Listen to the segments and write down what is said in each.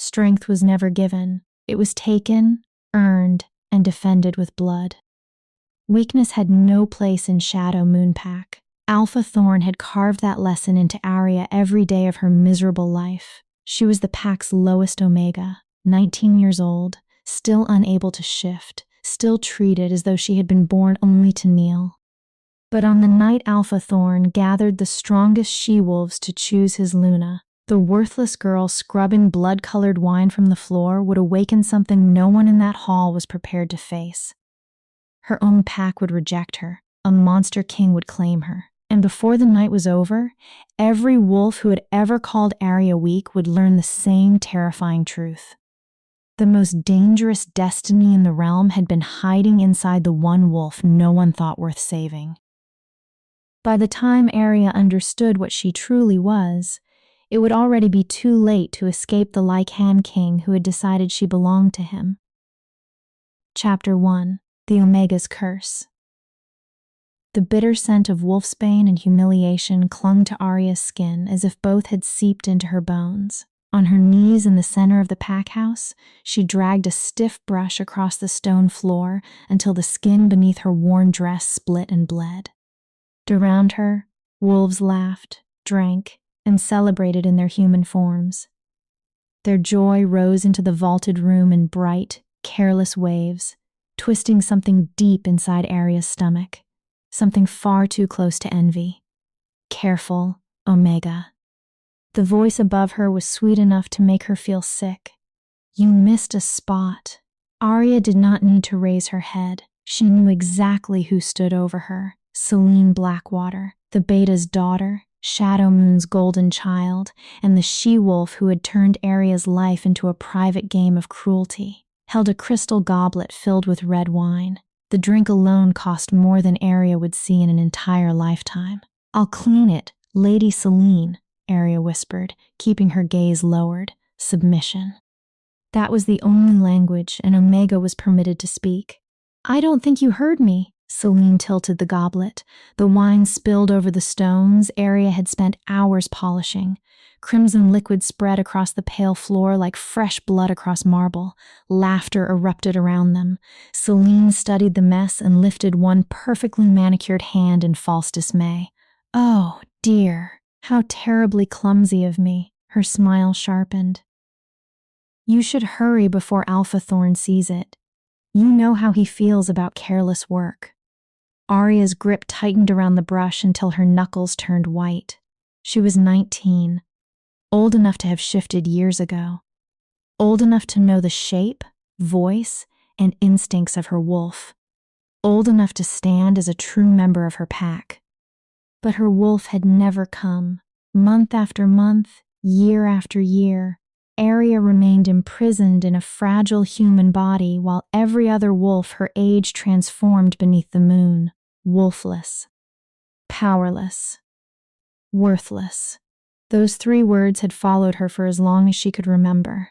Strength was never given. It was taken, earned, and defended with blood. Weakness had no place in Shadow Moonpack. Alpha Thorn had carved that lesson into Arya every day of her miserable life. She was the pack's lowest Omega, 19 years old, still unable to shift, still treated as though she had been born only to kneel. But on the night Alpha Thorn gathered the strongest she-wolves to choose his Luna, the worthless girl scrubbing blood-colored wine from the floor would awaken something no one in that hall was prepared to face. Her own pack would reject her, a monster king would claim her, and before the night was over, every wolf who had ever called Arya weak would learn the same terrifying truth. The most dangerous destiny in the realm had been hiding inside the one wolf no one thought worth saving. By the time Arya understood what she truly was, it would already be too late to escape the Lycan King who had decided she belonged to him. Chapter 1. The Omega's Curse. The bitter scent of wolfsbane and humiliation clung to Arya's skin as if both had seeped into her bones. On her knees in the center of the pack house, she dragged a stiff brush across the stone floor until the skin beneath her worn dress split and bled. Around her, wolves laughed, drank, and celebrated in their human forms. Their joy rose into the vaulted room in bright, careless waves, twisting something deep inside Arya's stomach, something far too close to envy. Careful, Omega. The voice above her was sweet enough to make her feel sick. You missed a spot. Arya did not need to raise her head. She knew exactly who stood over her. Selene Blackwater, the Beta's daughter, Shadow Moon's golden child, and the she-wolf who had turned Arya's life into a private game of cruelty, held a crystal goblet filled with red wine. The drink alone cost more than Arya would see in an entire lifetime. I'll clean it, Lady Selene, Arya whispered, keeping her gaze lowered. Submission. That was the only language an Omega was permitted to speak. I don't think you heard me. Selene tilted the goblet. The wine spilled over the stones Arya had spent hours polishing. Crimson liquid spread across the pale floor like fresh blood across marble. Laughter erupted around them. Selene studied the mess and lifted one perfectly manicured hand in false dismay. Oh, dear, how terribly clumsy of me. Her smile sharpened. You should hurry before Alpha Thorn sees it. You know how he feels about careless work. Arya's grip tightened around the brush until her knuckles turned white. She was 19, old enough to have shifted years ago, old enough to know the shape, voice, and instincts of her wolf, old enough to stand as a true member of her pack. But her wolf had never come. Month after month, year after year, Arya remained imprisoned in a fragile human body while every other wolf her age transformed beneath the moon. Wolfless, powerless, worthless. Those 3 words had followed her for as long as she could remember.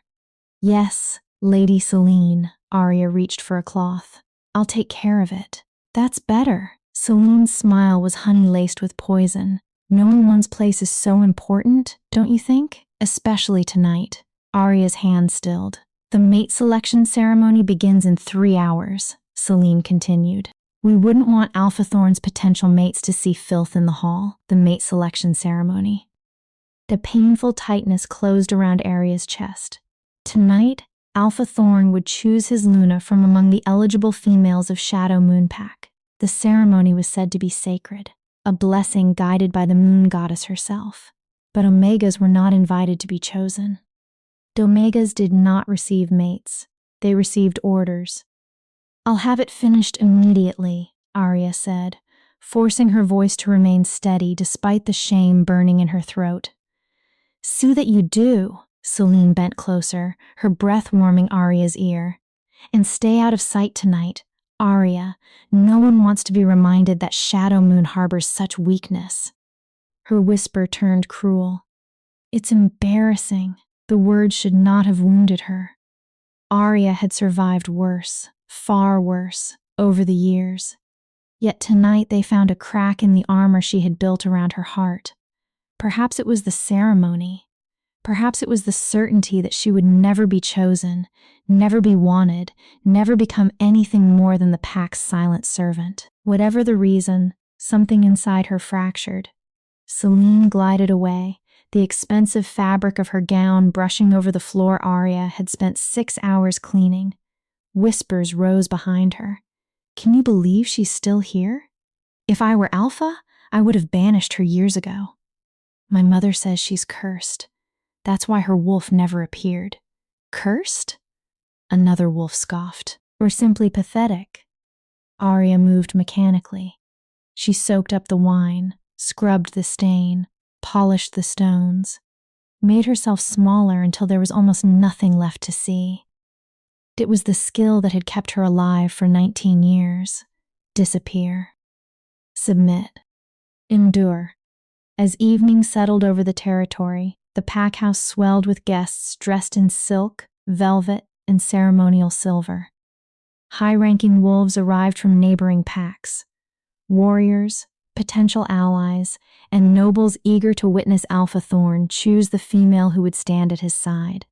Yes, Lady Selene, Arya reached for a cloth. I'll take care of it. That's better. Selene's smile was honey-laced with poison. Knowing one's place is so important, don't you think? Especially tonight. Arya's hand stilled. The mate selection ceremony begins in 3 hours, Selene continued. We wouldn't want Alpha Thorn's potential mates to see filth in the hall, the mate selection ceremony. The painful tightness closed around Arya's chest. Tonight, Alpha Thorn would choose his Luna from among the eligible females of Shadow Moonpack. The ceremony was said to be sacred, a blessing guided by the moon goddess herself. But Omegas were not invited to be chosen. Omegas did not receive mates. They received orders. I'll have it finished immediately, Arya said, forcing her voice to remain steady despite the shame burning in her throat. So that you do, Selene bent closer, her breath warming Arya's ear. And stay out of sight tonight, Arya. No one wants to be reminded that Shadow Moon harbors such weakness. Her whisper turned cruel. It's embarrassing. The words should not have wounded her. Arya had survived worse, far worse, over the years. Yet tonight they found a crack in the armor she had built around her heart. Perhaps it was the ceremony. Perhaps it was the certainty that she would never be chosen, never be wanted, never become anything more than the pack's silent servant. Whatever the reason, something inside her fractured. Celine glided away, the expensive fabric of her gown brushing over the floor Arya had spent 6 hours cleaning. Whispers rose behind her. Can you believe she's still here? If I were Alpha, I would have banished her years ago. My mother says she's cursed. That's why her wolf never appeared. Cursed? Another wolf scoffed. Or simply pathetic. Arya moved mechanically. She soaked up the wine, scrubbed the stain, polished the stones, made herself smaller until there was almost nothing left to see. It was the skill that had kept her alive for 19 years. Disappear. Submit. Endure. As evening settled over the territory, the pack house swelled with guests dressed in silk, velvet, and ceremonial silver. High-ranking wolves arrived from neighboring packs. Warriors, potential allies, and nobles eager to witness Alpha Thorn choose the female who would stand at his side.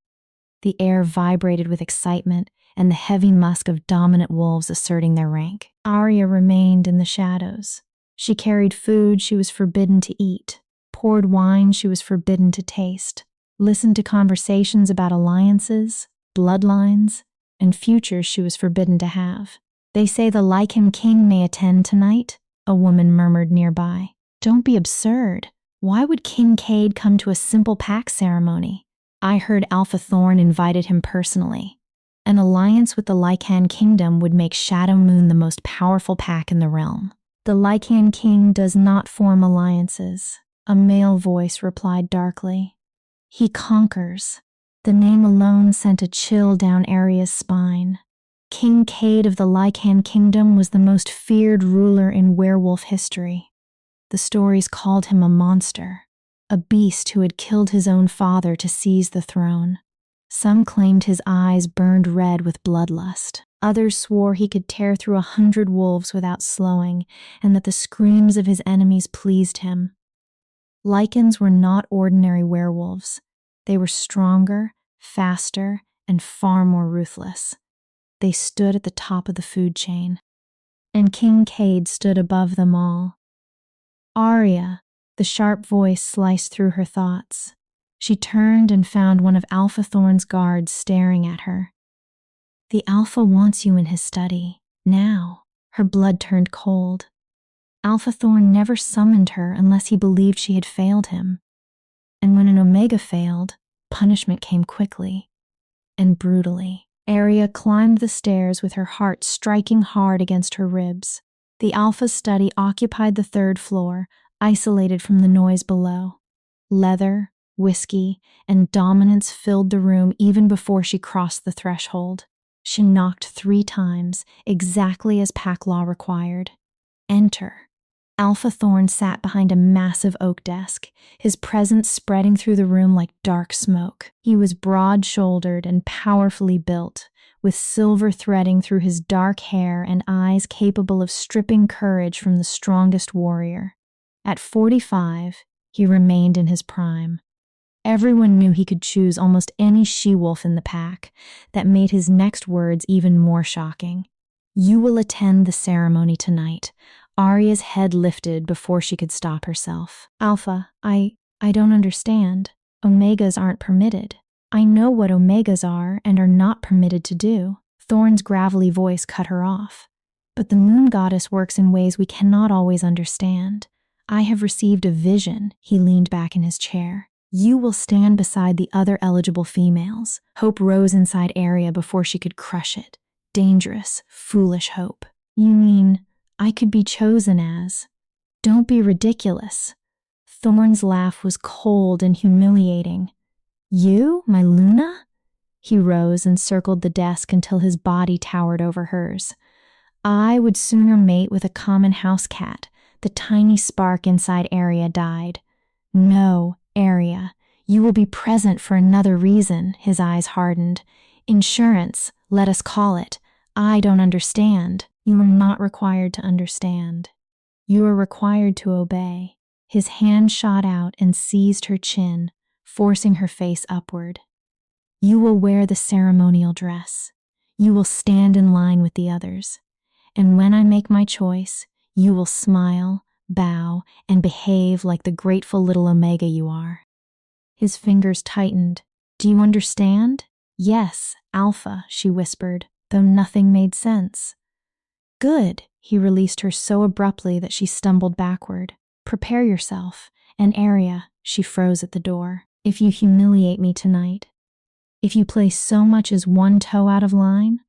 The air vibrated with excitement and the heavy musk of dominant wolves asserting their rank. Arya remained in the shadows. She carried food she was forbidden to eat, poured wine she was forbidden to taste, listened to conversations about alliances, bloodlines, and futures she was forbidden to have. They say the Lycan King may attend tonight, a woman murmured nearby. Don't be absurd. Why would King Cade come to a simple pack ceremony? I heard Alpha Thorn invited him personally. An alliance with the Lycan Kingdom would make Shadow Moon the most powerful pack in the realm. The Lycan King does not form alliances, a male voice replied darkly. He conquers. The name alone sent a chill down Arya's spine. King Cade of the Lycan Kingdom was the most feared ruler in werewolf history. The stories called him a monster, a beast who had killed his own father to seize the throne. Some claimed his eyes burned red with bloodlust. Others swore he could tear through 100 wolves without slowing, and that the screams of his enemies pleased him. Lycans were not ordinary werewolves. They were stronger, faster, and far more ruthless. They stood at the top of the food chain. And King Cade stood above them all. Arya, the sharp voice sliced through her thoughts. She turned and found one of Alpha Thorn's guards staring at her. The Alpha wants you in his study, now. Her blood turned cold. Alpha Thorn never summoned her unless he believed she had failed him. And when an Omega failed, punishment came quickly and brutally. Arya climbed the stairs with her heart striking hard against her ribs. The Alpha's study occupied the 3rd floor, isolated from the noise below. Leather, whiskey, and dominance filled the room even before she crossed the threshold. She knocked 3 times, exactly as pack law required. Enter. Alpha Thorn sat behind a massive oak desk, his presence spreading through the room like dark smoke. He was broad-shouldered and powerfully built, with silver threading through his dark hair and eyes capable of stripping courage from the strongest warrior. At 45, he remained in his prime. Everyone knew he could choose almost any she-wolf in the pack. That made his next words even more shocking. You will attend the ceremony tonight. Arya's head lifted before she could stop herself. Alpha, I don't understand. Omegas aren't permitted. I know what Omegas are and are not permitted to do. Thorn's gravelly voice cut her off. But the moon goddess works in ways we cannot always understand. I have received a vision. He leaned back in his chair. You will stand beside the other eligible females. Hope rose inside Arya before she could crush it. Dangerous, foolish hope. You mean I could be chosen as? Don't be ridiculous. Thorn's laugh was cold and humiliating. You, my Luna? He rose and circled the desk until his body towered over hers. I would sooner mate with a common house cat. The tiny spark inside Arya died. No, Arya, you will be present for another reason, his eyes hardened. Insurance, let us call it. I don't understand. You are not required to understand. You are required to obey. His hand shot out and seized her chin, forcing her face upward. You will wear the ceremonial dress. You will stand in line with the others. And when I make my choice, you will smile, bow, and behave like the grateful little Omega you are. His fingers tightened. Do you understand? Yes, Alpha, she whispered, though nothing made sense. Good, he released her so abruptly that she stumbled backward. Prepare yourself. And Arya, she froze at the door. If you humiliate me tonight, if you place so much as one toe out of line,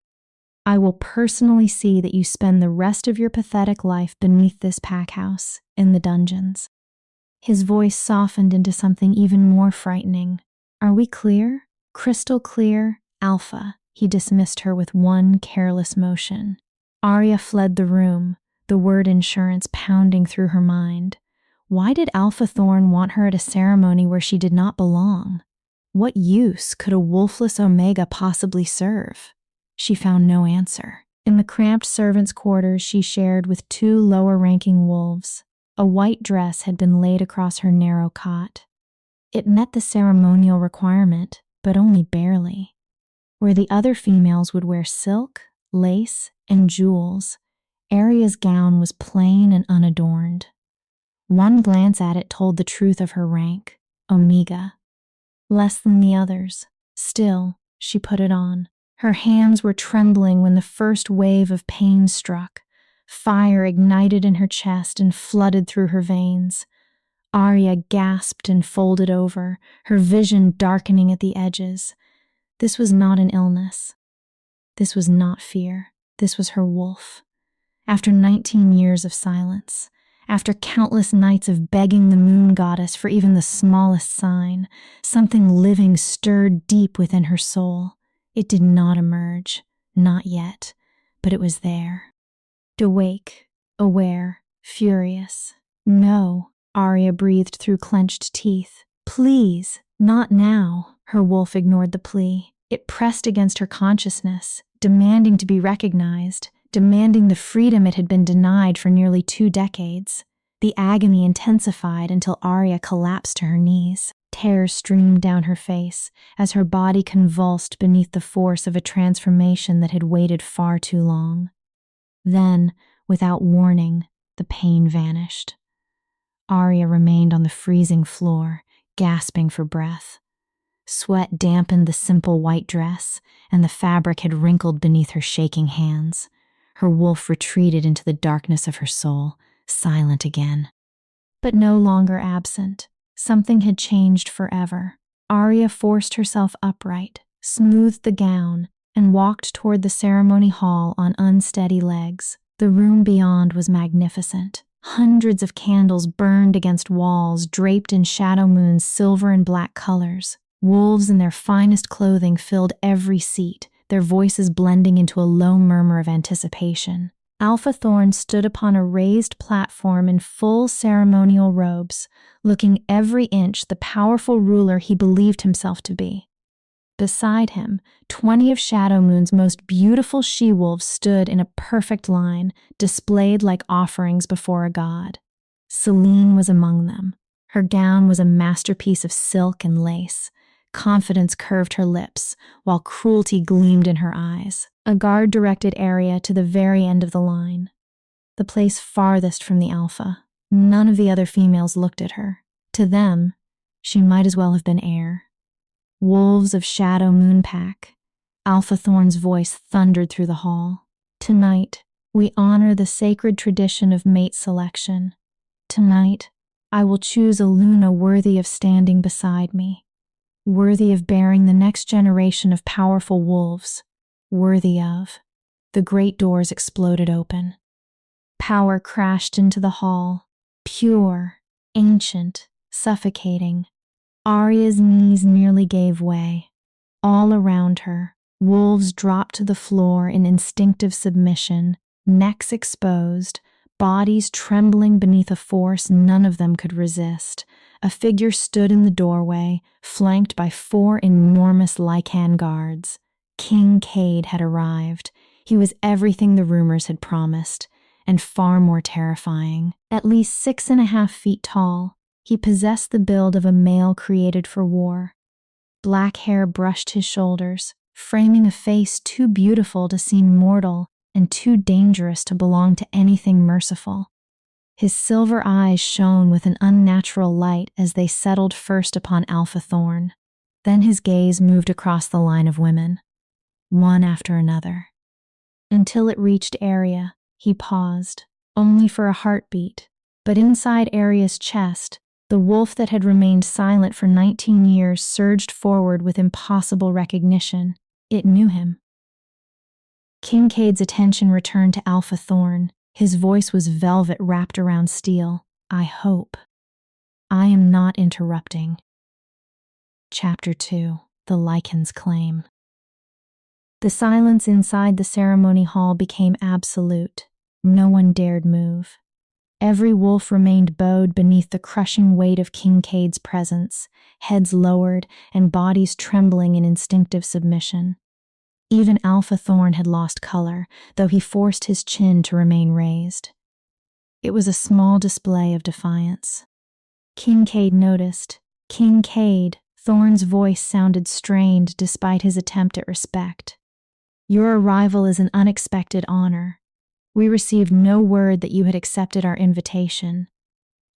I will personally see that you spend the rest of your pathetic life beneath this pack house, in the dungeons. His voice softened into something even more frightening. Are we clear? Crystal clear, Alpha. He dismissed her with one careless motion. Arya fled the room, the word insurance pounding through her mind. Why did Alpha Thorn want her at a ceremony where she did not belong? What use could a wolfless Omega possibly serve? She found no answer. In the cramped servants' quarters she shared with two lower-ranking wolves, a white dress had been laid across her narrow cot. It met the ceremonial requirement, but only barely. Where the other females would wear silk, lace, and jewels, Arya's gown was plain and unadorned. One glance at it told the truth of her rank, Omega. Less than the others. Still, she put it on. Her hands were trembling when the first wave of pain struck. Fire ignited in her chest and flooded through her veins. Arya gasped and folded over, her vision darkening at the edges. This was not an illness. This was not fear. This was her wolf. After 19 years of silence, after countless nights of begging the moon goddess for even the smallest sign, something living stirred deep within her soul. It did not emerge, not yet, but it was there. Awake, aware, furious. No, Arya breathed through clenched teeth. Please, not now. Her wolf ignored the plea. It pressed against her consciousness, demanding to be recognized, demanding the freedom it had been denied for nearly 2 decades. The agony intensified until Arya collapsed to her knees. Tears streamed down her face as her body convulsed beneath the force of a transformation that had waited far too long. Then, without warning, the pain vanished. Arya remained on the freezing floor, gasping for breath. Sweat dampened the simple white dress, and the fabric had wrinkled beneath her shaking hands. Her wolf retreated into the darkness of her soul, silent again. But no longer absent. Something had changed forever. Arya forced herself upright, smoothed the gown, and walked toward the ceremony hall on unsteady legs. The room beyond was magnificent. Hundreds of candles burned against walls, draped in shadow moon's silver and black colors. Wolves in their finest clothing filled every seat, their voices blending into a low murmur of anticipation. Alpha Thorn stood upon a raised platform in full ceremonial robes, looking every inch the powerful ruler he believed himself to be. Beside him, 20 of Shadow Moon's most beautiful she-wolves stood in a perfect line, displayed like offerings before a god. Selene was among them. Her gown was a masterpiece of silk and lace. Confidence curved her lips, while cruelty gleamed in her eyes. A guard directed Arya to the very end of the line, the place farthest from the Alpha. None of the other females looked at her. To them, she might as well have been air. Wolves of Shadow Moon Pack. Alpha Thorn's voice thundered through the hall. Tonight, we honor the sacred tradition of mate selection. Tonight, I will choose a Luna worthy of standing beside me, worthy of bearing the next generation of powerful wolves, worthy of. The great doors exploded open. Power crashed into the hall, pure, ancient, suffocating. Arya's knees nearly gave way. All around her, wolves dropped to the floor in instinctive submission, necks exposed, bodies trembling beneath a force none of them could resist. A figure stood in the doorway, flanked by 4 enormous Lycan guards. King Cade had arrived. He was everything the rumors had promised, and far more terrifying. At least 6.5 feet tall, He possessed the build of a male created for war. Black hair brushed his shoulders, framing a face too beautiful to seem mortal and too dangerous to belong to anything merciful. His silver eyes shone with an unnatural light as they settled first upon Alpha Thorn. Then his gaze moved across the line of women, one after another. Until it reached Arya, he paused, only for a heartbeat. But inside Arya's chest, the wolf that had remained silent for 19 years surged forward with impossible recognition. It knew him. Kincaid's attention returned to Alpha Thorn. His voice was velvet wrapped around steel. I hope. I am not interrupting. Chapter 2. The Lycan's Claim. The silence inside the ceremony hall became absolute. No one dared move. Every wolf remained bowed beneath the crushing weight of Kincaid's presence, heads lowered and bodies trembling in instinctive submission. Even Alpha Thorn had lost color, though he forced his chin to remain raised. It was a small display of defiance. Kincaid noticed. Kincaid, Thorn's voice sounded strained despite his attempt at respect. Your arrival is an unexpected honor. We received no word that you had accepted our invitation.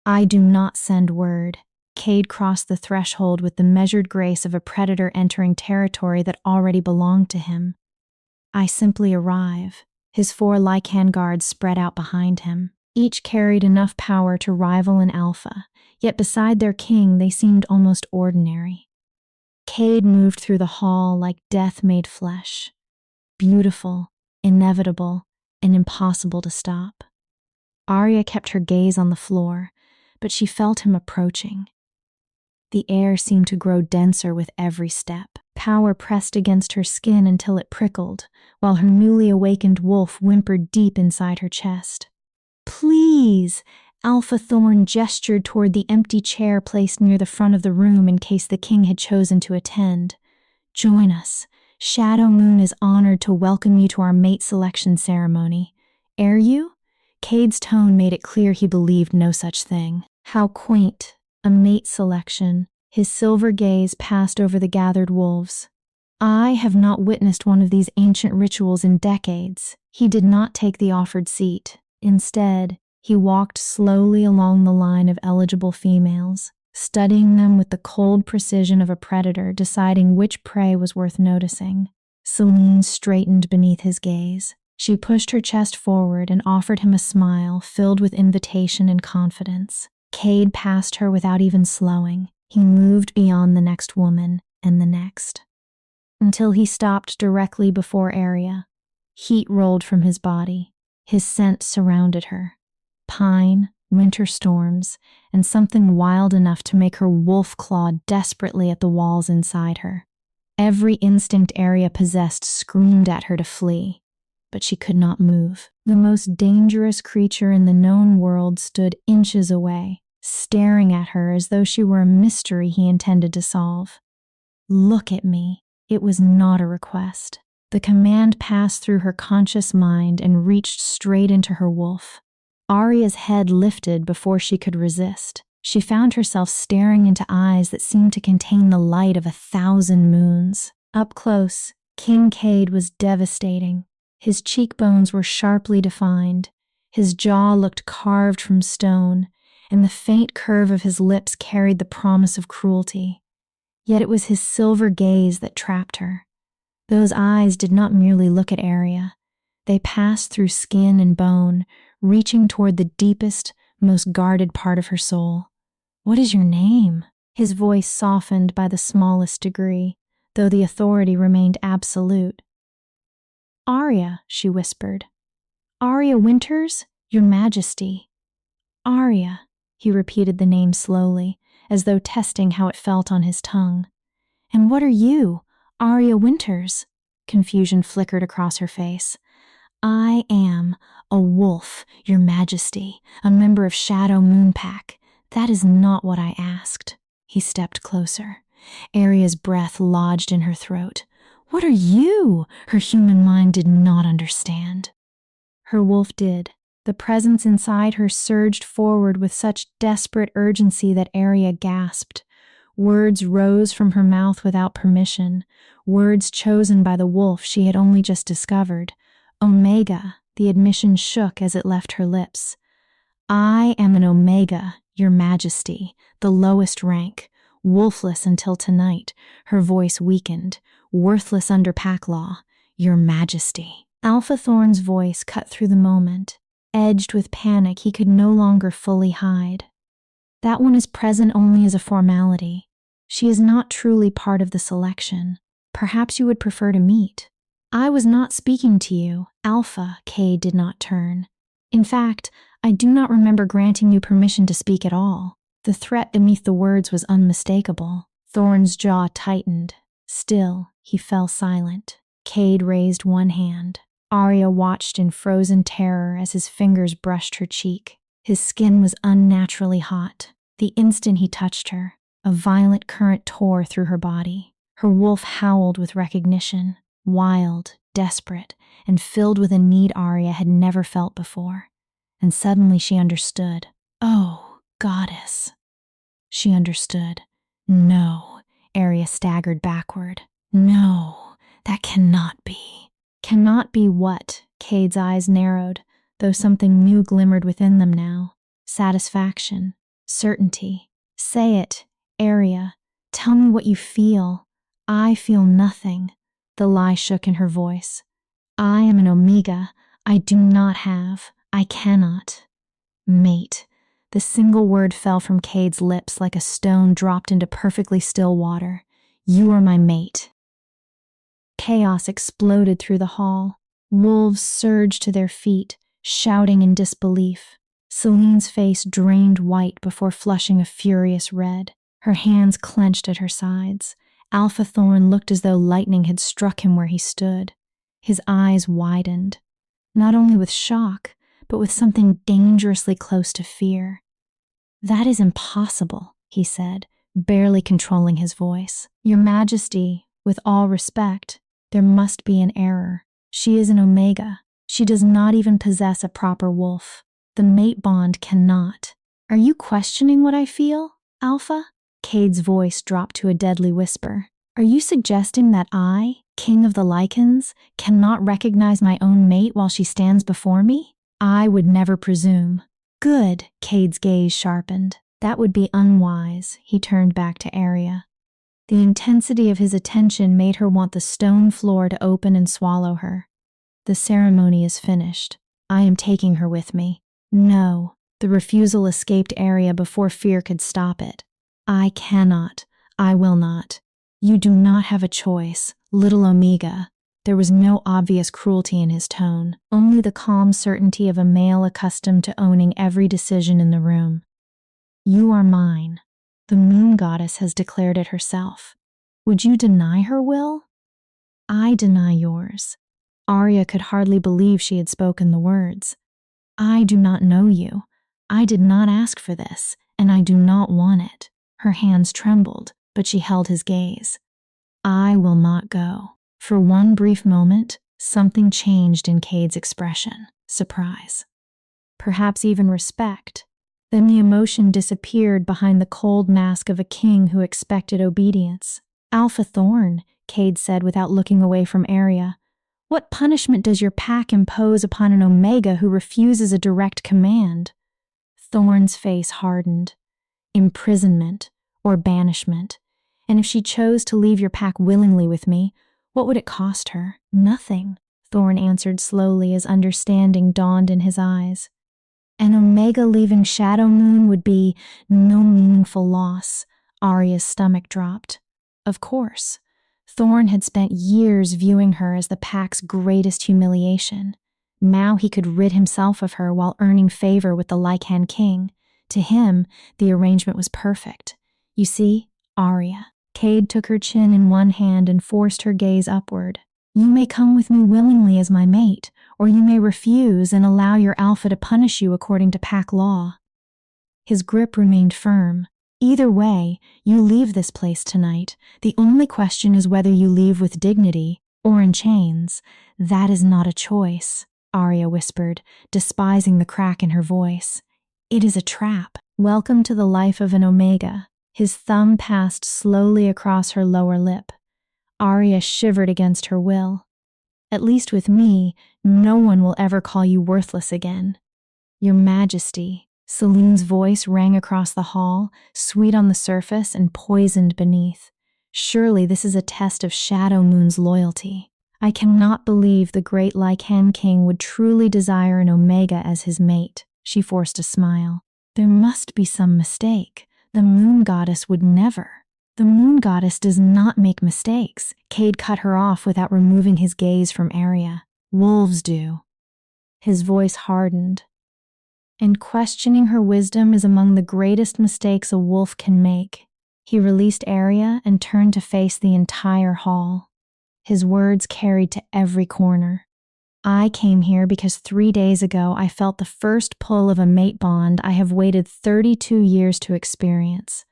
I do not send word. Cade crossed the threshold with the measured grace of a predator entering territory that already belonged to him. I simply arrive. His 4 Lycan guards spread out behind him. Each carried enough power to rival an alpha, yet beside their king they seemed almost ordinary. Cade moved through the hall like death made flesh. Beautiful, inevitable, and impossible to stop. Arya kept her gaze on the floor, but she felt him approaching. The air seemed to grow denser with every step. Power pressed against her skin until it prickled, while her newly awakened wolf whimpered deep inside her chest. Please! Alpha Thorn gestured toward the empty chair placed near the front of the room in case the king had chosen to attend. Join us. Shadow Moon is honored to welcome you to our mate selection ceremony. Ere you? Cade's tone made it clear he believed no such thing. How quaint. A mate selection. His silver gaze passed over the gathered wolves. I have not witnessed one of these ancient rituals in decades. He did not take the offered seat. Instead, he walked slowly along the line of eligible females, studying them with the cold precision of a predator deciding which prey was worth noticing. Celine straightened beneath his gaze. She pushed her chest forward and offered him a smile filled with invitation and confidence. Cade passed her without even slowing. He moved beyond the next woman and the next, until he stopped directly before Arya. Heat rolled from his body. His scent surrounded her. Pine, winter storms, and something wild enough to make her wolf claw desperately at the walls inside her. Every instinct Arya possessed screamed at her to flee, but she could not move. The most dangerous creature in the known world stood inches away, staring at her as though she were a mystery he intended to solve. Look at me. It was not a request. The command passed through her conscious mind and reached straight into her wolf. Arya's head lifted before she could resist. She found herself staring into eyes that seemed to contain the light of 1,000 moons. Up close, Kincaid was devastating. His cheekbones were sharply defined. His jaw looked carved from stone, and the faint curve of his lips carried the promise of cruelty. Yet it was his silver gaze that trapped her. Those eyes did not merely look at Arya. They passed through skin and bone, reaching toward the deepest, most guarded part of her soul. What is your name? His voice softened by the smallest degree, though the authority remained absolute. Arya, she whispered. Arya Winters, Your Majesty. Arya, he repeated the name slowly, as though testing how it felt on his tongue. And what are you, Arya Winters? Confusion flickered across her face. I am a wolf, Your Majesty, a member of Shadow Moon Pack. That is not what I asked. He stepped closer. Arya's breath lodged in her throat. What are you? Her human mind did not understand. Her wolf did. The presence inside her surged forward with such desperate urgency that Arya gasped. Words rose from her mouth without permission, words chosen by the wolf she had only just discovered. Omega, the admission shook as it left her lips. I am an Omega, your majesty, the lowest rank, wolfless until tonight. Her voice weakened, worthless under pack law, your majesty. Alpha Thorn's voice cut through the moment, edged with panic he could no longer fully hide. That one is present only as a formality. She is not truly part of the selection. Perhaps you would prefer to meet. I was not speaking to you, Alpha. Cade did not turn. In fact, I do not remember granting you permission to speak at all. The threat beneath the words was unmistakable. Thorn's jaw tightened. Still, he fell silent. Cade raised one hand. Arya watched in frozen terror as his fingers brushed her cheek. His skin was unnaturally hot. The instant he touched her, a violent current tore through her body. Her wolf howled with recognition, wild, desperate, and filled with a need Arya had never felt before. And suddenly she understood. Oh, goddess. She understood. No, Arya staggered backward. No, that cannot be. Cannot be what? Cade's eyes narrowed, though something new glimmered within them now. Satisfaction. Certainty. Say it, Arya. Tell me what you feel. I feel nothing. The lie shook in her voice. I am an Omega. I do not have. I cannot. Mate. The single word fell from Cade's lips like a stone dropped into perfectly still water. You are my mate. Chaos exploded through the hall. Wolves surged to their feet, shouting in disbelief. Celine's face drained white before flushing a furious red. Her hands clenched at her sides. Alpha Thorn looked as though lightning had struck him where he stood. His eyes widened, not only with shock, but with something dangerously close to fear. That is impossible, he said, barely controlling his voice. Your Majesty, with all respect, there must be an error. She is an Omega. She does not even possess a proper wolf. The mate bond cannot. Are you questioning what I feel, Alpha? Cade's voice dropped to a deadly whisper. Are you suggesting that I, King of the Lycans, cannot recognize my own mate while she stands before me? I would never presume. Good, Cade's gaze sharpened. That would be unwise. He turned back to Arya. The intensity of his attention made her want the stone floor to open and swallow her. The ceremony is finished. I am taking her with me. No, the refusal escaped Arya before fear could stop it. I cannot. I will not. You do not have a choice, little Omega. There was no obvious cruelty in his tone, only the calm certainty of a male accustomed to owning every decision in the room. You are mine. The moon goddess has declared it herself. Would you deny her will? I deny yours. Arya could hardly believe she had spoken the words. I do not know you. I did not ask for this, and I do not want it. Her hands trembled, but she held his gaze. I will not go. For one brief moment, something changed in Cade's expression. Surprise. Perhaps even respect. Then the emotion disappeared behind the cold mask of a king who expected obedience. Alpha Thorn, Cade said without looking away from Arya. What punishment does your pack impose upon an Omega who refuses a direct command? Thorn's face hardened. Imprisonment or banishment. And if she chose to leave your pack willingly with me, what would it cost her? Nothing, Thorn answered slowly as understanding dawned in his eyes. An Omega leaving Shadow Moon would be no meaningful loss. Arya's stomach dropped. Of course. Thorn had spent years viewing her as the pack's greatest humiliation. Now he could rid himself of her while earning favor with the Lycan King. To him, the arrangement was perfect. You see, Arya. Cade took her chin in one hand and forced her gaze upward. You may come with me willingly as my mate, or you may refuse and allow your alpha to punish you according to pack law. His grip remained firm. Either way, you leave this place tonight. The only question is whether you leave with dignity or in chains. That is not a choice. Arya whispered, despising the crack in her voice. It is a trap. Welcome to the life of an Omega. His thumb passed slowly across her lower lip. Arya shivered against her will. At least with me, no one will ever call you worthless again. Your Majesty. Celine's voice rang across the hall, sweet on the surface and poisoned beneath. Surely this is a test of Shadow Moon's loyalty. I cannot believe the great Lycan King would truly desire an Omega as his mate. She forced a smile. There must be some mistake. The Moon Goddess would never. The Moon Goddess does not make mistakes. Cade cut her off without removing his gaze from Arya. Wolves do. His voice hardened. And questioning her wisdom is among the greatest mistakes a wolf can make. He released Arya and turned to face the entire hall. His words carried to every corner. I came here because 3 days ago I felt the first pull of a mate bond I have waited 32 years to experience.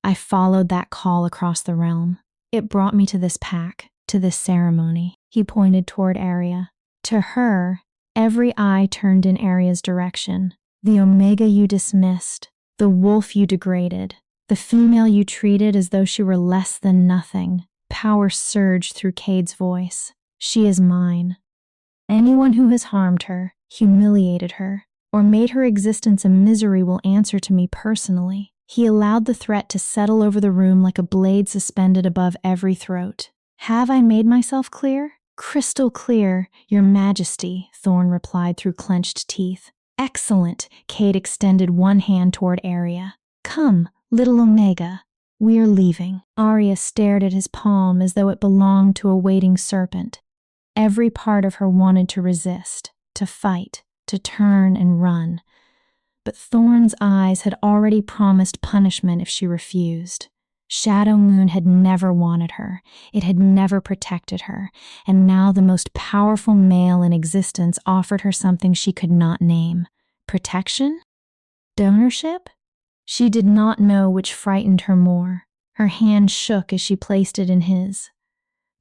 I followed that call across the realm. It brought me to this pack, to this ceremony. He pointed toward Arya. To her, every eye turned in Arya's direction. The Omega you dismissed, the wolf you degraded, the female you treated as though she were less than nothing. Power surged through Cade's voice. She is mine. Anyone who has harmed her, humiliated her, or made her existence a misery will answer to me personally. He allowed the threat to settle over the room like a blade suspended above every throat. Have I made myself clear? Crystal clear, Your Majesty, Thorn replied through clenched teeth. Excellent, Cade extended one hand toward Arya. Come, little Omega. We are leaving. Arya stared at his palm as though it belonged to a waiting serpent. Every part of her wanted to resist, to fight, to turn and run. But Thorn's eyes had already promised punishment if she refused. Shadow Moon had never wanted her, it had never protected her, and now the most powerful male in existence offered her something she could not name. Protection? Donorship? She did not know which frightened her more. Her hand shook as she placed it in his.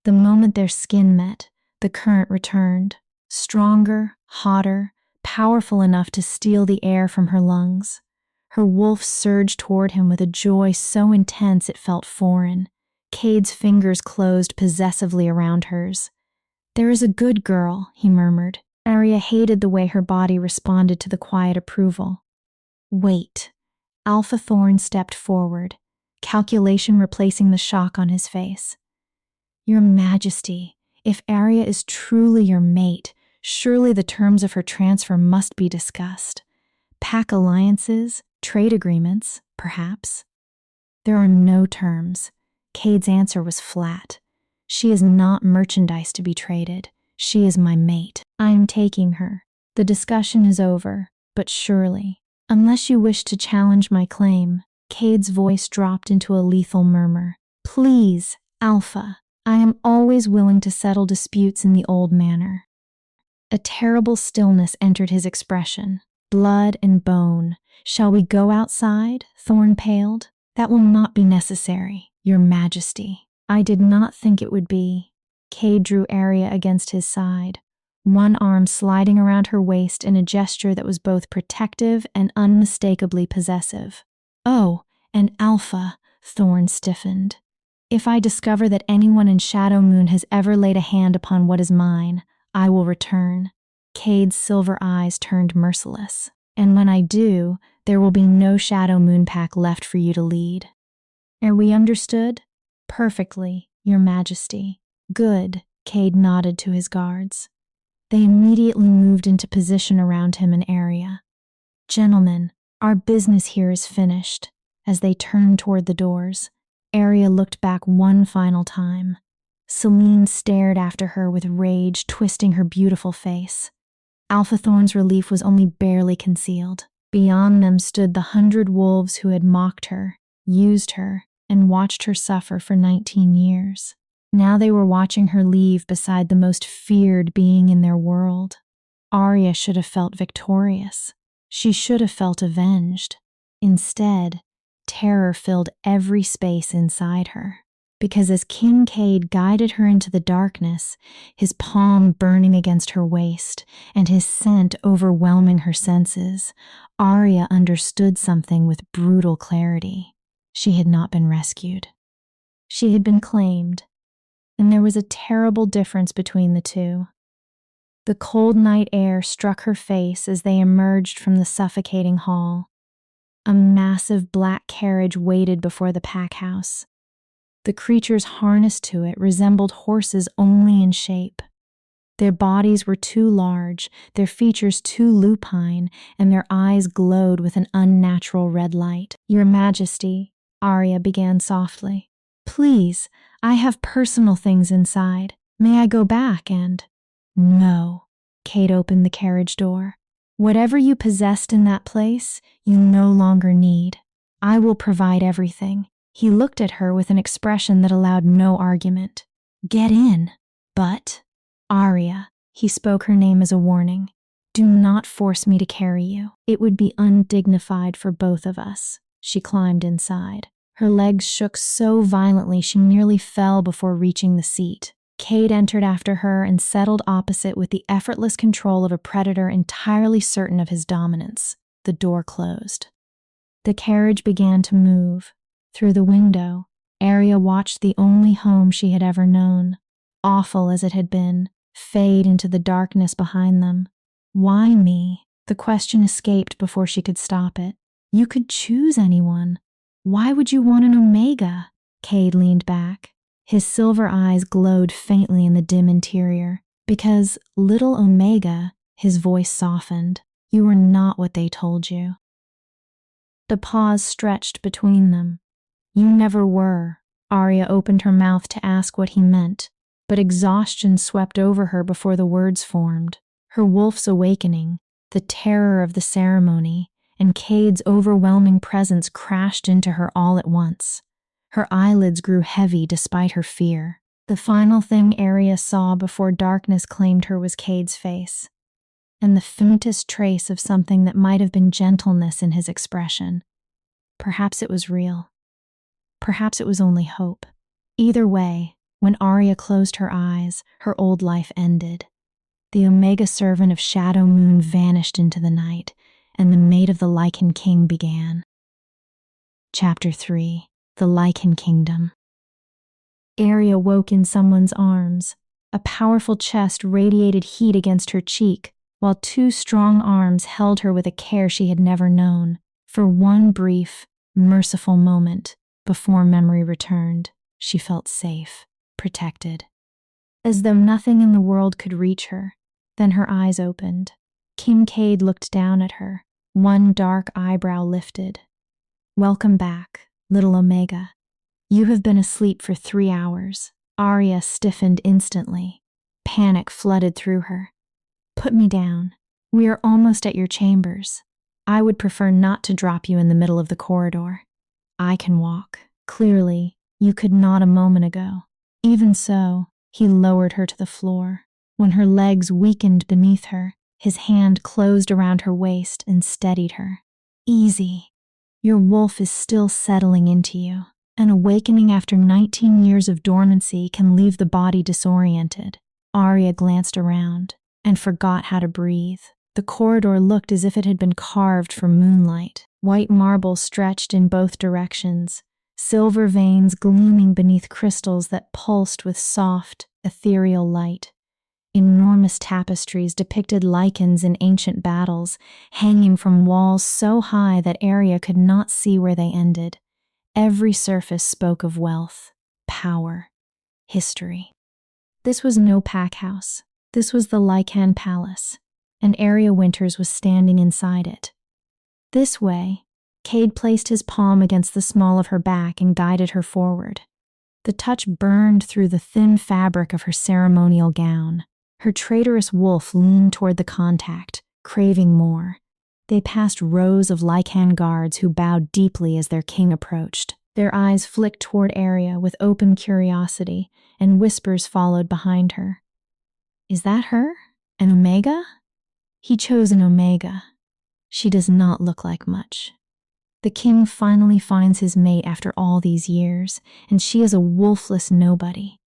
The moment their skin met, the current returned, stronger, hotter, powerful enough to steal the air from her lungs. Her wolf surged toward him with a joy so intense it felt foreign. Cade's fingers closed possessively around hers. There is a good girl, he murmured. Arya hated the way her body responded to the quiet approval. Wait. Alpha Thorn stepped forward, calculation replacing the shock on his face. Your Majesty, if Arya is truly your mate, surely the terms of her transfer must be discussed. Pack alliances, trade agreements, perhaps. There are no terms. Cade's answer was flat. She is not merchandise to be traded. She is my mate. I am taking her. The discussion is over, but surely. Unless you wish to challenge my claim, Cade's voice dropped into a lethal murmur. Please, Alpha. I am always willing to settle disputes in the old manner. A terrible stillness entered his expression. Blood and bone. Shall we go outside? Thorn paled. That will not be necessary, Your Majesty. I did not think it would be. Cade drew Arya against his side, one arm sliding around her waist in a gesture that was both protective and unmistakably possessive. Oh, and Alpha, Thorn stiffened. If I discover that anyone in Shadow Moon has ever laid a hand upon what is mine, I will return. Cade's silver eyes turned merciless. And when I do, there will be no Shadow Moon pack left for you to lead. Are we understood? Perfectly, Your Majesty. Good, Cade nodded to his guards. They immediately moved into position around him and Arya. Gentlemen, our business here is finished. As they turned toward the doors, Arya looked back one final time. Celine stared after her with rage twisting her beautiful face. Alpha Thorn's relief was only barely concealed. Beyond them stood the 100 wolves who had mocked her, used her, and watched her suffer for 19 years. Now they were watching her leave beside the most feared being in their world. Arya should have felt victorious. She should have felt avenged. Instead, terror filled every space inside her. because as King Cade guided her into the darkness, his palm burning against her waist and his scent overwhelming her senses, Arya understood something with brutal clarity. She had not been rescued. She had been claimed, and there was a terrible difference between the two. The cold night air struck her face as they emerged from the suffocating hall. A massive black carriage waited before the pack house. The creatures harnessed to it resembled horses only in shape. Their bodies were too large, their features too lupine, and their eyes glowed with an unnatural red light. "Your Majesty," Arya began softly, "please, I have personal things inside. May I go back and—" "No." Cade opened the carriage door. "Whatever you possessed in that place, you no longer need. I will provide everything." He looked at her with an expression that allowed no argument. "Get in." "But, Arya," he spoke her name as a warning, "do not force me to carry you. It would be undignified for both of us." She climbed inside. Her legs shook so violently she nearly fell before reaching the seat. Cade entered after her and settled opposite with the effortless control of a predator entirely certain of his dominance. The door closed. The carriage began to move. Through the window, Arya watched the only home she had ever known, awful as it had been, fade into the darkness behind them. "Why me?" The question escaped before she could stop it. "You could choose anyone. Why would you want an Omega?" Cade leaned back. His silver eyes glowed faintly in the dim interior. "Because, little Omega," his voice softened, "you were not what they told you." The pause stretched between them. "You never were." Arya opened her mouth to ask what he meant, but exhaustion swept over her before the words formed. Her wolf's awakening, the terror of the ceremony, and Cade's overwhelming presence crashed into her all at once. Her eyelids grew heavy despite her fear. The final thing Arya saw before darkness claimed her was Cade's face, and the faintest trace of something that might have been gentleness in his expression. Perhaps it was real. Perhaps it was only hope. Either way, when Arya closed her eyes, her old life ended. The Omega servant of Shadow Moon vanished into the night, and the Maid of the Lycan King began. Chapter 3. The Lycan Kingdom. Arya woke in someone's arms. A powerful chest radiated heat against her cheek, while two strong arms held her with a care she had never known. For one brief, merciful moment, before memory returned, she felt safe, protected. As though nothing in the world could reach her, then her eyes opened. King Cade looked down at her, one dark eyebrow lifted. "Welcome back, little Omega. You have been asleep for 3 hours." Arya stiffened instantly. Panic flooded through her. "Put me down. We are almost at your chambers. I would prefer not to drop you in the middle of the corridor. I can walk. Clearly, you could not a moment ago." Even so, he lowered her to the floor. When her legs weakened beneath her, his hand closed around her waist and steadied her. "Easy. Your wolf is still settling into you. An awakening after 19 years of dormancy can leave the body disoriented." Arya glanced around and forgot how to breathe. The corridor looked as if it had been carved from moonlight. White marble stretched in both directions, silver veins gleaming beneath crystals that pulsed with soft, ethereal light. Enormous tapestries depicted Lycans in ancient battles, hanging from walls so high that Arya could not see where they ended. Every surface spoke of wealth, power, history. This was no pack house. This was the Lycan Palace, and Arya Winters was standing inside it. "This way." Cade placed his palm against the small of her back and guided her forward. The touch burned through the thin fabric of her ceremonial gown. Her traitorous wolf leaned toward the contact, craving more. They passed rows of Lycan guards who bowed deeply as their king approached. Their eyes flicked toward Arya with open curiosity, and whispers followed behind her. "Is that her? An Omega?" "He chose an Omega. She does not look like much." The king finally finds his mate after all these years, and she is a wolfless nobody.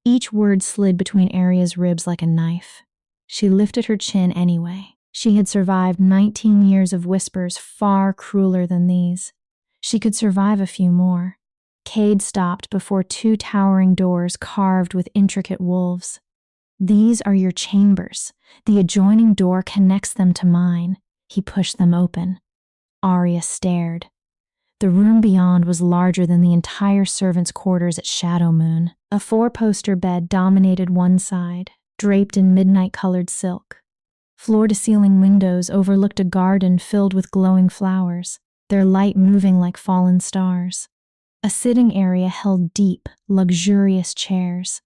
Each word slid between Arya's ribs like a knife. She lifted her chin anyway. She had survived 19 years of whispers far crueler than these. She could survive a few more. Cade stopped before two towering doors carved with intricate wolves. These are your chambers. The adjoining door connects them to mine. He pushed them open. Arya stared. The room beyond was larger than the entire servants' quarters at Shadowmoon. A four-poster bed dominated one side, draped in midnight-colored silk. Floor-to-ceiling windows overlooked a garden filled with glowing flowers, their light moving like fallen stars. A sitting area held deep, luxurious chairs.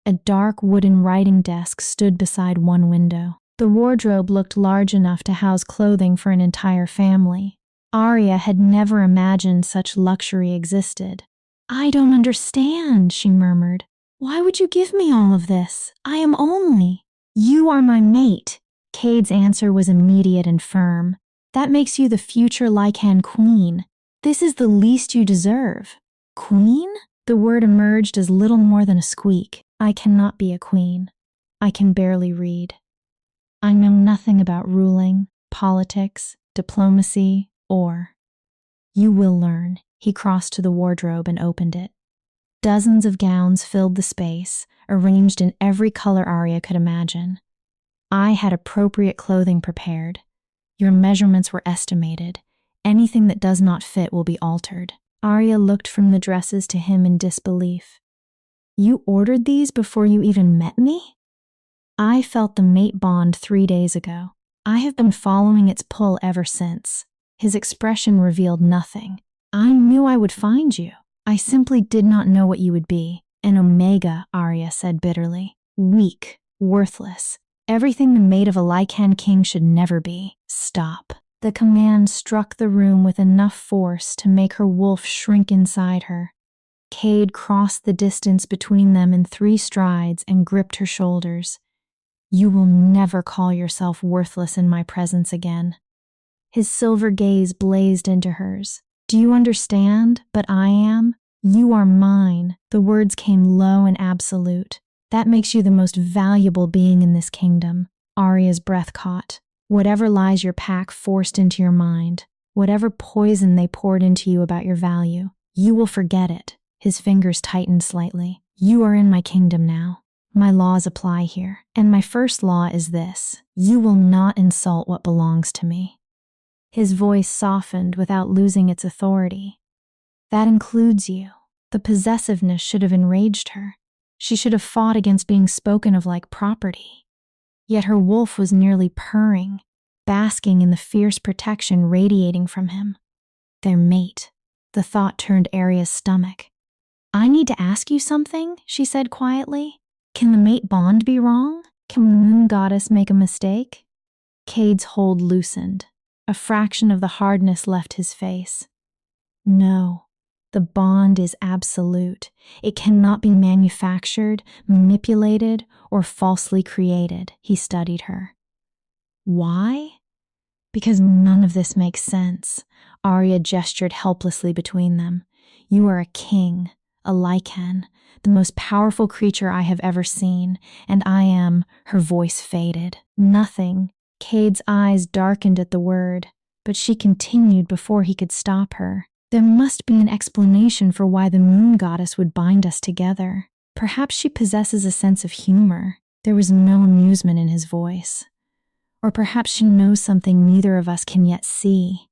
A dark wooden writing desk stood beside one window. The wardrobe looked large enough to house clothing for an entire family. Arya had never imagined such luxury existed. "I don't understand," she murmured. "Why would you give me all of this? I am only—" "You are my mate." Cade's answer was immediate and firm. "That makes you the future Lycan queen. This is the least you deserve." "Queen?" The word emerged as little more than a squeak. "I cannot be a queen. I can barely read. I know nothing about ruling, politics, diplomacy, or—" "You will learn." He crossed to the wardrobe and opened it. Dozens of gowns filled the space, arranged in every color Arya could imagine. "I had appropriate clothing prepared. Your measurements were estimated. Anything that does not fit will be altered." Arya looked from the dresses to him in disbelief. "You ordered these before you even met me?" "I felt the mate bond 3 days ago. I have been following its pull ever since." His expression revealed nothing. "I knew I would find you. I simply did not know what you would be." "An omega," Arya said bitterly. "Weak, worthless. Everything the mate of a Lycan King should never be." "Stop." The command struck the room with enough force to make her wolf shrink inside her. Cade crossed the distance between them in 3 strides and gripped her shoulders. "You will never call yourself worthless in my presence again." His silver gaze blazed into hers. "Do you understand? But I am. You are mine." The words came low and absolute. "That makes you the most valuable being in this kingdom." Arya's breath caught. "Whatever lies your pack forced into your mind, whatever poison they poured into you about your value, you will forget it." His fingers tightened slightly. "You are in my kingdom now. My laws apply here. And my first law is this: you will not insult what belongs to me." His voice softened without losing its authority. "That includes you." The possessiveness should have enraged her. She should have fought against being spoken of like property. Yet her wolf was nearly purring, basking in the fierce protection radiating from him. Their mate. The thought turned Arya's stomach. "I need to ask you something," she said quietly. "Can the mate bond be wrong? Can the moon goddess make a mistake?" Cade's hold loosened. A fraction of the hardness left his face. "No. The bond is absolute. It cannot be manufactured, manipulated, or falsely created." He studied her. "Why?" "Because none of this makes sense." Arya gestured helplessly between them. "You are a king, a Lycan, the most powerful creature I have ever seen, and I am—" Her voice faded. "Nothing." Cade's eyes darkened at the word, but she continued before he could stop her. "There must be an explanation for why the moon goddess would bind us together. Perhaps she possesses a sense of humor." There was no amusement in his voice. "Or perhaps she knows something neither of us can yet see.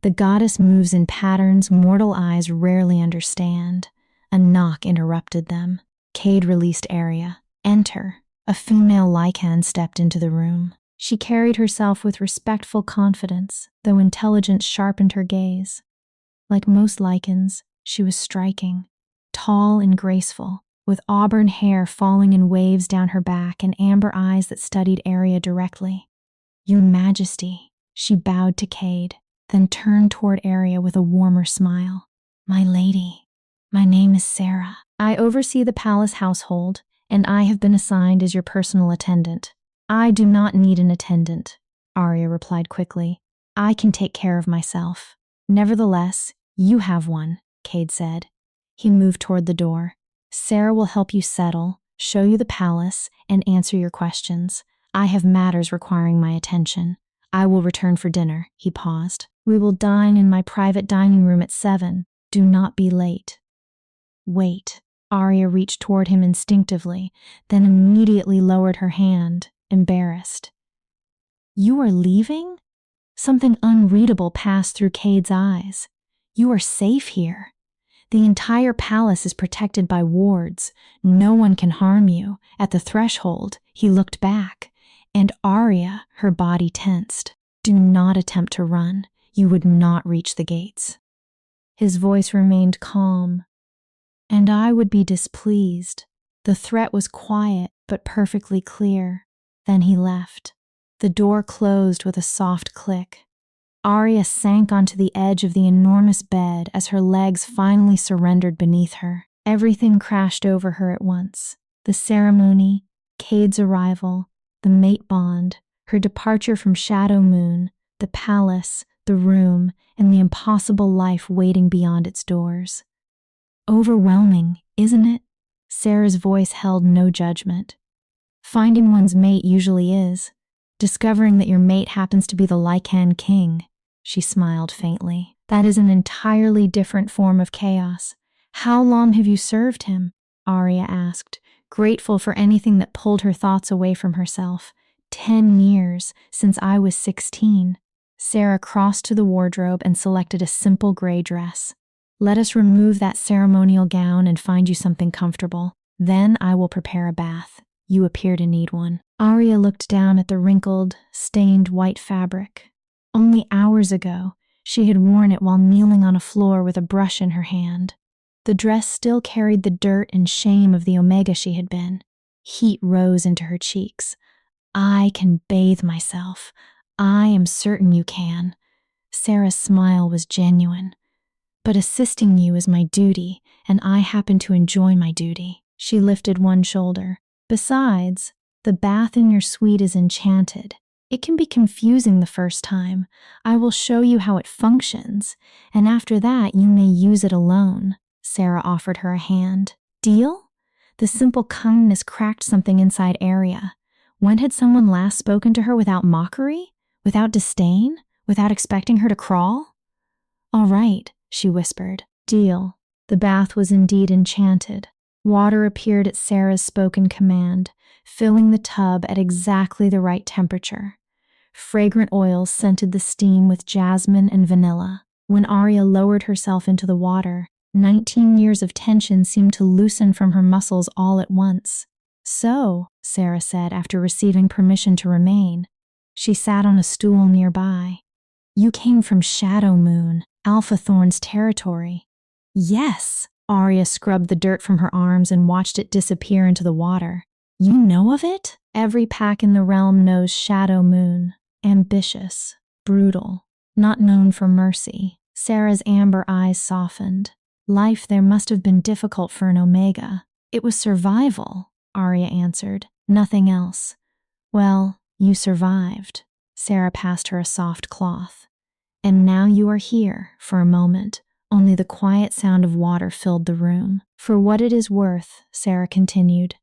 The goddess moves in patterns mortal eyes rarely understand." A knock interrupted them. Cade released Arya. "Enter." A female Lycan stepped into the room. She carried herself with respectful confidence, though intelligence sharpened her gaze. Like most Lycans, she was striking, tall and graceful, with auburn hair falling in waves down her back and amber eyes that studied Arya directly. "Your Majesty." She bowed to Cade, then turned toward Arya with a warmer smile. "My lady, my name is Sarah. I oversee the palace household, and I have been assigned as your personal attendant." "I do not need an attendant," Arya replied quickly. "I can take care of myself." Nevertheless, you have one, Cade said. He moved toward the door. Sarah will help you settle, show you the palace, and answer your questions. I have matters requiring my attention. I will return for dinner, he paused. We will dine in my private dining room at 7. Do not be late. Wait. Arya reached toward him instinctively, then immediately lowered her hand, embarrassed. You are leaving? Something unreadable passed through Cade's eyes. You are safe here. The entire palace is protected by wards. No one can harm you. At the threshold, he looked back, and Arya, her body tensed. Do not attempt to run. You would not reach the gates. His voice remained calm. And I would be displeased. The threat was quiet, but perfectly clear. Then he left. The door closed with a soft click. Arya sank onto the edge of the enormous bed as her legs finally surrendered beneath her. Everything crashed over her at once. The ceremony, Cade's arrival, the mate bond, her departure from Shadow Moon, the palace, the room, and the impossible life waiting beyond its doors. Overwhelming, isn't it? Sarah's voice held no judgment. Finding one's mate usually is. Discovering that your mate happens to be the Lycan King. She smiled faintly. That is an entirely different form of chaos. How long have you served him? Arya asked, grateful for anything that pulled her thoughts away from herself. 10 years, since I was 16. Sarah crossed to the wardrobe and selected a simple gray dress. Let us remove that ceremonial gown and find you something comfortable. Then I will prepare a bath. You appear to need one. Arya looked down at the wrinkled, stained white fabric. Only hours ago, she had worn it while kneeling on a floor with a brush in her hand. The dress still carried the dirt and shame of the Omega she had been. Heat rose into her cheeks. I can bathe myself. I am certain you can. Sarah's smile was genuine. But assisting you is my duty, and I happen to enjoy my duty. She lifted one shoulder. Besides, the bath in your suite is enchanted. It can be confusing the first time. I will show you how it functions, and after that you may use it alone. Sarah offered her a hand. Deal? The simple kindness cracked something inside Arya. When had someone last spoken to her without mockery? Without disdain? Without expecting her to crawl? All right, she whispered. Deal. The bath was indeed enchanted. Water appeared at Sarah's spoken command, filling the tub at exactly the right temperature. Fragrant oils scented the steam with jasmine and vanilla. When Arya lowered herself into the water, 19 years of tension seemed to loosen from her muscles all at once. So, Sarah said after receiving permission to remain. She sat on a stool nearby. You came from Shadow Moon, Alpha Thorn's territory. Yes. Arya scrubbed the dirt from her arms and watched it disappear into the water. You know of it? Every pack in the realm knows Shadow Moon. Ambitious, brutal, not known for mercy. Sarah's amber eyes softened. Life there must have been difficult for an Omega. It was survival, Arya answered. Nothing else. Well, you survived. Sarah passed her a soft cloth. And now you are here, for a moment. Only the quiet sound of water filled the room. For what it is worth, Sarah continued.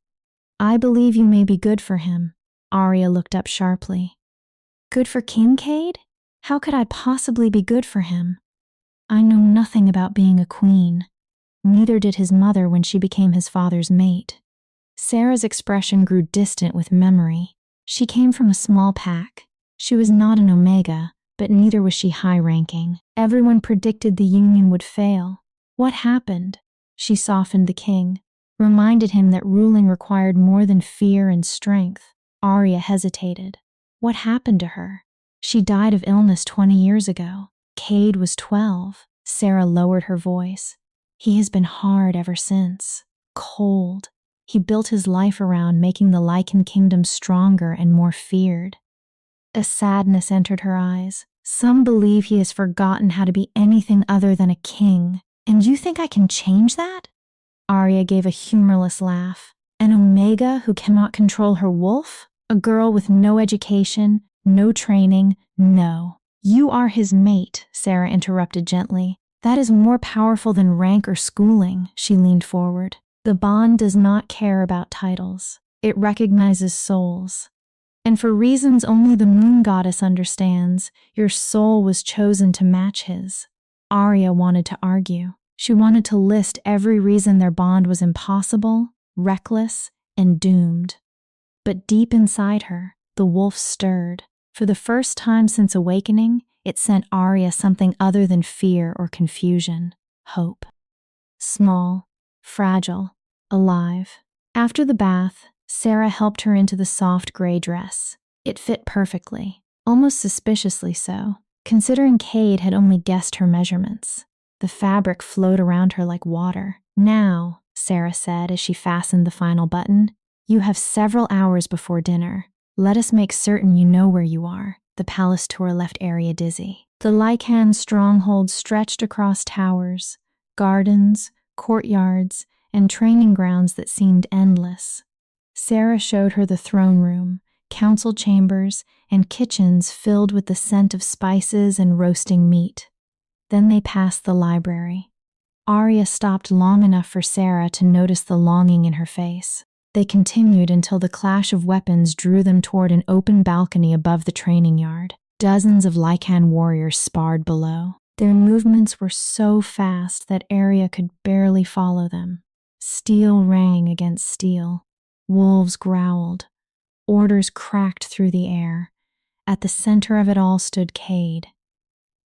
I believe you may be good for him. Arya looked up sharply. Good for King Cade? How could I possibly be good for him? I know nothing about being a queen. Neither did his mother when she became his father's mate. Sarah's expression grew distant with memory. She came from a small pack. She was not an Omega, but neither was she high-ranking. Everyone predicted the union would fail. What happened? She softened the king, reminded him that ruling required more than fear and strength. Arya hesitated. What happened to her? She died of illness 20 years ago. Cade was 12. Sarah lowered her voice. He has been hard ever since. Cold. He built his life around making the Lycan kingdom stronger and more feared. A sadness entered her eyes. Some believe he has forgotten how to be anything other than a king. And you think I can change that? Arya gave a humorless laugh. An Omega who cannot control her wolf? A girl with no education, no training, no. You are his mate, Sarah interrupted gently. That is more powerful than rank or schooling, she leaned forward. The bond does not care about titles. It recognizes souls. And for reasons only the moon goddess understands, your soul was chosen to match his. Arya wanted to argue. She wanted to list every reason their bond was impossible, reckless, and doomed. But deep inside her, the wolf stirred. For the first time since awakening, it sent Arya something other than fear or confusion: hope. Small, fragile, alive. After the bath, Sarah helped her into the soft gray dress. It fit perfectly, almost suspiciously so, considering Cade had only guessed her measurements. The fabric flowed around her like water. Now, Sarah said as she fastened the final button, you have several hours before dinner. Let us make certain you know where you are. The palace tour left Arya dizzy. The Lycan stronghold stretched across towers, gardens, courtyards, and training grounds that seemed endless. Sarah showed her the throne room, council chambers, and kitchens filled with the scent of spices and roasting meat. Then they passed the library. Arya stopped long enough for Sarah to notice the longing in her face. They continued until the clash of weapons drew them toward an open balcony above the training yard. Dozens of Lycan warriors sparred below. Their movements were so fast that Arya could barely follow them. Steel rang against steel. Wolves growled. Orders cracked through the air. At the center of it all stood Cade.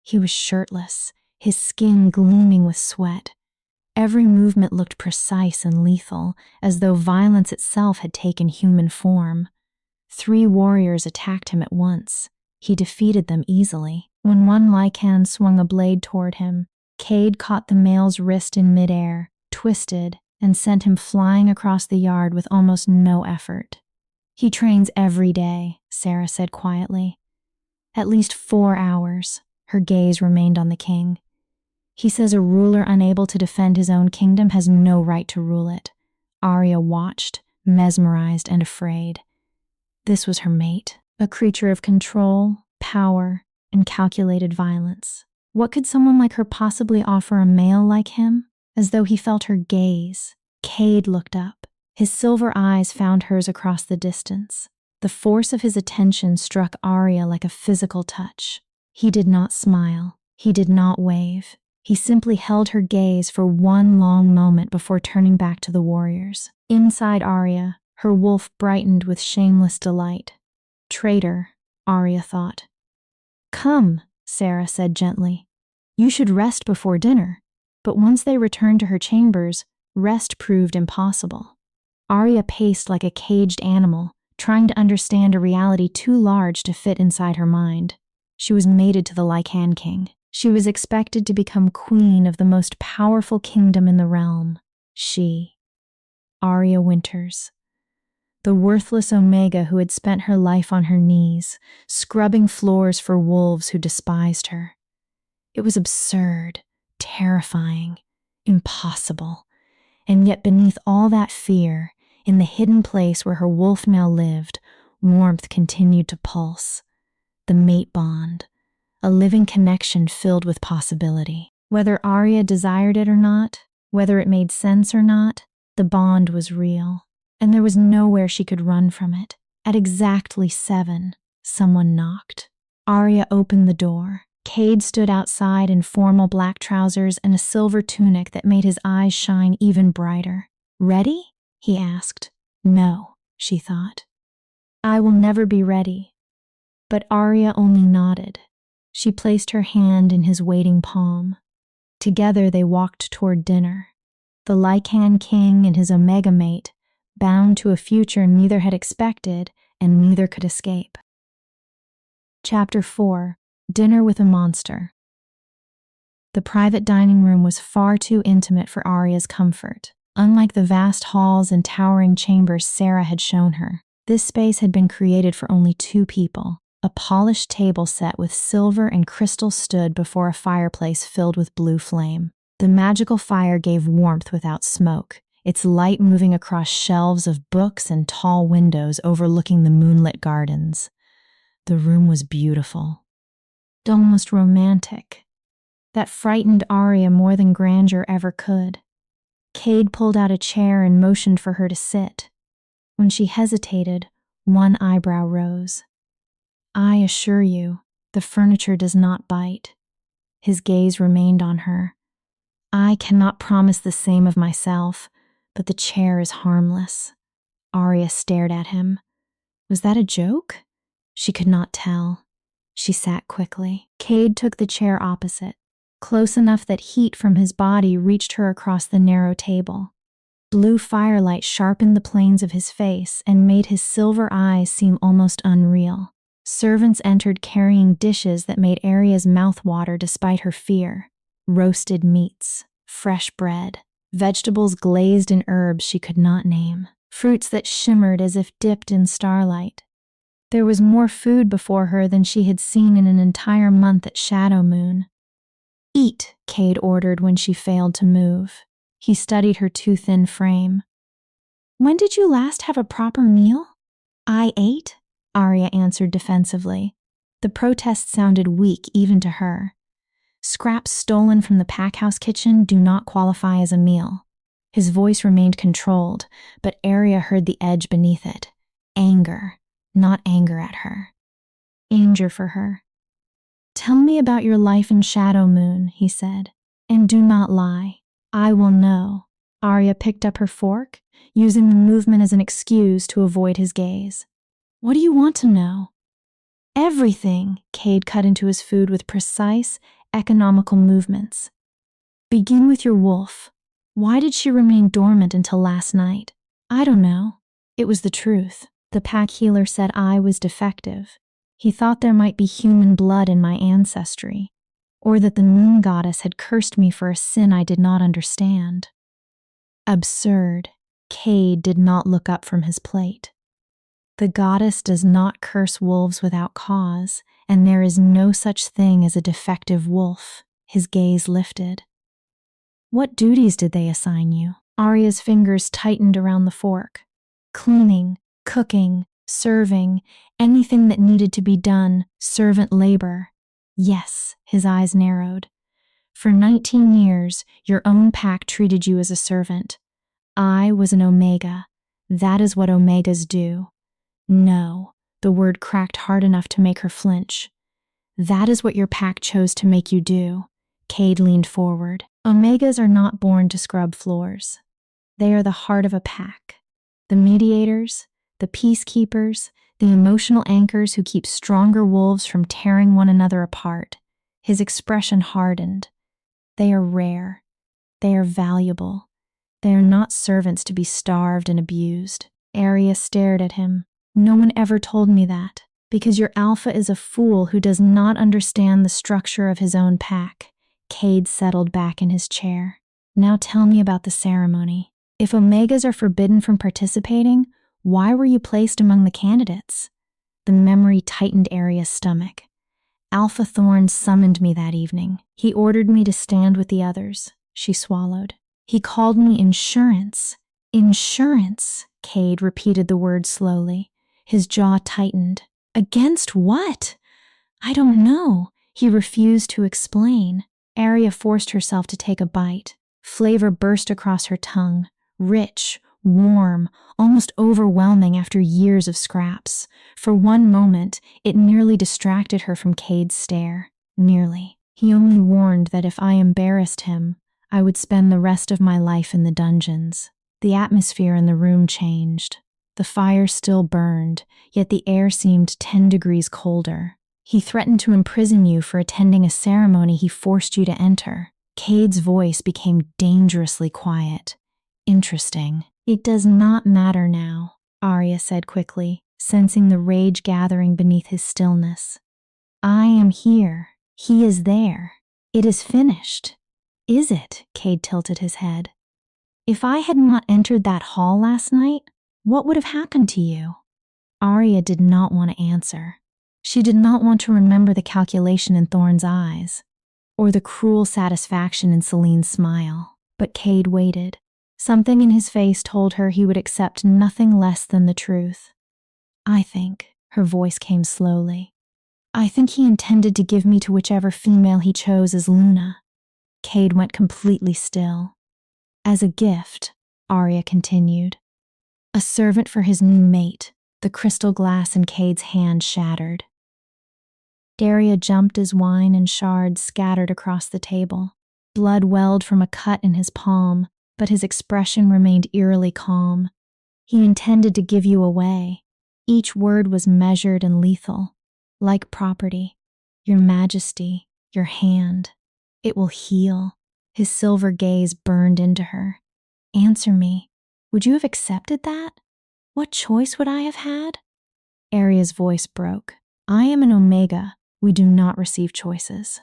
He was shirtless, his skin gleaming with sweat. Every movement looked precise and lethal, as though violence itself had taken human form. 3 warriors attacked him at once. He defeated them easily. When one Lycan swung a blade toward him, Cade caught the male's wrist in midair, twisted, and sent him flying across the yard with almost no effort. He trains every day, Sarah said quietly. At least 4 hours. Her gaze remained on the king. He says a ruler unable to defend his own kingdom has no right to rule it. Arya watched, mesmerized and afraid. This was her mate, a creature of control, power, and calculated violence. What could someone like her possibly offer a male like him? As though he felt her gaze, Cade looked up. His silver eyes found hers across the distance. The force of his attention struck Arya like a physical touch. He did not smile. He did not wave. He simply held her gaze for one long moment before turning back to the warriors. Inside Arya, her wolf brightened with shameless delight. Traitor, Arya thought. Come, Sarah said gently. You should rest before dinner. But once they returned to her chambers, rest proved impossible. Arya paced like a caged animal, trying to understand a reality too large to fit inside her mind. She was mated to the Lycan King. She was expected to become queen of the most powerful kingdom in the realm. She, Arya Winters, the worthless Omega who had spent her life on her knees, scrubbing floors for wolves who despised her. It was absurd, terrifying, impossible. And yet beneath all that fear, in the hidden place where her wolf now lived, warmth continued to pulse. The mate bond, a living connection filled with possibility. Whether Arya desired it or not, whether it made sense or not, the bond was real, and there was nowhere she could run from it. At exactly 7, someone knocked. Arya opened the door. Cade stood outside in formal black trousers and a silver tunic that made his eyes shine even brighter. Ready? He asked. No, she thought. I will never be ready. But Arya only nodded. She placed her hand in his waiting palm. Together they walked toward dinner. The Lycan King and his Omega mate, bound to a future neither had expected and neither could escape. Chapter 4. Dinner with a Monster. The private dining room was far too intimate for Arya's comfort. Unlike the vast halls and towering chambers Sarah had shown her, this space had been created for only 2 people. A polished table set with silver and crystal stood before a fireplace filled with blue flame. The magical fire gave warmth without smoke, its light moving across shelves of books and tall windows overlooking the moonlit gardens. The room was beautiful. almost romantic, that frightened Arya more than grandeur ever could. Cade pulled out a chair and motioned for her to sit. When she hesitated, one eyebrow rose. I assure you, the furniture does not bite. His gaze remained on her. I cannot promise the same of myself, but the chair is harmless. Arya stared at him. Was that a joke? She could not tell. She sat quickly. Cade took the chair opposite, close enough that heat from his body reached her across the narrow table. Blue firelight sharpened the planes of his face and made his silver eyes seem almost unreal. Servants entered carrying dishes that made Arya's mouth water despite her fear. Roasted meats, fresh bread, vegetables glazed in herbs she could not name, fruits that shimmered as if dipped in starlight. There was more food before her than she had seen in an entire month at Shadow Moon. Eat, Cade ordered when she failed to move. He studied her too thin frame. When did you last have a proper meal? I ate, Arya answered defensively. The protest sounded weak even to her. Scraps stolen from the packhouse kitchen do not qualify as a meal. His voice remained controlled, but Arya heard the edge beneath it. Anger, not anger at her. Anger for her. Tell me about your life in Shadow Moon, he said, and do not lie. I will know. Arya picked up her fork, using the movement as an excuse to avoid his gaze. What do you want to know? Everything, Cade cut into his food with precise, economical movements. Begin with your wolf. Why did she remain dormant until last night? I don't know. It was the truth. The pack healer said I was defective. He thought there might be human blood in my ancestry, or that the moon goddess had cursed me for a sin I did not understand. Absurd. Cade did not look up from his plate. The goddess does not curse wolves without cause, and there is no such thing as a defective wolf. His gaze lifted. What duties did they assign you? Arya's fingers tightened around the fork. Cleaning, cooking, serving, anything that needed to be done, servant labor. Yes, his eyes narrowed. For 19 years, your own pack treated you as a servant. I was an Omega. That is what Omegas do. No, the word cracked hard enough to make her flinch. That is what your pack chose to make you do. Cade leaned forward. Omegas are not born to scrub floors. They are the heart of a pack. The mediators, the peacekeepers, the emotional anchors who keep stronger wolves from tearing one another apart. His expression hardened. They are rare. They are valuable. They are not servants to be starved and abused. Arya stared at him. No one ever told me that, because your alpha is a fool who does not understand the structure of his own pack. Cade settled back in his chair. Now tell me about the ceremony. If Omegas are forbidden from participating, why were you placed among the candidates? The memory tightened Arya's stomach. Alpha Thorn summoned me that evening. He ordered me to stand with the others. She swallowed. He called me insurance. Insurance, Cade repeated the word slowly. His jaw tightened. Against what? I don't know. He refused to explain. Arya forced herself to take a bite. Flavor burst across her tongue. Rich, warm, almost overwhelming after years of scraps. For one moment, it nearly distracted her from Cade's stare. Nearly. He only warned that if I embarrassed him, I would spend the rest of my life in the dungeons. The atmosphere in the room changed. The fire still burned, yet the air seemed 10 degrees colder. He threatened to imprison you for attending a ceremony he forced you to enter. Cade's voice became dangerously quiet. Interesting. It does not matter now, Arya said quickly, sensing the rage gathering beneath his stillness. I am here. He is there. It is finished. Is it? Cade tilted his head. If I had not entered that hall last night, what would have happened to you? Arya did not want to answer. She did not want to remember the calculation in Thorn's eyes, or the cruel satisfaction in Celine's smile. But Cade waited. Something in his face told her he would accept nothing less than the truth. I think, her voice came slowly. I think he intended to give me to whichever female he chose as Luna. Cade went completely still. As a gift, Arya continued. A servant for his new mate. The crystal glass in Cade's hand shattered. Arya jumped as wine and shards scattered across the table. Blood welled from a cut in his palm, but his expression remained eerily calm. He intended to give you away. Each word was measured and lethal. Like property, your majesty, your hand. It will heal. His silver gaze burned into her. Answer me. Would you have accepted that? What choice would I have had? Arya's voice broke. I am an Omega. We do not receive choices.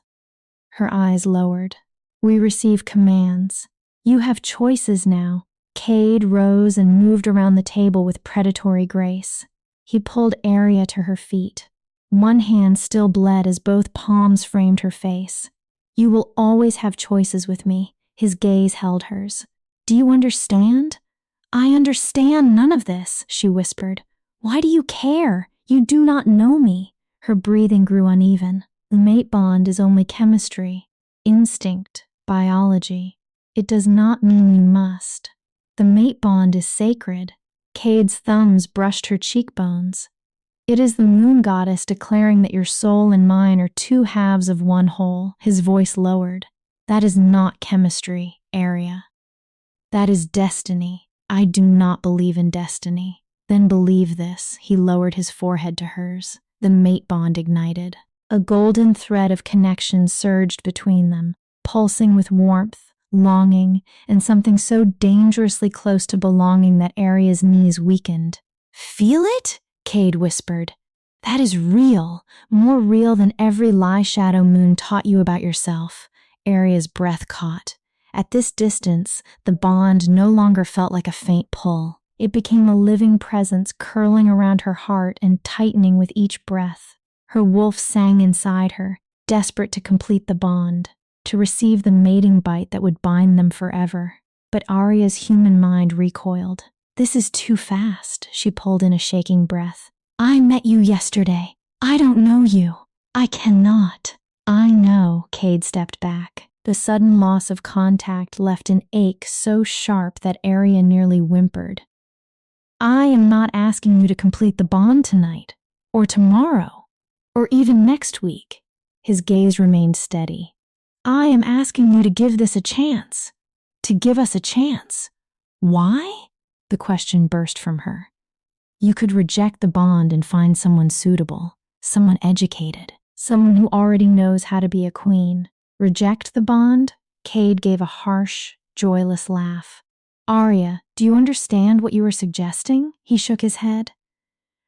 Her eyes lowered. We receive commands. You have choices now. Cade rose and moved around the table with predatory grace. He pulled Arya to her feet. One hand still bled as both palms framed her face. You will always have choices with me. His gaze held hers. Do you understand? I understand none of this, she whispered. Why do you care? You do not know me. Her breathing grew uneven. The mate bond is only chemistry, instinct, biology. It does not mean you must. The mate bond is sacred. Cade's thumbs brushed her cheekbones. It is the moon goddess declaring that your soul and mine are two halves of one whole. His voice lowered. That is not chemistry, Arya. That is destiny. I do not believe in destiny. Then believe this. He lowered his forehead to hers. The mate bond ignited. A golden thread of connection surged between them, pulsing with warmth, longing, and something so dangerously close to belonging that Arya's knees weakened. Feel it? Cade whispered. That is real, more real than every lie shadow moon taught you about yourself. Arya's breath caught. At this distance, the bond no longer felt like a faint pull. It became a living presence curling around her heart and tightening with each breath. Her wolf sang inside her, desperate to complete the bond, to receive the mating bite that would bind them forever. But Arya's human mind recoiled. This is too fast, she pulled in a shaking breath. I met you yesterday. I don't know you. I cannot. I know, Cade stepped back. The sudden loss of contact left an ache so sharp that Arya nearly whimpered. I am not asking you to complete the bond tonight, or tomorrow, or even next week. His gaze remained steady. I am asking you to give this a chance. To give us a chance. Why? The question burst from her. You could reject the bond and find someone suitable, someone educated, someone who already knows how to be a queen. Reject the bond? Cade gave a harsh, joyless laugh. Arya, do you understand what you are suggesting? He shook his head.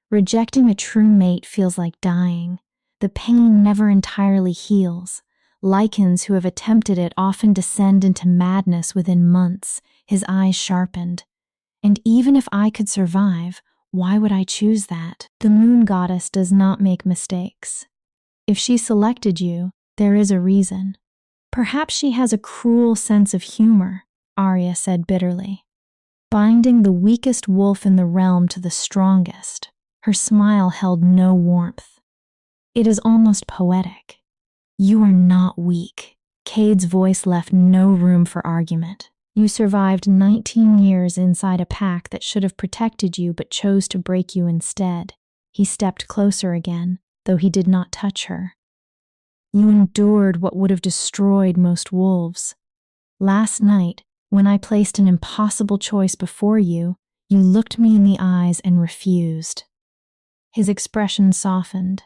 Rejecting a true mate feels like dying. The pain never entirely heals. Lycans who have attempted it often descend into madness within months. His eyes sharpened. And even if I could survive, why would I choose that? The moon goddess does not make mistakes. If she selected you, there is a reason. Perhaps she has a cruel sense of humor, Arya said bitterly. Binding the weakest wolf in the realm to the strongest, her smile held no warmth. It is almost poetic. You are not weak. Cade's voice left no room for argument. You survived 19 years inside a pack that should have protected you but chose to break you instead. He stepped closer again, though he did not touch her. You endured what would have destroyed most wolves. Last night, when I placed an impossible choice before you, you looked me in the eyes and refused. His expression softened.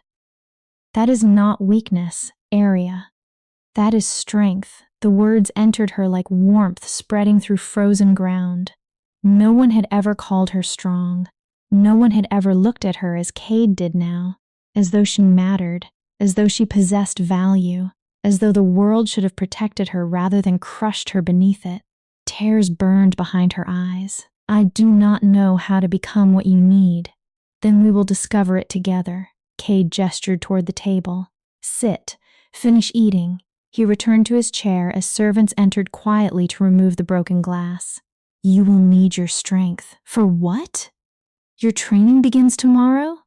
That is not weakness, Arya. That is strength. The words entered her like warmth spreading through frozen ground. No one had ever called her strong. No one had ever looked at her as Cade did now, as though she mattered, as though she possessed value, as though the world should have protected her rather than crushed her beneath it. Tears burned behind her eyes. I do not know how to become what you need. Then we will discover it together. Cade gestured toward the table. Sit. Finish eating. He returned to his chair as servants entered quietly to remove the broken glass. You will need your strength. For what? Your training begins tomorrow?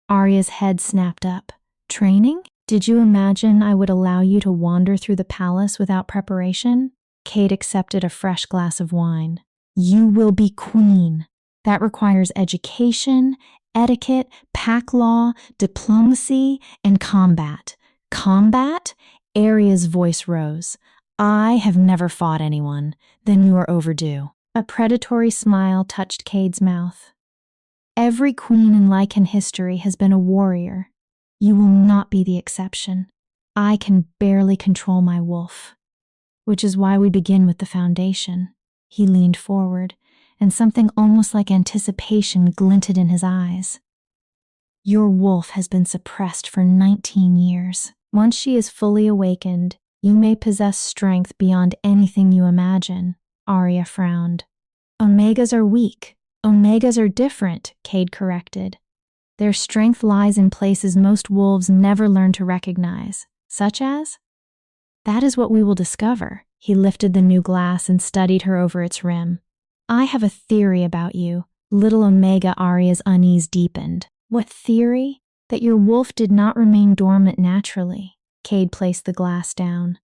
Arya's head snapped up. Training? Did you imagine I would allow you to wander through the palace without preparation? Kate accepted a fresh glass of wine. You will be queen. That requires education, etiquette, pack law, diplomacy, and combat. Combat? Arya's voice rose. I have never fought anyone. Then you are overdue. A predatory smile touched Cade's mouth. Every queen in Lycan history has been a warrior. You will not be the exception. I can barely control my wolf. Which is why we begin with the foundation. He leaned forward, and something almost like anticipation glinted in his eyes. Your wolf has been suppressed for 19 years. Once she is fully awakened, you may possess strength beyond anything you imagine. Arya frowned. Omegas are weak. Omegas are different, Cade corrected. Their strength lies in places most wolves never learn to recognize, such as? That is what we will discover. He lifted the new glass and studied her over its rim. I have a theory about you. Little Omega Arya's unease deepened. What theory? That your wolf did not remain dormant naturally. Cade placed the glass down.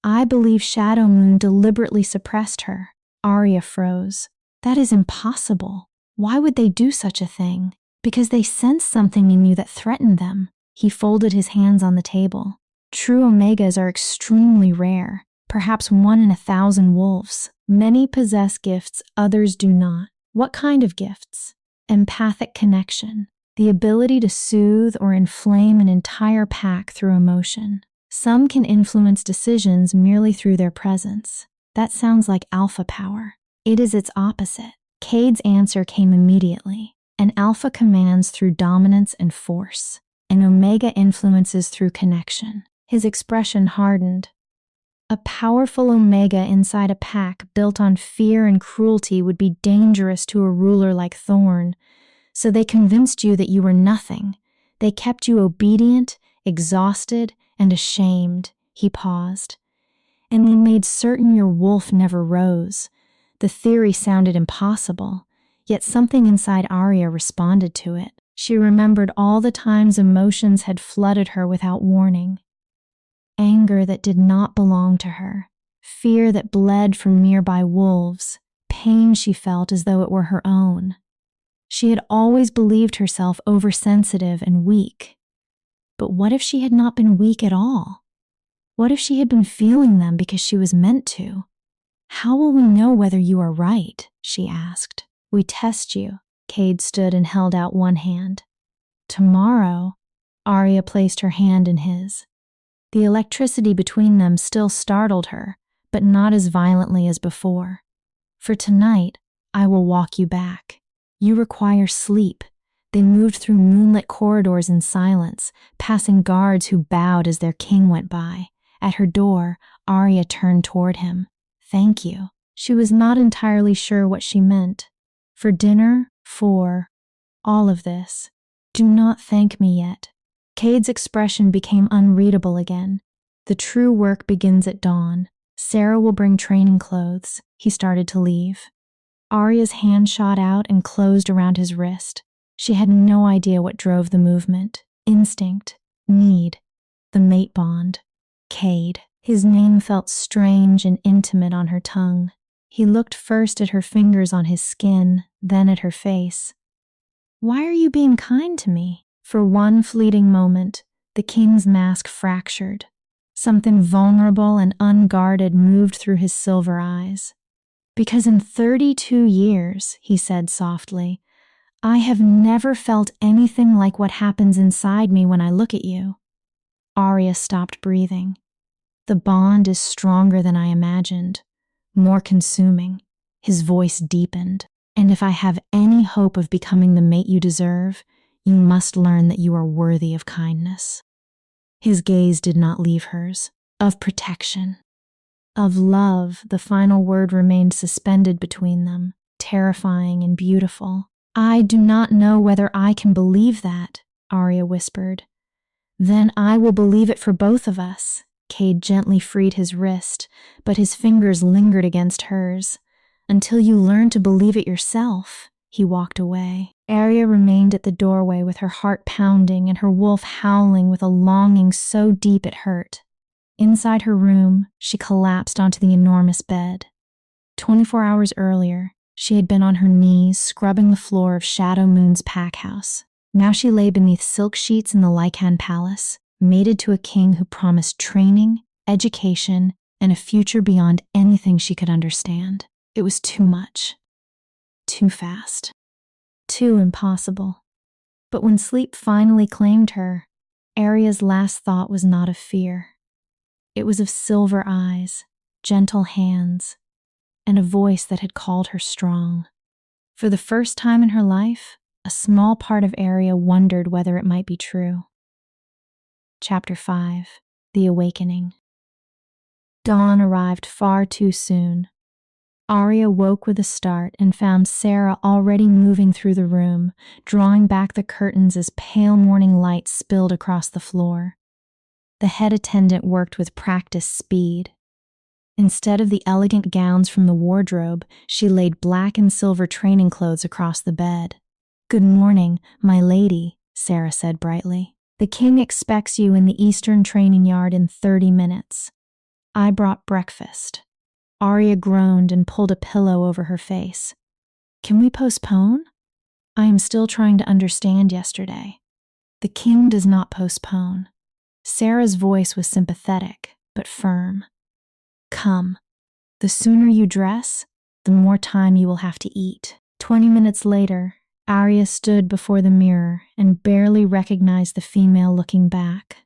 I believe Shadow Moon deliberately suppressed her. Arya froze. That is impossible. Why would they do such a thing? Because they sensed something in you that threatened them. He folded his hands on the table. True Omegas are extremely rare, perhaps 1 in 1,000 wolves. Many possess gifts others do not. What kind of gifts? Empathic connection, the ability to soothe or inflame an entire pack through emotion. Some can influence decisions merely through their presence. That sounds like alpha power. It is its opposite. Cade's answer came immediately. An alpha commands through dominance and force. An omega influences through connection. His expression hardened. A powerful omega inside a pack built on fear and cruelty would be dangerous to a ruler like Thorn. So they convinced you that you were nothing. They kept you obedient, exhausted, and ashamed. He paused. And they made certain your wolf never rose. The theory sounded impossible. Yet something inside Arya responded to it. She remembered all the times emotions had flooded her without warning. Anger that did not belong to her. Fear that bled from nearby wolves. Pain she felt as though it were her own. She had always believed herself oversensitive and weak. But what if she had not been weak at all? What if she had been feeling them because she was meant to? How will we know whether you are right? She asked. We test you. Cade stood and held out one hand. Tomorrow, Arya placed her hand in his. The electricity between them still startled her, but not as violently as before. For tonight, I will walk you back. You require sleep. They moved through moonlit corridors in silence, passing guards who bowed as their king went by. At her door, Arya turned toward him. Thank you. She was not entirely sure what she meant. For dinner, for all of this. Do not thank me yet. Cade's expression became unreadable again. The true work begins at dawn. Sarah will bring training clothes. He started to leave. Arya's hand shot out and closed around his wrist. She had no idea what drove the movement. Instinct. Need. The mate bond. Cade. His name felt strange and intimate on her tongue. He looked first at her fingers on his skin, then at her face. Why are you being kind to me? For one fleeting moment, the king's mask fractured. Something vulnerable and unguarded moved through his silver eyes. Because in 32 years, he said softly, I have never felt anything like what happens inside me when I look at you. Arya stopped breathing. The bond is stronger than I imagined, more consuming. His voice deepened. And if I have any hope of becoming the mate you deserve, you must learn that you are worthy of kindness. His gaze did not leave hers. Of protection. Of love, the final word remained suspended between them, terrifying and beautiful. I do not know whether I can believe that, Arya whispered. Then I will believe it for both of us. Cade gently freed his wrist, but his fingers lingered against hers. Until you learn to believe it yourself, he walked away. Arya remained at the doorway with her heart pounding and her wolf howling with a longing so deep it hurt. Inside her room, she collapsed onto the enormous bed. 24 hours earlier, she had been on her knees scrubbing the floor of Shadow Moon's pack house. Now she lay beneath silk sheets in the Lycan Palace, mated to a king who promised training, education, and a future beyond anything she could understand. It was too much. Too fast. Too impossible. But when sleep finally claimed her, Arya's last thought was not of fear. It was of silver eyes, gentle hands, and a voice that had called her strong. For the first time in her life, a small part of Arya wondered whether it might be true. Chapter 5. The Awakening. Dawn arrived far too soon. Arya woke with a start and found Sarah already moving through the room, drawing back the curtains as pale morning light spilled across the floor. The head attendant worked with practiced speed. Instead of the elegant gowns from the wardrobe, she laid black and silver training clothes across the bed. "Good morning, my lady," Sarah said brightly. "The king expects you in the Eastern training yard in 30 minutes. I brought breakfast." Arya groaned and pulled a pillow over her face. "Can we postpone? I am still trying to understand yesterday." "The king does not postpone." Sarah's voice was sympathetic, but firm. "Come. The sooner you dress, the more time you will have to eat." 20 minutes later, Arya stood before the mirror and barely recognized the female looking back.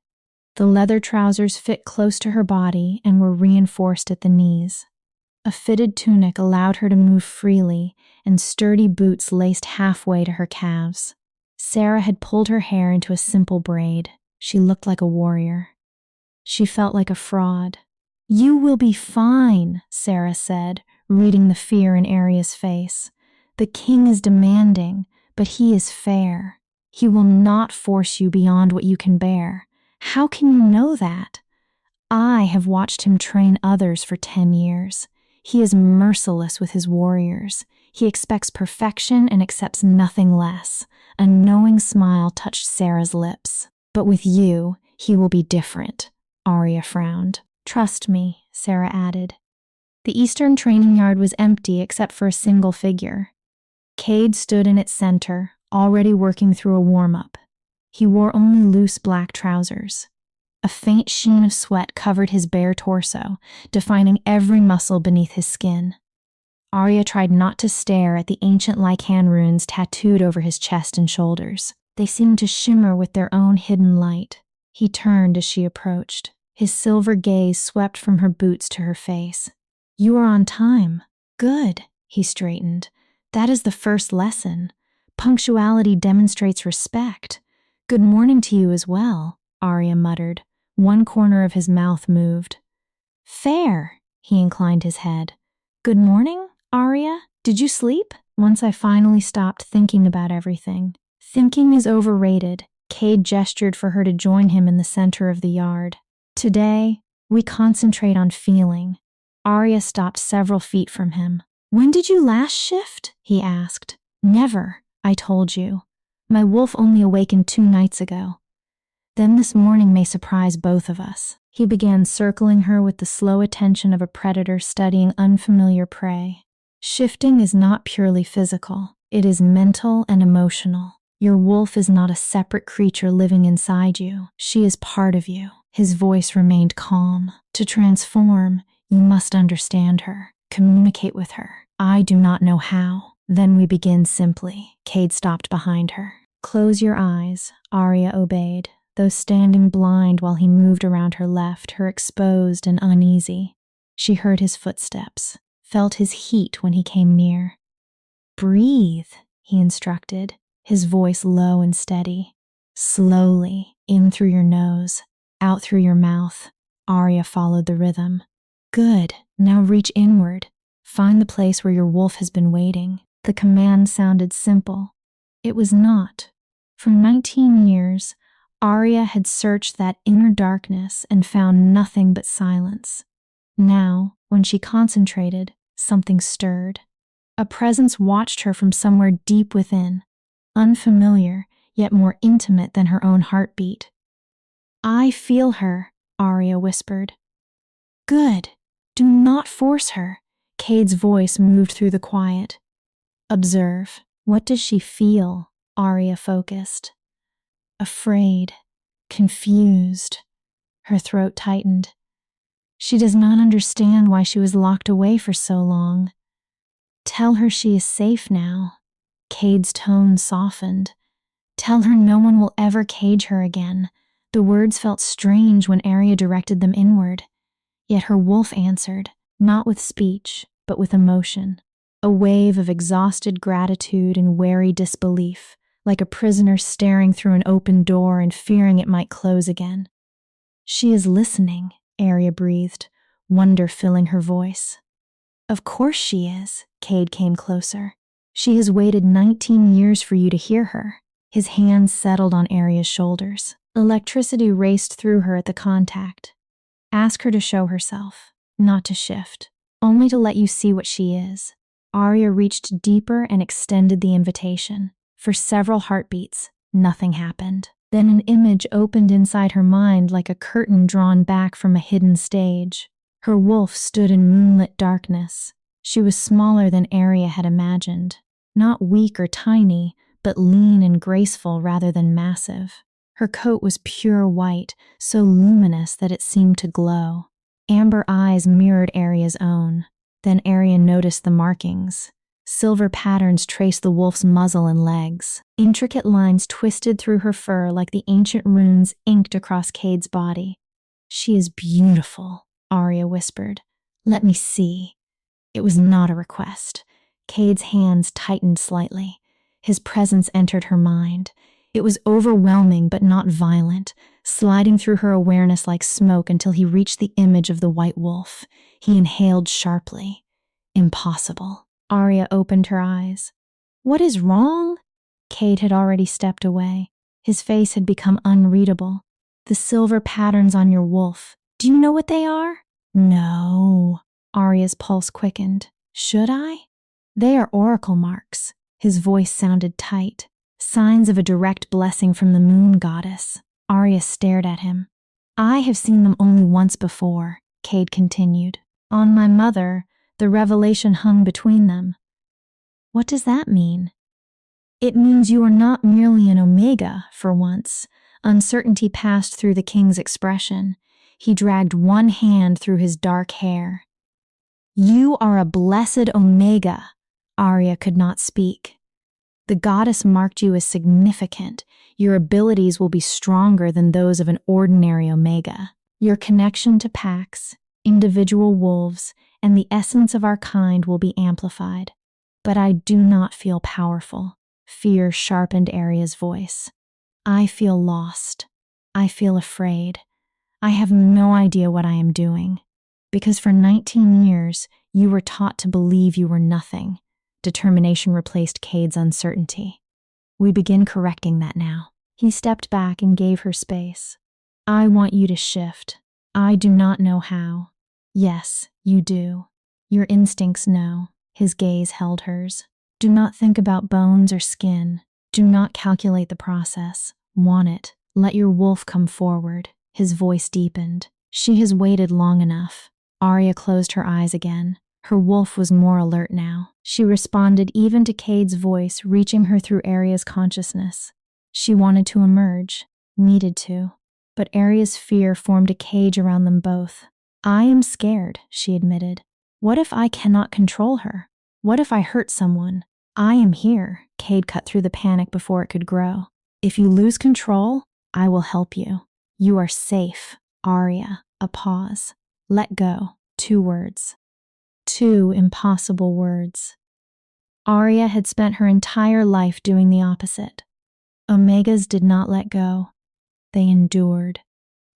The leather trousers fit close to her body and were reinforced at the knees. A fitted tunic allowed her to move freely, and sturdy boots laced halfway to her calves. Sarah had pulled her hair into a simple braid. She looked like a warrior. She felt like a fraud. "You will be fine," Sarah said, reading the fear in Arya's face. "The king is demanding, but he is fair. He will not force you beyond what you can bear." "How can you know that?" "I have watched him train others for 10 years. He is merciless with his warriors. He expects perfection and accepts nothing less." A knowing smile touched Sarah's lips. "But with you, he will be different," Arya frowned. "Trust me," Sarah added. The Eastern training yard was empty except for a single figure. Cade stood in its center, already working through a warm-up. He wore only loose black trousers. A faint sheen of sweat covered his bare torso, defining every muscle beneath his skin. Arya tried not to stare at the ancient Lycan runes tattooed over his chest and shoulders. They seemed to shimmer with their own hidden light. He turned as she approached. His silver gaze swept from her boots to her face. "You are on time." "Good," he straightened. "That is the first lesson. Punctuality demonstrates respect." "Good morning to you as well," Arya muttered. One corner of his mouth moved. "Fair," he inclined his head. "Good morning, Arya? Did you sleep?" Once I finally stopped thinking about everything. "Thinking is overrated." Cade gestured for her to join him in the center of the yard. "Today, we concentrate on feeling." Arya stopped several feet from him. "When did you last shift?" he asked. "Never, I told you. My wolf only awakened 2 nights ago. Then this morning may surprise both of us." He began circling her with the slow attention of a predator studying unfamiliar prey. "Shifting is not purely physical. It is mental and emotional. Your wolf is not a separate creature living inside you. She is part of you." His voice remained calm. "To transform, you must understand her, communicate with her. I do not know how." "Then we begin simply." Cade stopped behind her. "Close your eyes." Arya obeyed, though standing blind while he moved around her left, her exposed and uneasy. She heard his footsteps, felt his heat when he came near. "Breathe," he instructed, his voice low and steady. "Slowly, in through your nose, out through your mouth." Arya followed the rhythm. "Good. Now reach inward. Find the place where your wolf has been waiting." The command sounded simple. It was not. For 19 years, Arya had searched that inner darkness and found nothing but silence. Now, when she concentrated, something stirred. A presence watched her from somewhere deep within. unfamiliar, yet more intimate than her own heartbeat. "I feel her," Arya whispered. "Good. Do not force her." Cade's voice moved through the quiet. "Observe. What does she feel?" Arya focused. "Afraid. Confused." Her throat tightened. She does not understand why she was locked away for so long. "Tell her she is safe now." Cade's tone softened. "Tell her no one will ever cage her again." The words felt strange when Arya directed them inward. Yet her wolf answered, not with speech, but with emotion. A wave of exhausted gratitude and wary disbelief, like a prisoner staring through an open door and fearing it might close again. "She is listening," Arya breathed, wonder filling her voice. "Of course she is." Cade came closer. "She has waited 19 years for you to hear her." His hands settled on Arya's shoulders. Electricity raced through her at the contact. "Ask her to show herself, not to shift, only to let you see what she is." Arya reached deeper and extended the invitation. For several heartbeats, nothing happened. Then an image opened inside her mind like a curtain drawn back from a hidden stage. Her wolf stood in moonlit darkness. She was smaller than Arya had imagined. Not weak or tiny, but lean and graceful rather than massive. Her coat was pure white, so luminous that it seemed to glow. Amber eyes mirrored Arya's own. Then Arya noticed the markings. Silver patterns traced the wolf's muzzle and legs. Intricate lines twisted through her fur like the ancient runes inked across Cade's body. "She is beautiful," Arya whispered. "Let me see." It was not a request. Cade's hands tightened slightly. His presence entered her mind. It was overwhelming but not violent, sliding through her awareness like smoke until he reached the image of the white wolf. He inhaled sharply. Impossible. Arya opened her eyes. "What is wrong?" Cade had already stepped away. His face had become unreadable. "The silver patterns on your wolf. Do you know what they are?" "No." Arya's pulse quickened. "Should I?" "They are oracle marks." His voice sounded tight. "Signs of a direct blessing from the moon goddess." Arya stared at him. "I have seen them only once before," Cade continued. "On my mother, the revelation hung between them." "What does that mean?" "It means you are not merely an omega, for once." Uncertainty passed through the king's expression. He dragged one hand through his dark hair. "You are a blessed omega." Arya could not speak. "The goddess marked you as significant. Your abilities will be stronger than those of an ordinary omega. Your connection to packs, individual wolves, and the essence of our kind will be amplified. But I do not feel powerful." Fear sharpened Arya's voice. "I feel lost. I feel afraid. I have no idea what I am doing. Because for 19 years, you were taught to believe you were nothing." Determination replaced Cade's uncertainty. "We begin correcting that now." He stepped back and gave her space. "I want you to shift. I do not know how." "Yes, you do. Your instincts know." His gaze held hers. "Do not think about bones or skin. Do not calculate the process. Want it. Let your wolf come forward." His voice deepened. "She has waited long enough." Arya closed her eyes again. Her wolf was more alert now. She responded even to Cade's voice, reaching her through Arya's consciousness. She wanted to emerge, needed to. But Arya's fear formed a cage around them both. "I am scared," she admitted. "What if I cannot control her? What if I hurt someone? I am here." Cade cut through the panic before it could grow. "If you lose control, I will help you. You are safe." Arya, a pause. "Let go." 2 words. 2 impossible words. Arya had spent her entire life doing the opposite. Omegas did not let go. They endured.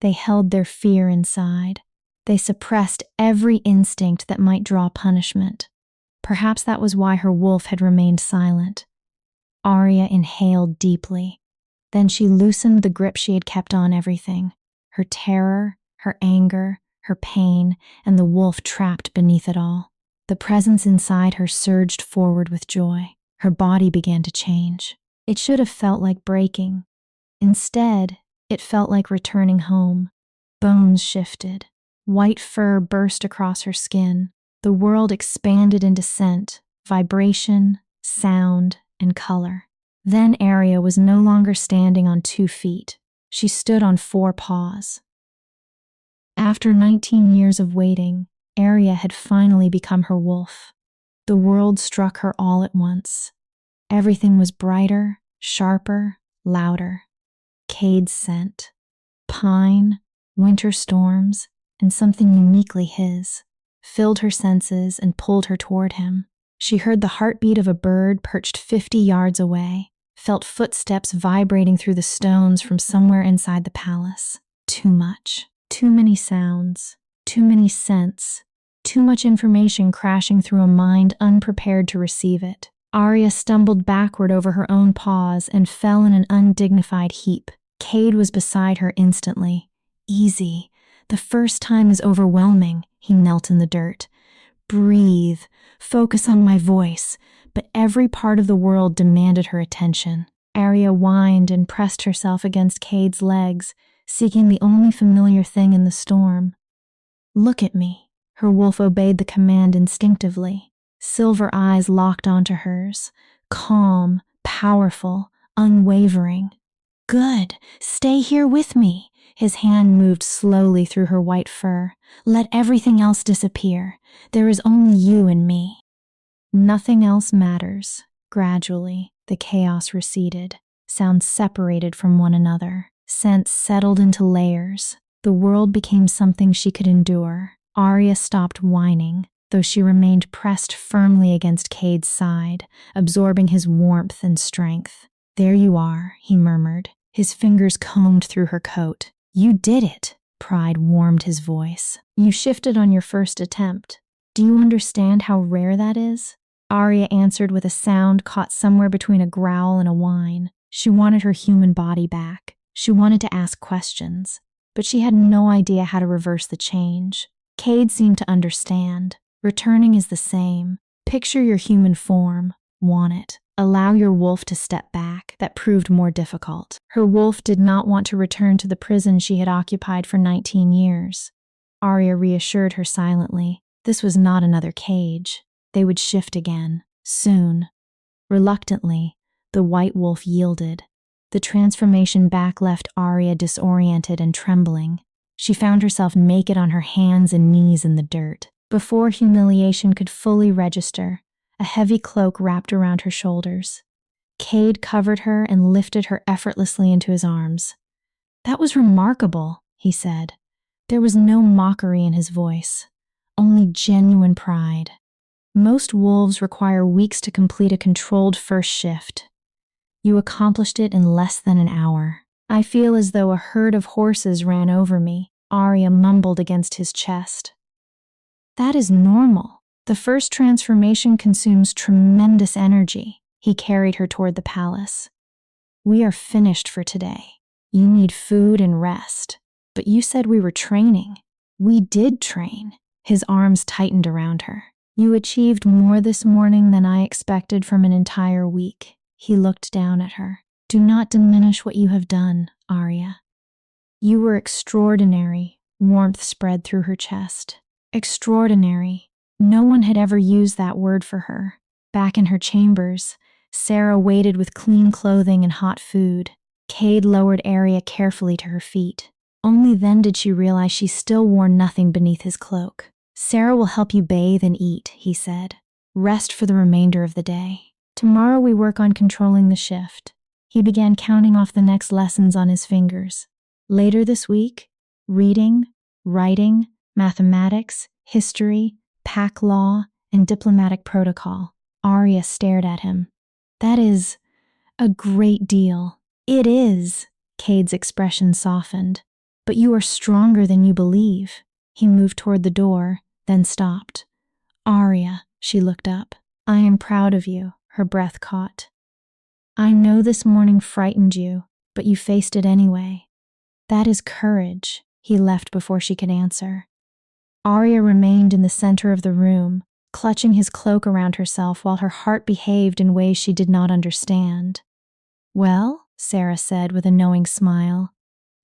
They held their fear inside. They suppressed every instinct that might draw punishment. Perhaps that was why her wolf had remained silent. Arya inhaled deeply. Then she loosened the grip she had kept on everything. Her terror, her anger, her pain, and the wolf trapped beneath it all. The presence inside her surged forward with joy. Her body began to change. It should have felt like breaking. Instead, it felt like returning home. Bones shifted. White fur burst across her skin. The world expanded into scent, vibration, sound, and color. Then Arya was no longer standing on 2 feet. She stood on 4 paws. After 19 years of waiting, Arya had finally become her wolf. The world struck her all at once. Everything was brighter, sharper, louder. Cade's scent. Pine, winter storms, and something uniquely his, filled her senses and pulled her toward him. She heard the heartbeat of a bird perched 50 yards away, felt footsteps vibrating through the stones from somewhere inside the palace. Too much. Too many sounds. Too many scents. Too much information crashing through a mind unprepared to receive it. Arya stumbled backward over her own paws and fell in an undignified heap. Cade was beside her instantly. Easy. The first time is overwhelming. He knelt in the dirt. Breathe. Focus on my voice. But every part of the world demanded her attention. Arya whined and pressed herself against Cade's legs, seeking the only familiar thing in the storm. Look at me. Her wolf obeyed the command instinctively. Silver eyes locked onto hers. Calm, powerful, unwavering. Good. Stay here with me. His hand moved slowly through her white fur. Let everything else disappear. There is only you and me. Nothing else matters. Gradually, the chaos receded. Sounds separated from one another. Scents settled into layers. The world became something she could endure. Arya stopped whining, though she remained pressed firmly against Cade's side, absorbing his warmth and strength. There you are, he murmured. His fingers combed through her coat. You did it. Pride warmed his voice. You shifted on your first attempt. Do you understand how rare that is? Arya answered with a sound caught somewhere between a growl and a whine. She wanted her human body back. She wanted to ask questions, but she had no idea how to reverse the change. Cade seemed to understand. Returning is the same. Picture your human form. Want it. Allow your wolf to step back. That proved more difficult. Her wolf did not want to return to the prison she had occupied for 19 years. Arya reassured her silently. This was not another cage. They would shift again. Soon. Reluctantly, the white wolf yielded. The transformation back left Arya disoriented and trembling. She found herself naked on her hands and knees in the dirt. Before humiliation could fully register, a heavy cloak wrapped around her shoulders. Cade covered her and lifted her effortlessly into his arms. That was remarkable, he said. There was no mockery in his voice, only genuine pride. Most wolves require weeks to complete a controlled first shift. You accomplished it in less than an hour. I feel as though a herd of horses ran over me, Arya mumbled against his chest. That is normal. The first transformation consumes tremendous energy. He carried her toward the palace. We are finished for today. You need food and rest. But you said we were training. We did train. His arms tightened around her. You achieved more this morning than I expected from an entire week. He looked down at her. Do not diminish what you have done, Arya. You were extraordinary. Warmth spread through her chest. Extraordinary. No one had ever used that word for her. Back in her chambers, Sarah waited with clean clothing and hot food. Cade lowered Arya carefully to her feet. Only then did she realize she still wore nothing beneath his cloak. Sarah will help you bathe and eat, he said. Rest for the remainder of the day. Tomorrow we work on controlling the shift. He began counting off the next lessons on his fingers. Later this week, reading, writing, mathematics, history, pack law, and diplomatic protocol. Arya stared at him. That is a great deal. It is. Cade's expression softened. But you are stronger than you believe. He moved toward the door, then stopped. Arya, she looked up. I am proud of you, her breath caught. I know this morning frightened you, but you faced it anyway. That is courage. He left before she could answer. Arya remained in the center of the room, clutching his cloak around herself while her heart behaved in ways she did not understand. Well, Sarah said with a knowing smile,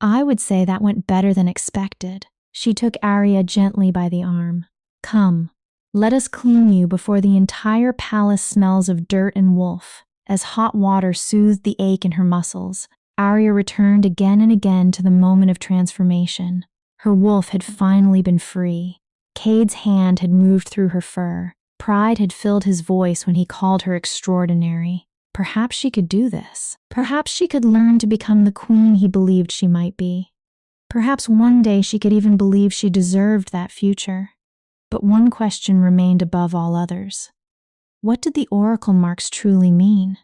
I would say that went better than expected. She took Arya gently by the arm. Come, let us clean you before the entire palace smells of dirt and wolf. As hot water soothed the ache in her muscles, Arya returned again and again to the moment of transformation. Her wolf had finally been free. Cade's hand had moved through her fur. Pride had filled his voice when he called her extraordinary. Perhaps she could do this. Perhaps she could learn to become the queen he believed she might be. Perhaps one day she could even believe she deserved that future. But one question remained above all others. What did the oracle marks truly mean?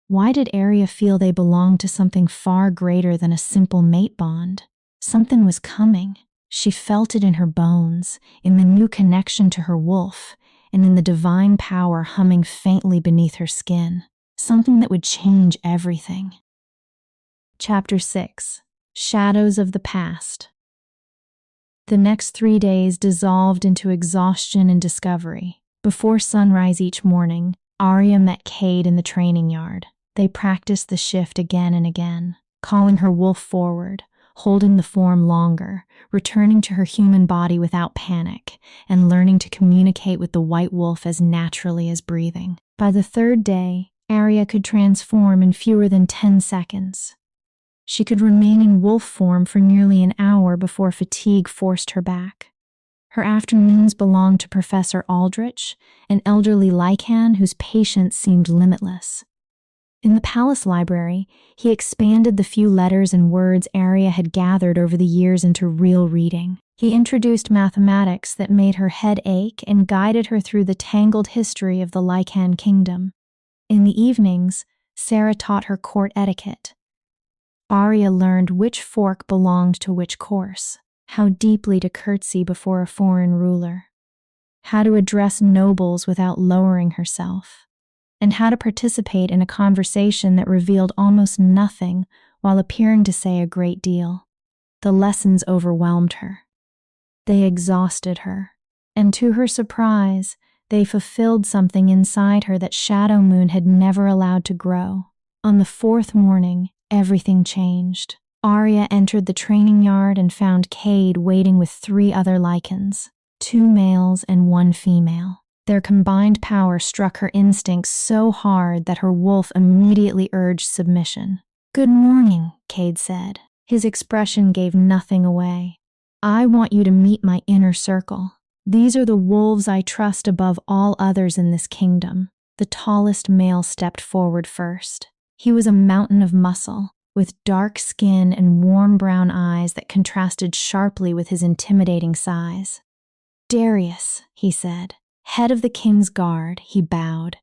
Why did Arya feel they belonged to something far greater than a simple mate bond? Something was coming. She felt it in her bones, in the new connection to her wolf, and in the divine power humming faintly beneath her skin. Something that would change everything. Chapter 6. Shadows of the Past. The next 3 days dissolved into exhaustion and discovery. Before sunrise each morning, Arya met Cade in the training yard. They practiced the shift again and again, calling her wolf forward, holding the form longer, returning to her human body without panic, and learning to communicate with the white wolf as naturally as breathing. By the 3rd day, Arya could transform in fewer than 10 seconds. She could remain in wolf form for nearly an hour before fatigue forced her back. Her afternoons belonged to Professor Aldrich, an elderly Lycan whose patience seemed limitless. In the palace library, he expanded the few letters and words Arya had gathered over the years into real reading. He introduced mathematics that made her head ache and guided her through the tangled history of the Lycan Kingdom. In the evenings, Sarah taught her court etiquette. Arya learned which fork belonged to which course, how deeply to curtsy before a foreign ruler, how to address nobles without lowering herself, and how to participate in a conversation that revealed almost nothing while appearing to say a great deal. The lessons overwhelmed her. They exhausted her, and to her surprise, they fulfilled something inside her that Shadow Moon had never allowed to grow. On the 4th morning, everything changed. Arya entered the training yard and found Cade waiting with 3 other Lycans, 2 males and 1 female. Their combined power struck her instincts so hard that her wolf immediately urged submission. "Good morning," Cade said. His expression gave nothing away. "I want you to meet my inner circle. These are the wolves I trust above all others in this kingdom." The tallest male stepped forward first. He was a mountain of muscle, with dark skin and warm brown eyes that contrasted sharply with his intimidating size. "Darius," he said. Head of the king's guard, he bowed.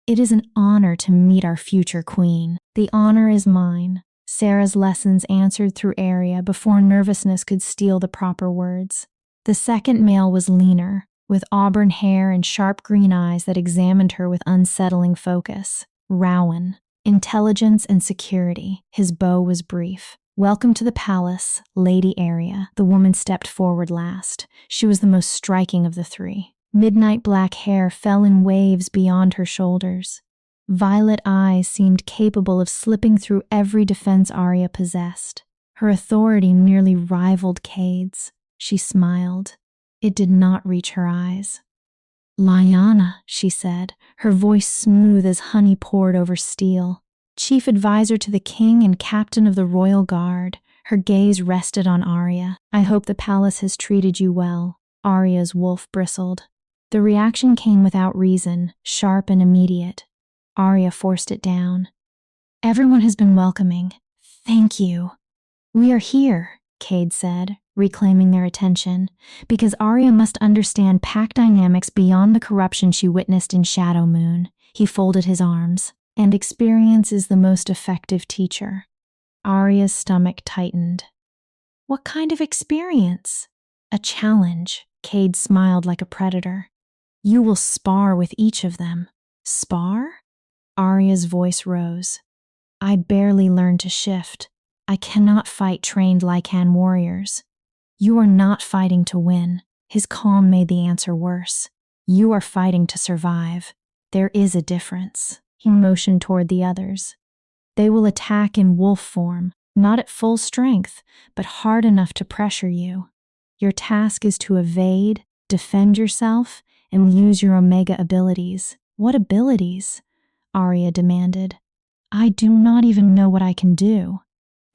"It is an honor to meet our future queen." "The honor is mine," Sarah's lessons answered through Arya before nervousness could steal the proper words. The second male was leaner, with auburn hair and sharp green eyes that examined her with unsettling focus. Rowan. Intelligence and security. His bow was brief. "Welcome to the palace, Lady Arya." The woman stepped forward last. She was the most striking of the 3. Midnight black hair fell in waves beyond her shoulders. Violet eyes seemed capable of slipping through every defense Arya possessed. Her authority nearly rivaled Cade's. She smiled. It did not reach her eyes. "Lyanna," she said, her voice smooth as honey poured over steel. Chief advisor to the king and captain of the royal guard, her gaze rested on Arya. "I hope the palace has treated you well." Arya's wolf bristled. The reaction came without reason, sharp and immediate. Arya forced it down. "Everyone has been welcoming. Thank you." "We are here," Cade said, reclaiming their attention, "because Arya must understand pack dynamics beyond the corruption she witnessed in Shadow Moon." He folded his arms. "And experience is the most effective teacher." Arya's stomach tightened. "What kind of experience?" "A challenge." Cade smiled like a predator. "You will spar with each of them." "Spar?" Arya's voice rose. "I barely learned to shift. I cannot fight trained Lycan warriors." "You are not fighting to win." His calm made the answer worse. "You are fighting to survive. There is a difference." He motioned toward the others. They will attack in wolf form, not at full strength, but hard enough to pressure you. Your task is to evade, defend yourself, and use your Omega abilities. What abilities? Arya demanded. I do not even know what I can do.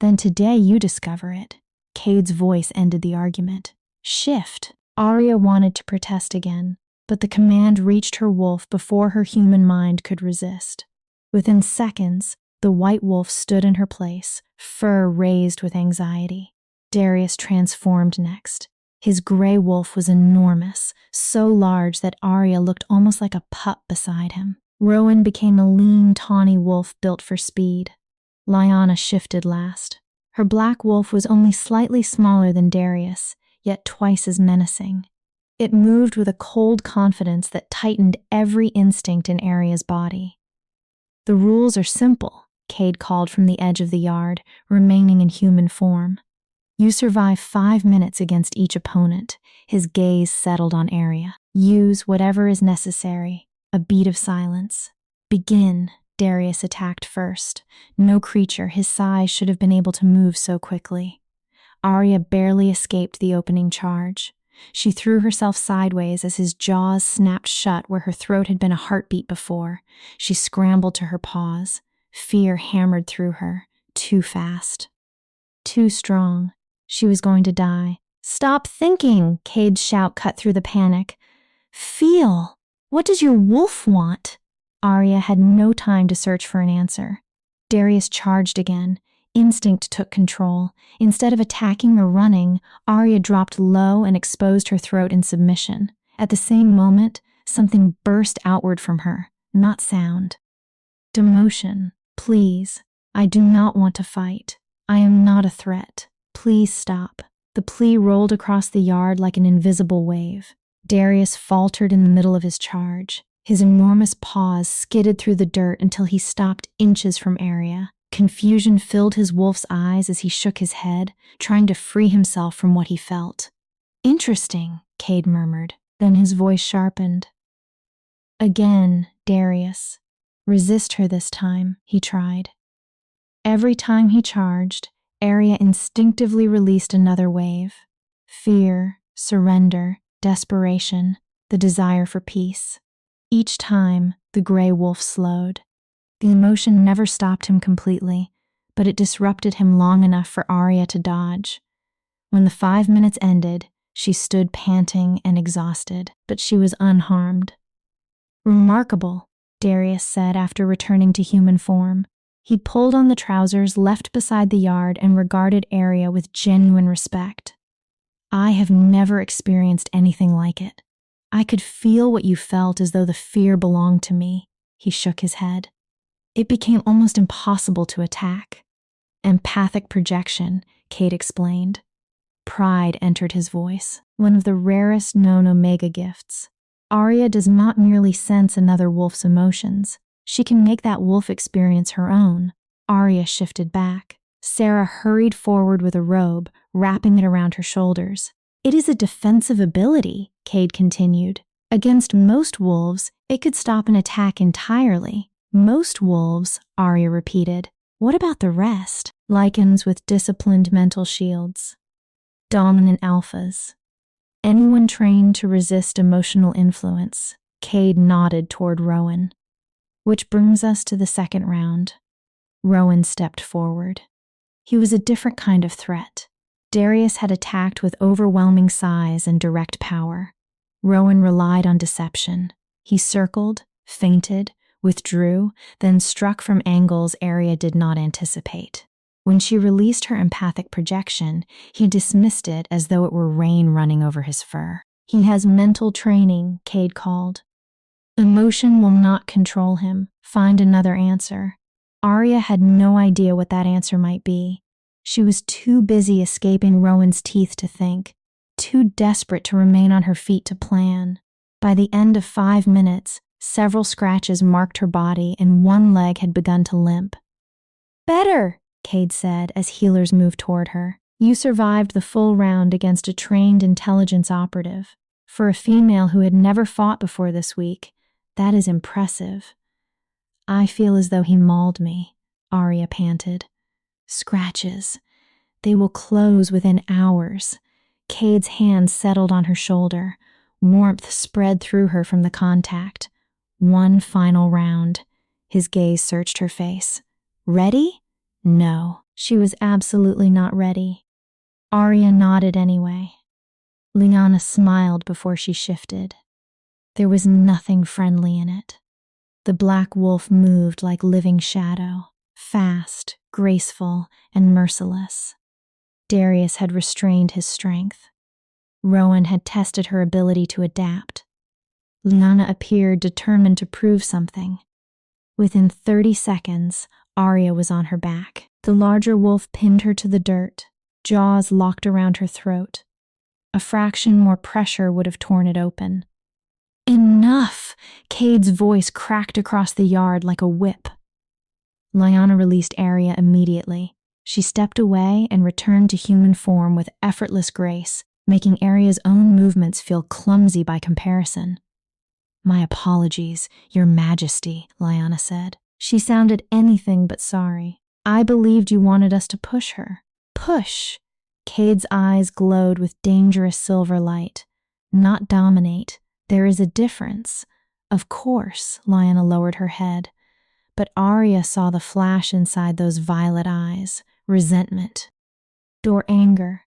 Then today you discover it. Cade's voice ended the argument. Shift. Arya wanted to protest again, but the command reached her wolf before her human mind could resist. Within seconds, the white wolf stood in her place, fur raised with anxiety. Darius transformed next. His gray wolf was enormous, so large that Arya looked almost like a pup beside him. Rowan became a lean, tawny wolf built for speed. Lyanna shifted last. Her black wolf was only slightly smaller than Darius, yet twice as menacing. It moved with a cold confidence that tightened every instinct in Arya's body. The rules are simple, Cade called from the edge of the yard, remaining in human form. You survive 5 minutes against each opponent. His gaze settled on Arya. Use whatever is necessary. A beat of silence. Begin. Darius attacked first. No creature his size should have been able to move so quickly. Arya barely escaped the opening charge. She threw herself sideways as his jaws snapped shut where her throat had been a heartbeat before. She scrambled to her paws. Fear hammered through her. Too fast. Too strong. She was going to die. Stop thinking! Cade's shout cut through the panic. Feel! What does your wolf want? Arya had no time to search for an answer. Darius charged again. Instinct took control. Instead of attacking or running, Arya dropped low and exposed her throat in submission. At the same moment, something burst outward from her, not sound. Demotion, please. I do not want to fight. I am not a threat. Please stop. The plea rolled across the yard like an invisible wave. Darius faltered in the middle of his charge. His enormous paws skidded through the dirt until he stopped inches from Arya. Confusion filled his wolf's eyes as he shook his head, trying to free himself from what he felt. Interesting, Cade murmured. Then his voice sharpened. Again, Darius. Resist her this time, he tried. Every time he charged, Arya instinctively released another wave. Fear, surrender, desperation, the desire for peace. Each time, the gray wolf slowed. The emotion never stopped him completely, but it disrupted him long enough for Arya to dodge. When the 5 minutes ended, she stood panting and exhausted, but she was unharmed. Remarkable, Darius said after returning to human form. He pulled on the trousers left beside the yard and regarded Arya with genuine respect. I have never experienced anything like it. I could feel what you felt as though the fear belonged to me. He shook his head. It became almost impossible to attack. Empathic projection, Cade explained. Pride entered his voice, one of the rarest known Omega gifts. Arya does not merely sense another wolf's emotions. She can make that wolf experience her own. Arya shifted back. Sarah hurried forward with a robe, wrapping it around her shoulders. It is a defensive ability, Cade continued. Against most wolves, it could stop an attack entirely. Most wolves, Arya repeated. What about the rest? Lycans with disciplined mental shields. Dominant alphas. Anyone trained to resist emotional influence. Cade nodded toward Rowan. Which brings us to the second round. Rowan stepped forward. He was a different kind of threat. Darius had attacked with overwhelming size and direct power. Rowan relied on deception. He circled, feinted, withdrew, then struck from angles Arya did not anticipate. When she released her empathic projection, he dismissed it as though it were rain running over his fur. He has mental training, Cade called. Emotion will not control him. Find another answer. Arya had no idea what that answer might be. She was too busy escaping Rowan's teeth to think, too desperate to remain on her feet to plan. By the end of 5 minutes, several scratches marked her body and one leg had begun to limp. Better, Cade said as healers moved toward her. You survived the full round against a trained intelligence operative. For a female who had never fought before this week, that is impressive. I feel as though he mauled me. Arya panted. Scratches. They will close within hours. Cade's hand settled on her shoulder. Warmth spread through her from the contact. One final round. His gaze searched her face. Ready? No, she was absolutely not ready. Arya nodded anyway. Lyanna smiled before she shifted. There was nothing friendly in it. The black wolf moved like living shadow, fast, graceful, and merciless. Darius had restrained his strength. Rowan had tested her ability to adapt. Lyanna appeared determined to prove something. Within 30 seconds, Arya was on her back. The larger wolf pinned her to the dirt, jaws locked around her throat. A fraction more pressure would have torn it open. Enough! Cade's voice cracked across the yard like a whip. Lyanna released Arya immediately. She stepped away and returned to human form with effortless grace, making Arya's own movements feel clumsy by comparison. My apologies, Your Majesty, Lyanna said. She sounded anything but sorry. I believed you wanted us to push her. Push! Cade's eyes glowed with dangerous silver light. Not dominate. There is a difference. Of course, Lyanna lowered her head. But Arya saw the flash inside those violet eyes. Resentment. Or anger.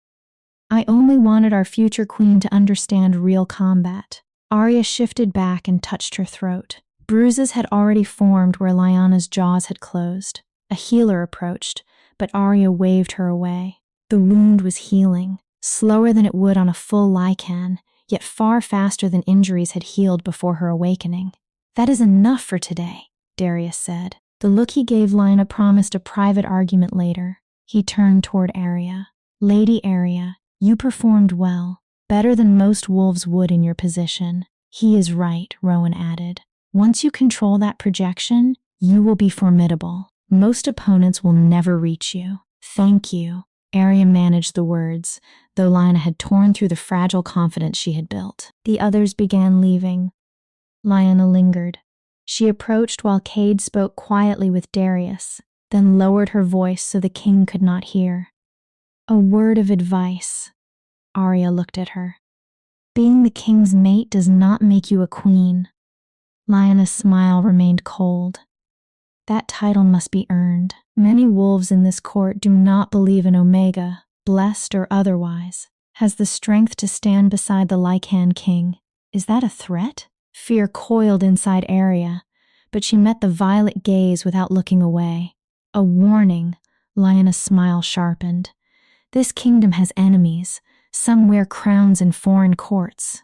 I only wanted our future queen to understand real combat. Arya shifted back and touched her throat. Bruises had already formed where Lyanna's jaws had closed. A healer approached, but Arya waved her away. The wound was healing, slower than it would on a full Lycan, yet far faster than injuries had healed before her awakening. That is enough for today, Darius said. The look he gave Lyanna promised a private argument later. He turned toward Arya. Lady Arya, you performed well, better than most wolves would in your position. He is right, Rowan added. Once you control that projection, you will be formidable. Most opponents will never reach you. Thank you. Arya managed the words, though Lyanna had torn through the fragile confidence she had built. The others began leaving. Lyanna lingered. She approached while Cade spoke quietly with Darius, then lowered her voice so the king could not hear. A word of advice. Arya looked at her. Being the king's mate does not make you a queen. Lyanna's smile remained cold. That title must be earned. Many wolves in this court do not believe an Omega, blessed or otherwise, has the strength to stand beside the Lycan King. Is that a threat? Fear coiled inside Arya, but she met the violet gaze without looking away. A warning. Lyanna's smile sharpened. This kingdom has enemies. Some wear crowns in foreign courts.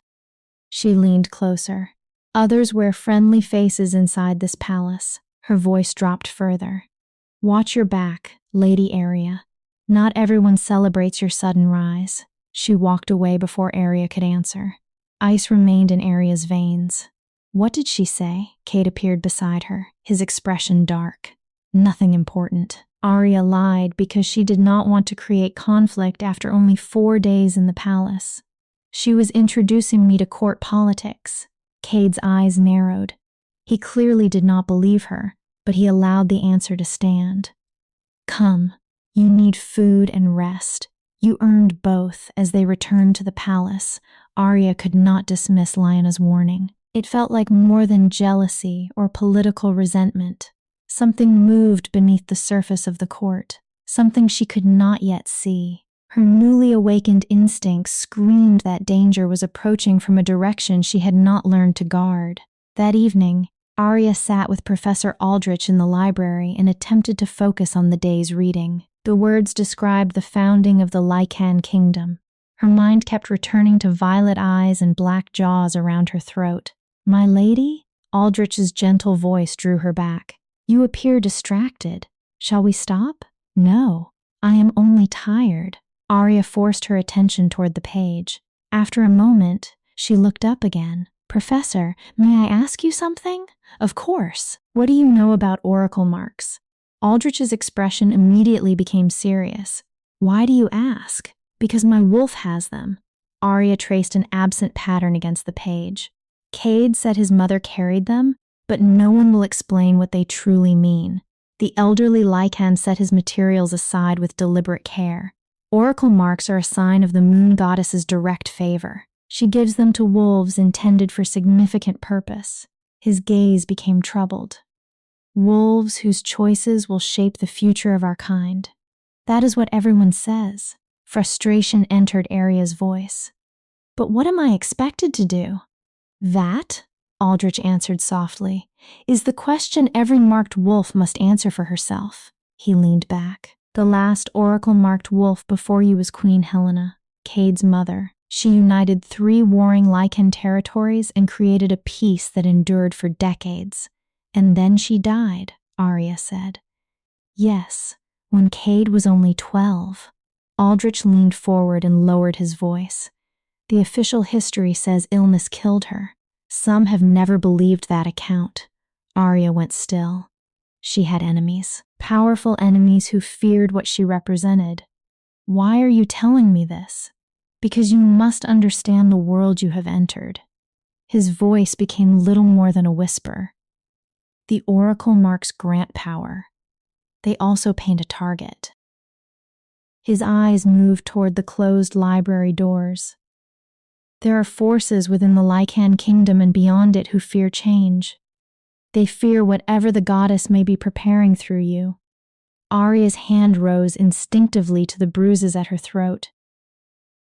She leaned closer. Others wear friendly faces inside this palace. Her voice dropped further. Watch your back, Lady Arya. Not everyone celebrates your sudden rise. She walked away before Arya could answer. Ice remained in Arya's veins. What did she say? Cade appeared beside her, his expression dark. Nothing important. Arya lied because she did not want to create conflict after only 4 days in the palace. She was introducing me to court politics. Cade's eyes narrowed. He clearly did not believe her, but he allowed the answer to stand. Come, you need food and rest. You earned both. As they returned to the palace, Arya could not dismiss Lyanna's warning. It felt like more than jealousy or political resentment. Something moved beneath the surface of the court, something she could not yet see. Her newly awakened instincts screamed that danger was approaching from a direction she had not learned to guard. That evening, Arya sat with Professor Aldrich in the library and attempted to focus on the day's reading. The words described the founding of the Lycan Kingdom. Her mind kept returning to violet eyes and black jaws around her throat. My lady? Aldrich's gentle voice drew her back. You appear distracted. Shall we stop? No, I am only tired. Arya forced her attention toward the page. After a moment, she looked up again. Professor, may I ask you something? Of course. What do you know about oracle marks? Aldrich's expression immediately became serious. Why do you ask? Because my wolf has them. Arya traced an absent pattern against the page. Cade said his mother carried them, but no one will explain what they truly mean. The elderly Lycan set his materials aside with deliberate care. Oracle marks are a sign of the moon goddess's direct favor. She gives them to wolves intended for significant purpose. His gaze became troubled. Wolves whose choices will shape the future of our kind. That is what everyone says. Frustration entered Arya's voice. But what am I expected to do? That, Aldrich answered softly, is the question every marked wolf must answer for herself. He leaned back. The last oracle-marked wolf before you was Queen Helena, Cade's mother. She united 3 warring Lycan territories and created a peace that endured for decades. And then she died, Arya said. Yes, when Cade was only 12. Aldrich leaned forward and lowered his voice. The official history says illness killed her. Some have never believed that account. Arya went still. She had enemies, powerful enemies who feared what she represented. Why are you telling me this? Because you must understand the world you have entered. His voice became little more than a whisper. The oracle marks grant power. They also paint a target. His eyes moved toward the closed library doors. There are forces within the Lycan kingdom and beyond it who fear change. They fear whatever the goddess may be preparing through you. Arya's hand rose instinctively to the bruises at her throat.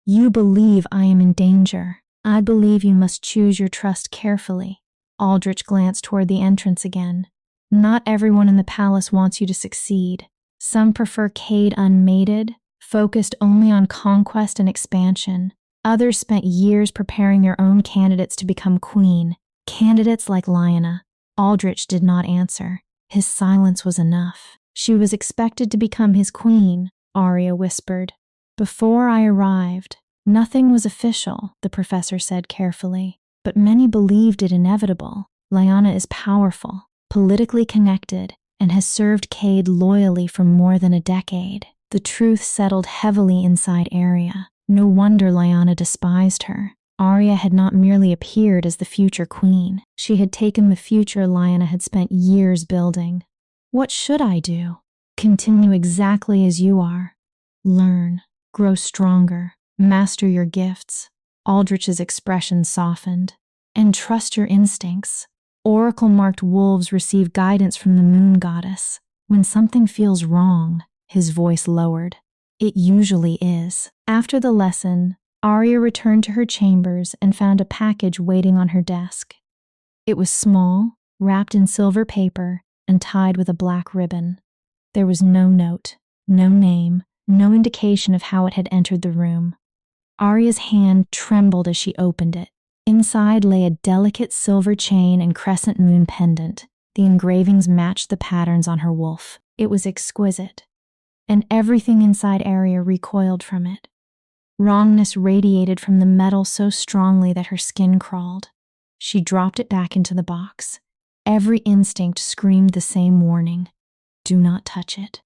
You believe I am in danger. I believe you must choose your trust carefully. Aldrich glanced toward the entrance again. Not everyone in the palace wants you to succeed. Some prefer Cade unmated, focused only on conquest and expansion. Others spent years preparing their own candidates to become queen. Candidates like Lyanna. Aldrich did not answer. His silence was enough. She was expected to become his queen, Arya whispered. Before I arrived, nothing was official, the professor said carefully. But many believed it inevitable. Lyanna is powerful, politically connected, and has served Cade loyally for more than a decade. The truth settled heavily inside Arya. No wonder Lyanna despised her. Arya had not merely appeared as the future queen. She had taken the future Lyanna had spent years building. What should I do? Continue exactly as you are. Learn, grow stronger, master your gifts. Aldrich's expression softened. And trust your instincts. Oracle-marked wolves receive guidance from the moon goddess. When something feels wrong, his voice lowered. It usually is. After the lesson, Arya returned to her chambers and found a package waiting on her desk. It was small, wrapped in silver paper, and tied with a black ribbon. There was no note, no name, no indication of how it had entered the room. Arya's hand trembled as she opened it. Inside lay a delicate silver chain and crescent moon pendant. The engravings matched the patterns on her wolf. It was exquisite, and everything inside Arya recoiled from it. Wrongness radiated from the metal so strongly that her skin crawled. She dropped it back into the box. Every instinct screamed the same warning. Do not touch it.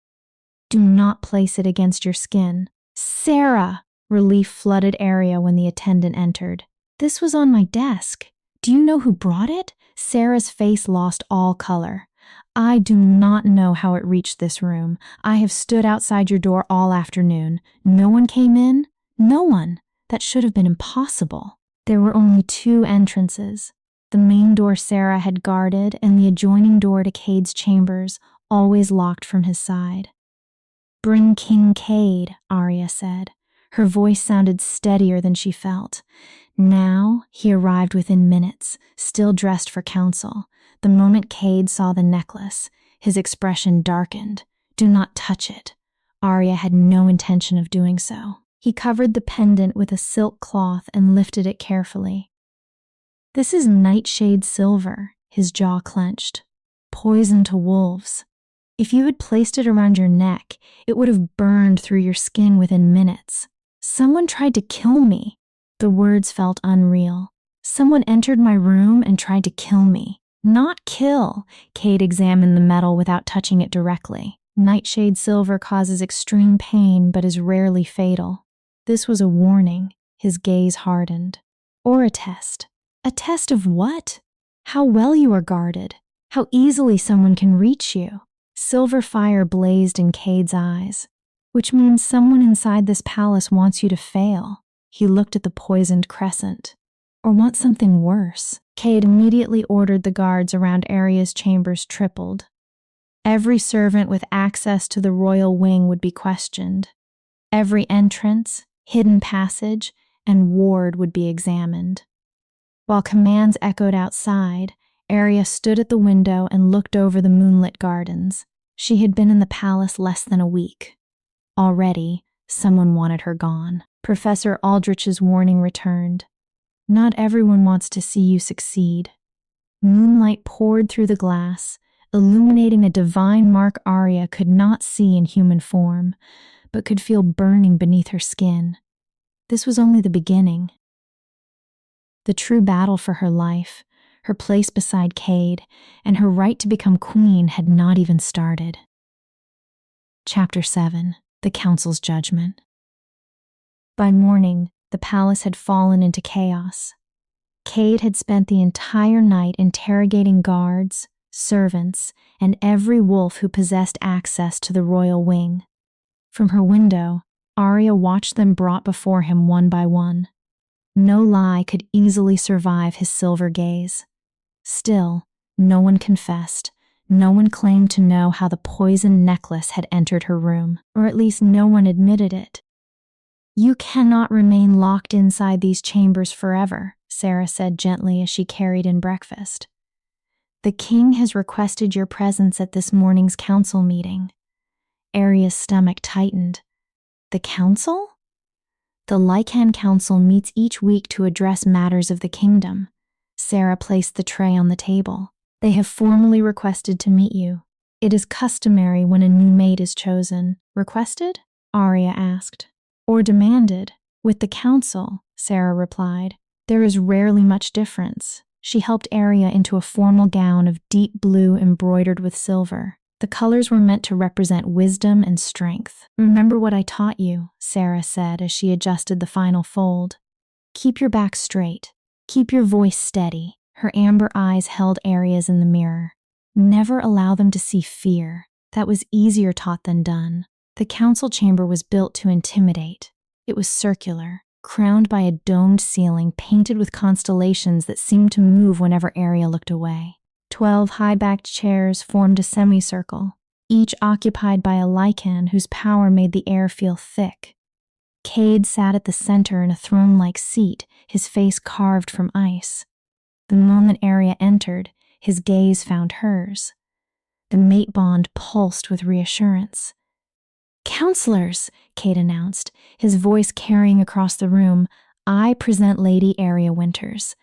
Do not place it against your skin. Sarah! Relief flooded Arya when the attendant entered. This was on my desk. Do you know who brought it? Sarah's face lost all color. I do not know how it reached this room. I have stood outside your door all afternoon. No one came in? No one. That should have been impossible. There were only 2 entrances. The main door Sarah had guarded and the adjoining door to Cade's chambers, always locked from his side. Bring King Cade, Arya said. Her voice sounded steadier than she felt. Now he arrived within minutes, still dressed for council. The moment Cade saw the necklace, his expression darkened. Do not touch it. Arya had no intention of doing so. He covered the pendant with a silk cloth and lifted it carefully. This is nightshade silver, his jaw clenched. Poison to wolves. If you had placed it around your neck, it would have burned through your skin within minutes. Someone tried to kill me. The words felt unreal. Someone entered my room and tried to kill me. Not kill. Cade examined the metal without touching it directly. Nightshade silver causes extreme pain but is rarely fatal. This was a warning. His gaze hardened. Or a test. A test of what? How well you are guarded. How easily someone can reach you. Silver fire blazed in Cade's eyes, which means someone inside this palace wants you to fail. He looked at the poisoned crescent. Or wants something worse. Cade immediately ordered the guards around Arya's chambers tripled. Every servant with access to the royal wing would be questioned. Every entrance, hidden passage, and ward would be examined. While commands echoed outside, Arya stood at the window and looked over the moonlit gardens. She had been in the palace less than a week. Already, someone wanted her gone. Professor Aldrich's warning returned. Not everyone wants to see you succeed. Moonlight poured through the glass, illuminating a divine mark Arya could not see in human form, but could feel burning beneath her skin. This was only the beginning. The true battle for her life, her place beside Cade, and her right to become queen had not even started. Chapter 7. The Council's Judgment. By morning, the palace had fallen into chaos. Cade had spent the entire night interrogating guards, servants, and every wolf who possessed access to the royal wing. From her window, Arya watched them brought before him one by one. No lie could easily survive his silver gaze. Still, no one confessed. No one claimed to know how the poisoned necklace had entered her room, or at least no one admitted it. You cannot remain locked inside these chambers forever, Sarah said gently as she carried in breakfast. The king has requested your presence at this morning's council meeting. Arya's stomach tightened. The council? The Lycan Council meets each week to address matters of the kingdom. Sarah placed the tray on the table. They have formally requested to meet you. It is customary when a new mate is chosen. Requested? Arya asked. Or demanded. With the council, Sarah replied. There is rarely much difference. She helped Arya into a formal gown of deep blue embroidered with silver. The colors were meant to represent wisdom and strength. Remember what I taught you, Sarah said as she adjusted the final fold. Keep your back straight. Keep your voice steady. Her amber eyes held Arya's in the mirror. Never allow them to see fear. That was easier taught than done. The council chamber was built to intimidate. It was circular, crowned by a domed ceiling painted with constellations that seemed to move whenever Arya looked away. 12 high-backed chairs formed a semicircle, each occupied by a Lycan whose power made the air feel thick. Cade sat at the center in a throne-like seat, his face carved from ice. The moment Arya entered, his gaze found hers. The mate bond pulsed with reassurance. "Counselors," Cade announced, his voice carrying across the room, "I present Lady Arya Winters,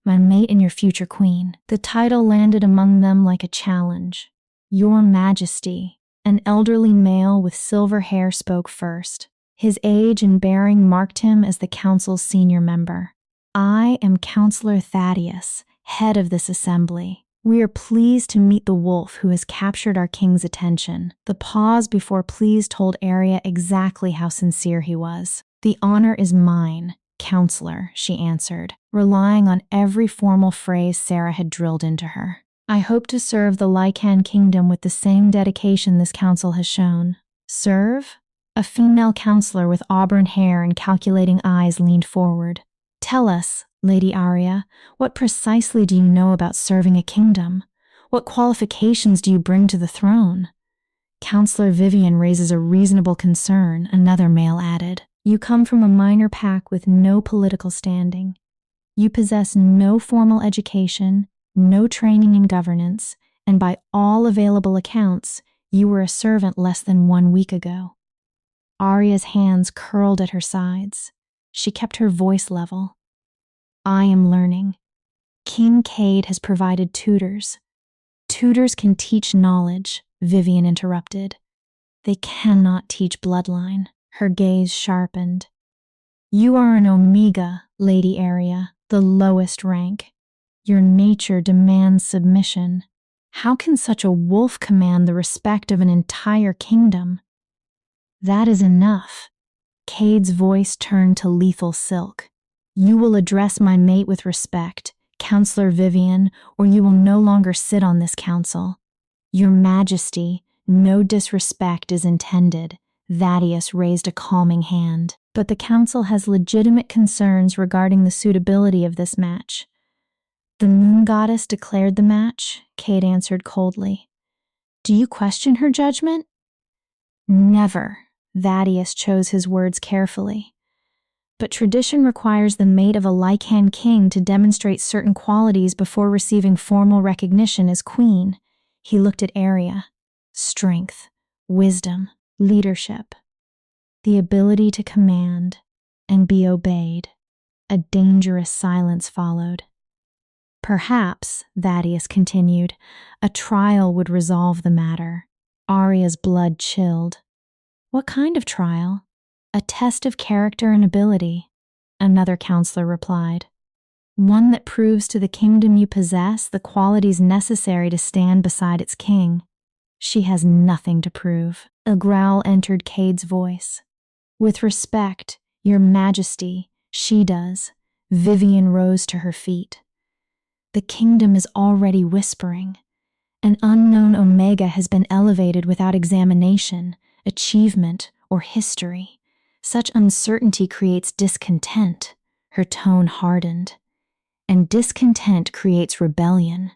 my mate and your future queen." The title landed among them like a challenge. "Your Majesty." An elderly male with silver hair spoke first. His age and bearing marked him as the council's senior member. "I am Counselor Thaddeus, head of this assembly. We are pleased to meet the wolf who has captured our king's attention." The pause before please told Arya exactly how sincere he was. "The honor is mine, Counselor," she answered, relying on every formal phrase Sarah had drilled into her. "I hope to serve the Lycan kingdom with the same dedication this council has shown." "Serve?" A female counselor with auburn hair and calculating eyes leaned forward. "Tell us, Lady Arya, what precisely do you know about serving a kingdom? What qualifications do you bring to the throne?" "Counselor Vivian raises a reasonable concern," another male added. "You come from a minor pack with no political standing. You possess no formal education, no training in governance, and by all available accounts, you were a servant less than 1 week ago." Arya's hands curled at her sides. She kept her voice level. "I am learning. King Cade has provided tutors." "Tutors can teach knowledge," Vivian interrupted. "They cannot teach bloodline." Her gaze sharpened. "You are an Omega, Lady Arya, the lowest rank. Your nature demands submission. How can such a wolf command the respect of an entire kingdom?" "That is enough." Cade's voice turned to lethal silk. "You will address my mate with respect, Counselor Vivian, or you will no longer sit on this council. Your Majesty, No disrespect is intended. Thaddeus raised a calming hand. But the council has legitimate concerns regarding the suitability of this match. The moon goddess declared the match, Cade answered coldly. Do you question her judgment? Never. Thaddeus chose his words carefully. But tradition requires the mate of a Lycan King to demonstrate certain qualities before receiving formal recognition as queen. He looked at Arya. Strength, wisdom, leadership. The ability to command and be obeyed. A dangerous silence followed. Perhaps, Thaddeus continued, a trial would resolve the matter. Arya's blood chilled. What kind of trial? A test of character and ability, another counselor replied. One that proves to the kingdom you possess the qualities necessary to stand beside its king. She has nothing to prove. A growl entered Cade's voice. With respect, your majesty, she does. Vivian rose to her feet. The kingdom is already whispering. An unknown Omega has been elevated without examination, achievement, or history. Such uncertainty creates discontent. Her tone hardened. And discontent creates rebellion.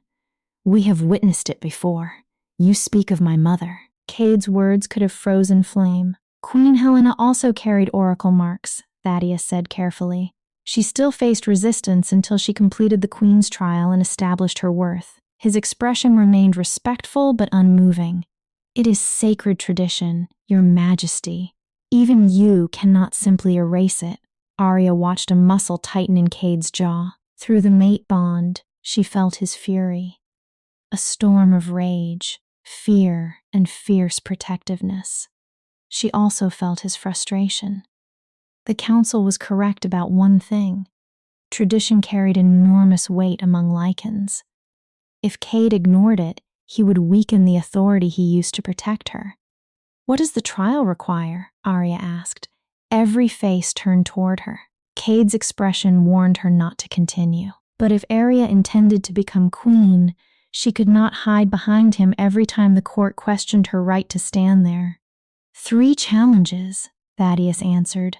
We have witnessed it before. You speak of my mother. Cade's words could have frozen flame. Queen Helena also carried oracle marks, Thaddeus said carefully. She still faced resistance until she completed the queen's trial and established her worth. His expression remained respectful but unmoving. It is sacred tradition, your majesty. Even you cannot simply erase it. Arya watched a muscle tighten in Cade's jaw. Through the mate bond, she felt his fury. A storm of rage, fear, and fierce protectiveness. She also felt his frustration. The council was correct about one thing. Tradition carried enormous weight among Lycans. If Cade ignored it, he would weaken the authority he used to protect her. What does the trial require? Arya asked. Every face turned toward her. Cade's expression warned her not to continue. But if Arya intended to become queen, she could not hide behind him every time the court questioned her right to stand there. 3 challenges, Thaddeus answered.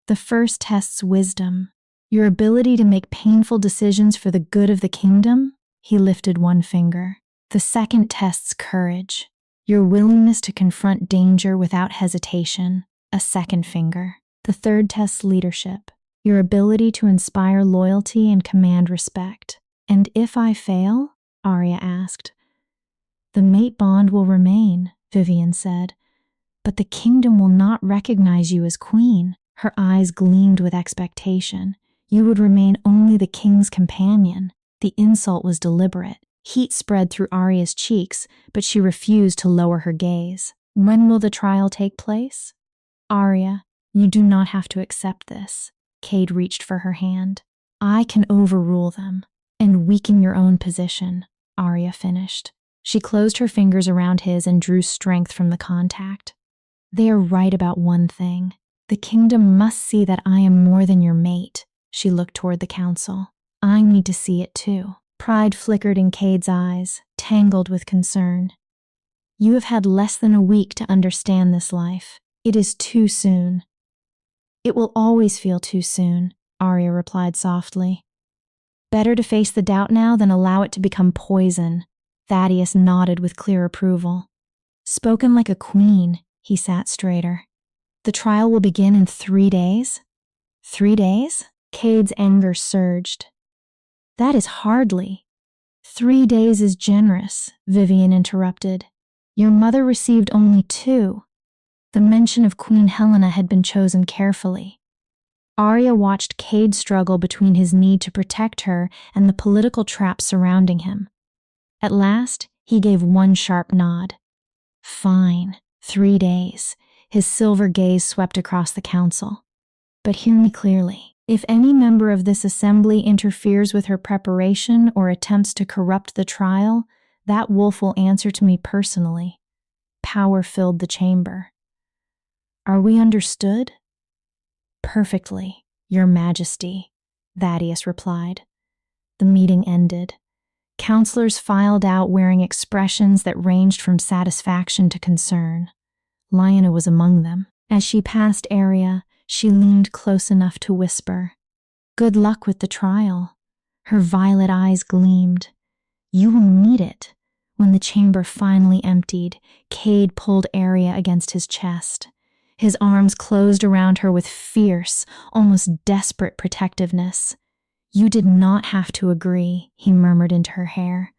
The first tests wisdom, your ability to make painful decisions for the good of the kingdom. He lifted one finger. The second tests courage, your willingness to confront danger without hesitation. A second finger. The third tests leadership, your ability to inspire loyalty and command respect. And if I fail? Arya asked. The mate bond will remain, Vivian said. But the kingdom will not recognize you as queen. Her eyes gleamed with expectation. You would remain only the king's companion. The insult was deliberate. Heat spread through Arya's cheeks, but she refused to lower her gaze. When will the trial take place? Arya, you do not have to accept this. Cade reached for her hand. I can overrule them and weaken your own position, Arya finished. She closed her fingers around his and drew strength from the contact. They are right about one thing. The kingdom must see that I am more than your mate. She looked toward the council. I need to see it too. Pride flickered in Cade's eyes, tangled with concern. You have had less than a week to understand this life. It is too soon. It will always feel too soon, Arya replied softly. Better to face the doubt now than allow it to become poison. Thaddeus nodded with clear approval. Spoken like a queen, he sat straighter. The trial will begin in 3 days? 3 days? Cade's anger surged. That is hardly. 3 days is generous, Vivian interrupted. Your mother received only 2. The mention of Queen Helena had been chosen carefully. Arya watched Cade struggle between his need to protect her and the political traps surrounding him. At last, he gave one sharp nod. Fine, 3 days. His silver gaze swept across the council. But hear me clearly. If any member of this assembly interferes with her preparation or attempts to corrupt the trial, that wolf will answer to me personally. Power filled the chamber. Are we understood? Perfectly, Your Majesty, Thaddeus replied. The meeting ended. Counselors filed out wearing expressions that ranged from satisfaction to concern. Lycan was among them. As she passed Arya, she leaned close enough to whisper, "Good luck with the trial." Her violet eyes gleamed. "You will need it." When the chamber finally emptied, Cade pulled Arya against his chest. His arms closed around her with fierce, almost desperate protectiveness. "You did not have to agree," he murmured into her hair.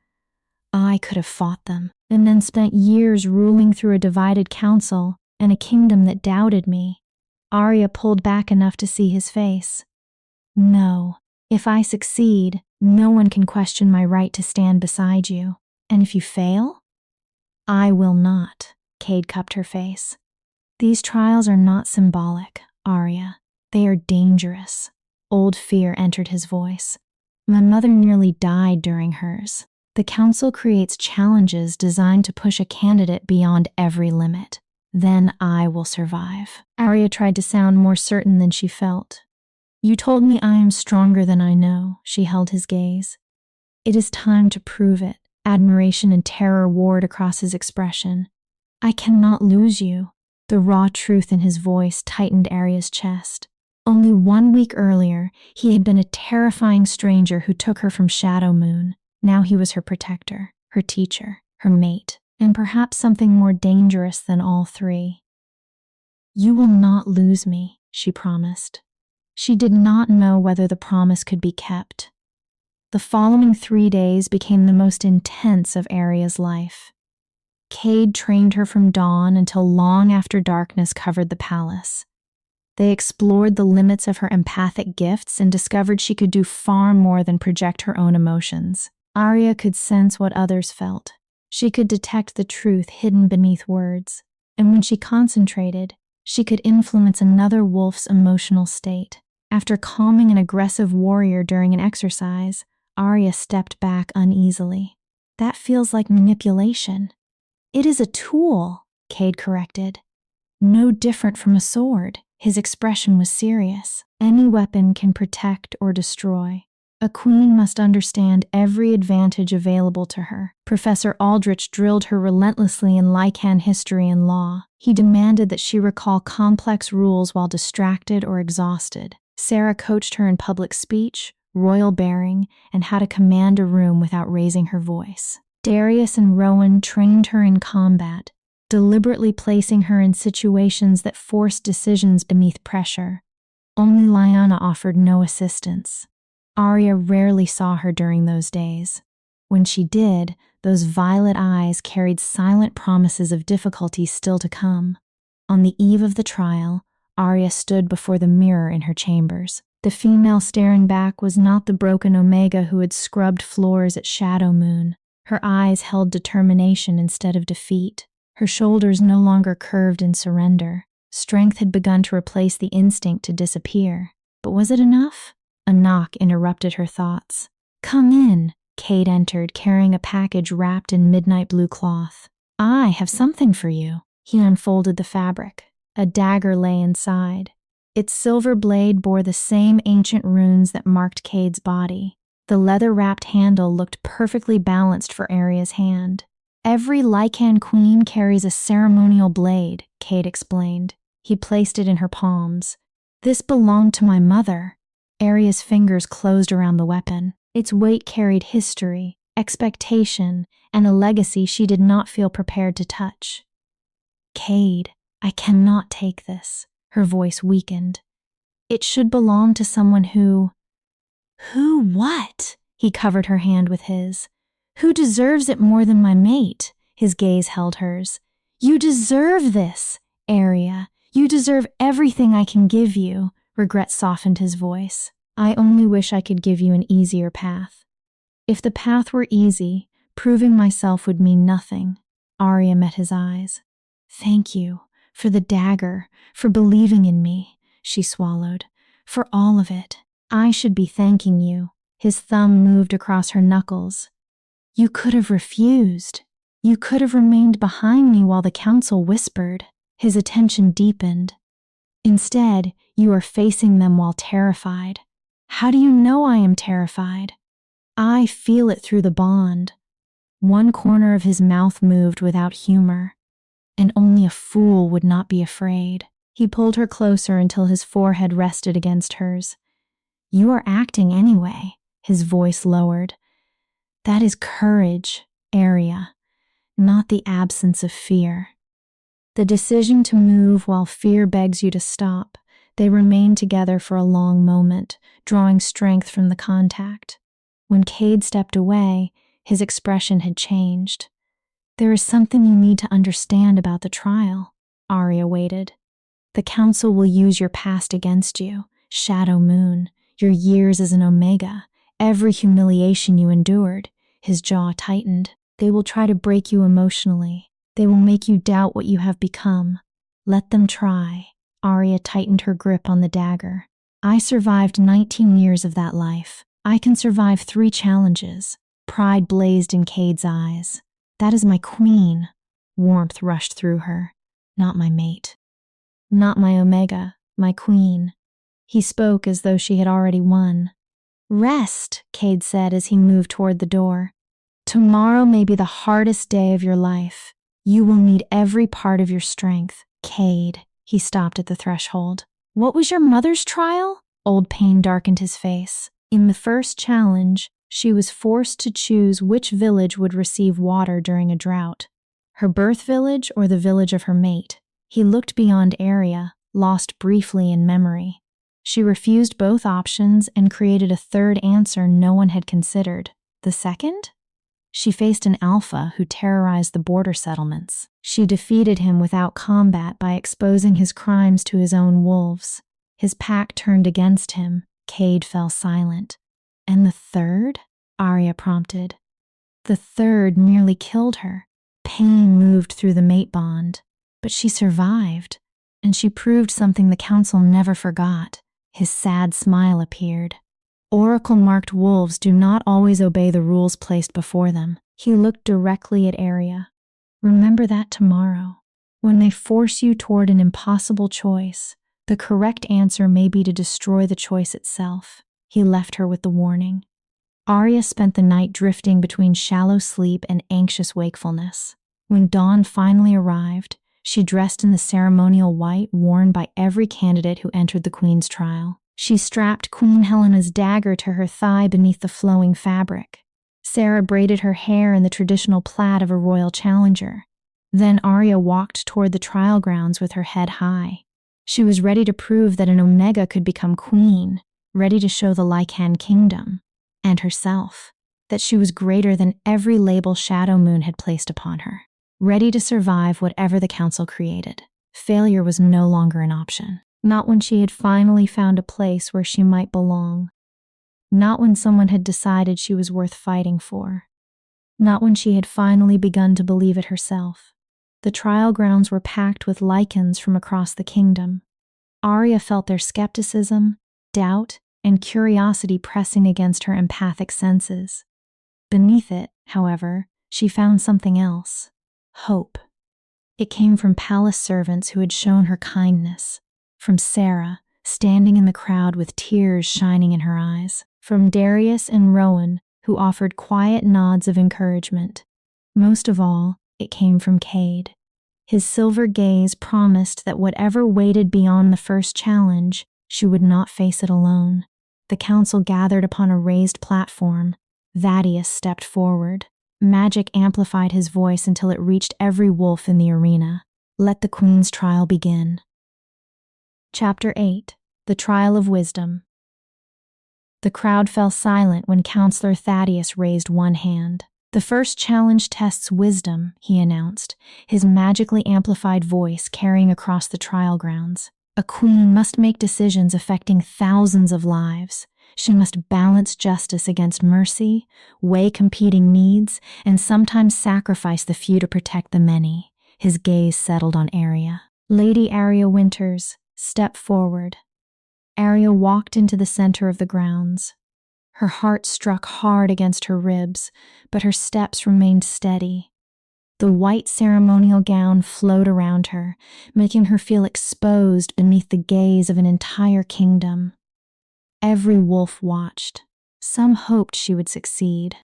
"I could have fought them, and then spent years ruling through a divided council and a kingdom that doubted me." Arya pulled back enough to see his face. "No, if I succeed, no one can question my right to stand beside you. And if you fail?" "I will not," Cade cupped her face. "These trials are not symbolic, Arya. They are dangerous." Old fear entered his voice. "My mother nearly died during hers. The council creates challenges designed to push a candidate beyond every limit. Then I will survive." Arya tried to sound more certain than she felt. "You told me I am stronger than I know," she held his gaze. "It is time to prove it." Admiration and terror warred across his expression. "I cannot lose you." The raw truth in his voice tightened Arya's chest. Only 1 week earlier, he had been a terrifying stranger who took her from Shadow Moon. Now he was her protector, her teacher, her mate, and perhaps something more dangerous than all three. "You will not lose me," she promised. She did not know whether the promise could be kept. The following 3 days became the most intense of Arya's life. Cade trained her from dawn until long after darkness covered the palace. They explored the limits of her empathic gifts and discovered she could do far more than project her own emotions. Arya could sense what others felt. She could detect the truth hidden beneath words. And when she concentrated, she could influence another wolf's emotional state. After calming an aggressive warrior during an exercise, Arya stepped back uneasily. "That feels like manipulation." "It is a tool," Cade corrected. "No different from a sword." His expression was serious. "Any weapon can protect or destroy. A queen must understand every advantage available to her." Professor Aldrich drilled her relentlessly in Lycan history and law. He demanded that she recall complex rules while distracted or exhausted. Sarah coached her in public speech, royal bearing, and how to command a room without raising her voice. Darius and Rowan trained her in combat, deliberately placing her in situations that forced decisions beneath pressure. Only Lyanna offered no assistance. Arya rarely saw her during those days. When she did, those violet eyes carried silent promises of difficulties still to come. On the eve of the trial, Arya stood before the mirror in her chambers. The female staring back was not the broken Omega who had scrubbed floors at Shadow Moon. Her eyes held determination instead of defeat. Her shoulders no longer curved in surrender. Strength had begun to replace the instinct to disappear. But was it enough? A knock interrupted her thoughts. "Come in." Cade entered, carrying a package wrapped in midnight blue cloth. "I have something for you." He unfolded the fabric. A dagger lay inside. Its silver blade bore the same ancient runes that marked Cade's body. The leather-wrapped handle looked perfectly balanced for Arya's hand. "Every Lycan queen carries a ceremonial blade," Cade explained. He placed it in her palms. "This belonged to my mother." Arya's fingers closed around the weapon. Its weight carried history, expectation, and a legacy she did not feel prepared to touch. "Cade, I cannot take this." Her voice weakened. "It should belong to someone who..." "Who what?" He covered her hand with his. "Who deserves it more than my mate?" His gaze held hers. "You deserve this, Arya. You deserve everything I can give you." Regret softened his voice. "I only wish I could give you an easier path." "If the path were easy, proving myself would mean nothing." Arya met his eyes. "Thank you. For the dagger, for believing in me," she swallowed. "For all of it. I should be thanking you." His thumb moved across her knuckles. "You could have refused. You could have remained behind me while the council whispered." His attention deepened. "Instead, you are facing them while terrified." "How do you know I am terrified?" I feel it through the bond. One corner of his mouth moved without humor, and only a fool would not be afraid. He pulled her closer until his forehead rested against hers. You are acting anyway, his voice lowered. That is courage, Arya, not the absence of fear. The decision to move while fear begs you to stop. They remained together for a long moment, drawing strength from the contact. When Cade stepped away, his expression had changed. There is something you need to understand about the trial, Arya waited. The council will use your past against you, Shadow Moon, your years as an Omega, every humiliation you endured. His jaw tightened. They will try to break you emotionally. They will make you doubt what you have become. Let them try. Arya tightened her grip on the dagger. I survived 19 years of that life. I can survive 3 challenges. Pride blazed in Cade's eyes. That is my queen. Warmth rushed through her. Not my mate. Not my Omega, my queen. He spoke as though she had already won. Rest, Cade said as he moved toward the door. Tomorrow may be the hardest day of your life. You will need every part of your strength. Cade, he stopped at the threshold. What was your mother's trial? Old pain darkened his face. In the first challenge, she was forced to choose which village would receive water during a drought. Her birth village or the village of her mate. He looked beyond Arya, lost briefly in memory. She refused both options and created a third answer no one had considered. The second? She faced an alpha who terrorized the border settlements. She defeated him without combat by exposing his crimes to his own wolves. His pack turned against him. Cade fell silent. And the third? Arya prompted. The third nearly killed her. Pain moved through the mate bond. But she survived, and she proved something the council never forgot. His sad smile appeared. Oracle-marked wolves do not always obey the rules placed before them. He looked directly at Arya. Remember that tomorrow. When they force you toward an impossible choice, the correct answer may be to destroy the choice itself. He left her with the warning. Arya spent the night drifting between shallow sleep and anxious wakefulness. When dawn finally arrived, she dressed in the ceremonial white worn by every candidate who entered the Queen's trial. She strapped Queen Helena's dagger to her thigh beneath the flowing fabric. Sarah braided her hair in the traditional plaid of a royal challenger. Then Arya walked toward the trial grounds with her head high. She was ready to prove that an Omega could become queen, ready to show the Lycan Kingdom, and herself, that she was greater than every label Shadow Moon had placed upon her. Ready to survive whatever the council created. Failure was no longer an option. Not when she had finally found a place where she might belong. Not when someone had decided she was worth fighting for. Not when she had finally begun to believe it herself. The trial grounds were packed with Lycans from across the kingdom. Arya felt their skepticism, doubt, and curiosity pressing against her empathic senses. Beneath it, however, she found something else. Hope. It came from palace servants who had shown her kindness, from Sarah, standing in the crowd with tears shining in her eyes, from Darius and Rowan, who offered quiet nods of encouragement. Most of all, it came from Cade. His silver gaze promised that whatever waited beyond the first challenge, she would not face it alone. The council gathered upon a raised platform. Thaddeus stepped forward. Magic amplified his voice until it reached every wolf in the arena. Let the Queen's trial begin. Chapter 8. The Trial of Wisdom. The crowd fell silent when Counselor Thaddeus raised one hand. The first challenge tests wisdom, he announced, his magically amplified voice carrying across the trial grounds. A queen must make decisions affecting thousands of lives. She must balance justice against mercy, weigh competing needs, and sometimes sacrifice the few to protect the many. His gaze settled on Arya. Lady Arya Winters, step forward. Arya walked into the center of the grounds. Her heart struck hard against her ribs, but her steps remained steady. The white ceremonial gown flowed around her, making her feel exposed beneath the gaze of an entire kingdom. Every wolf watched. Some hoped she would succeed.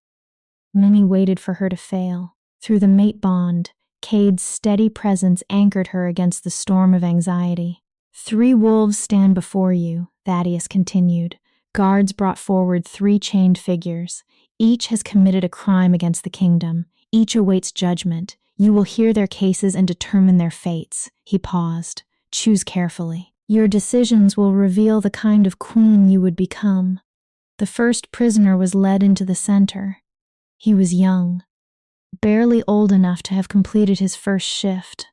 Many waited for her to fail. Through the mate bond, Cade's steady presence anchored her against the storm of anxiety. 3 wolves stand before you, Thaddeus continued. Guards brought forward 3 chained figures. Each has committed a crime against the kingdom. Each awaits judgment. You will hear their cases and determine their fates. He paused. Choose carefully. Your decisions will reveal the kind of queen you would become. The first prisoner was led into the center. He was young, barely old enough to have completed his first shift.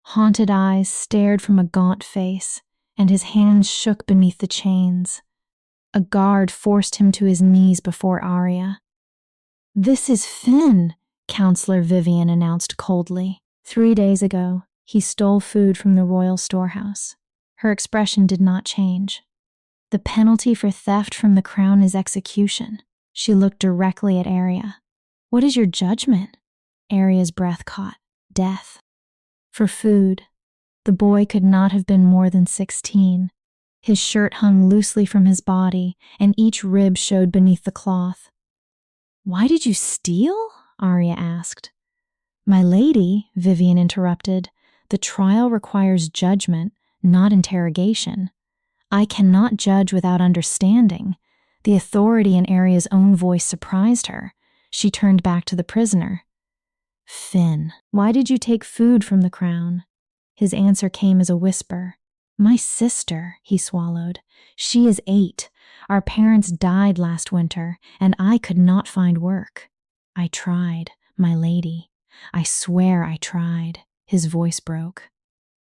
Haunted eyes stared from a gaunt face, and his hands shook beneath the chains. A guard forced him to his knees before Arya. "This is Finn," Counselor Vivian announced coldly. 3 days ago, he stole food from the royal storehouse. Her expression did not change. "The penalty for theft from the crown is execution." She looked directly at Arya. "What is your judgment?" Arya's breath caught. "Death." For food. The boy could not have been more than 16. His shirt hung loosely from his body, and each rib showed beneath the cloth. "Why did you steal?" Arya asked. "My lady," Vivian interrupted, "the trial requires judgment, not interrogation. I cannot judge without understanding." The authority in Arya's own voice surprised her. She turned back to the prisoner. "Finn, why did you take food from the crown?" His answer came as a whisper. "My sister," he swallowed. "She is 8. Our parents died last winter, and I could not find work. I tried, my lady. I swear I tried." His voice broke.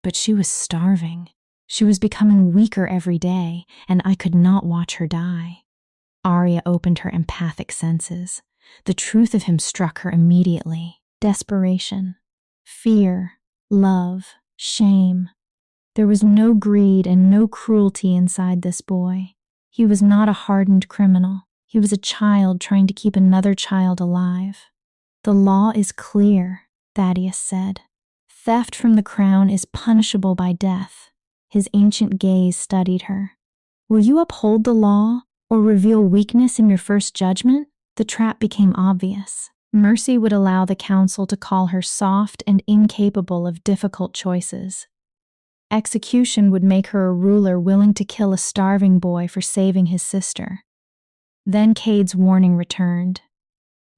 "But she was starving. She was becoming weaker every day, and I could not watch her die." Arya opened her empathic senses. The truth of him struck her immediately. Desperation, fear, love, shame. There was no greed and no cruelty inside this boy. He was not a hardened criminal. He was a child trying to keep another child alive. "The law is clear," Thaddeus said. "Theft from the crown is punishable by death." His ancient gaze studied her. "Will you uphold the law or reveal weakness in your first judgment?" The trap became obvious. Mercy would allow the council to call her soft and incapable of difficult choices. Execution would make her a ruler willing to kill a starving boy for saving his sister. Then Cade's warning returned.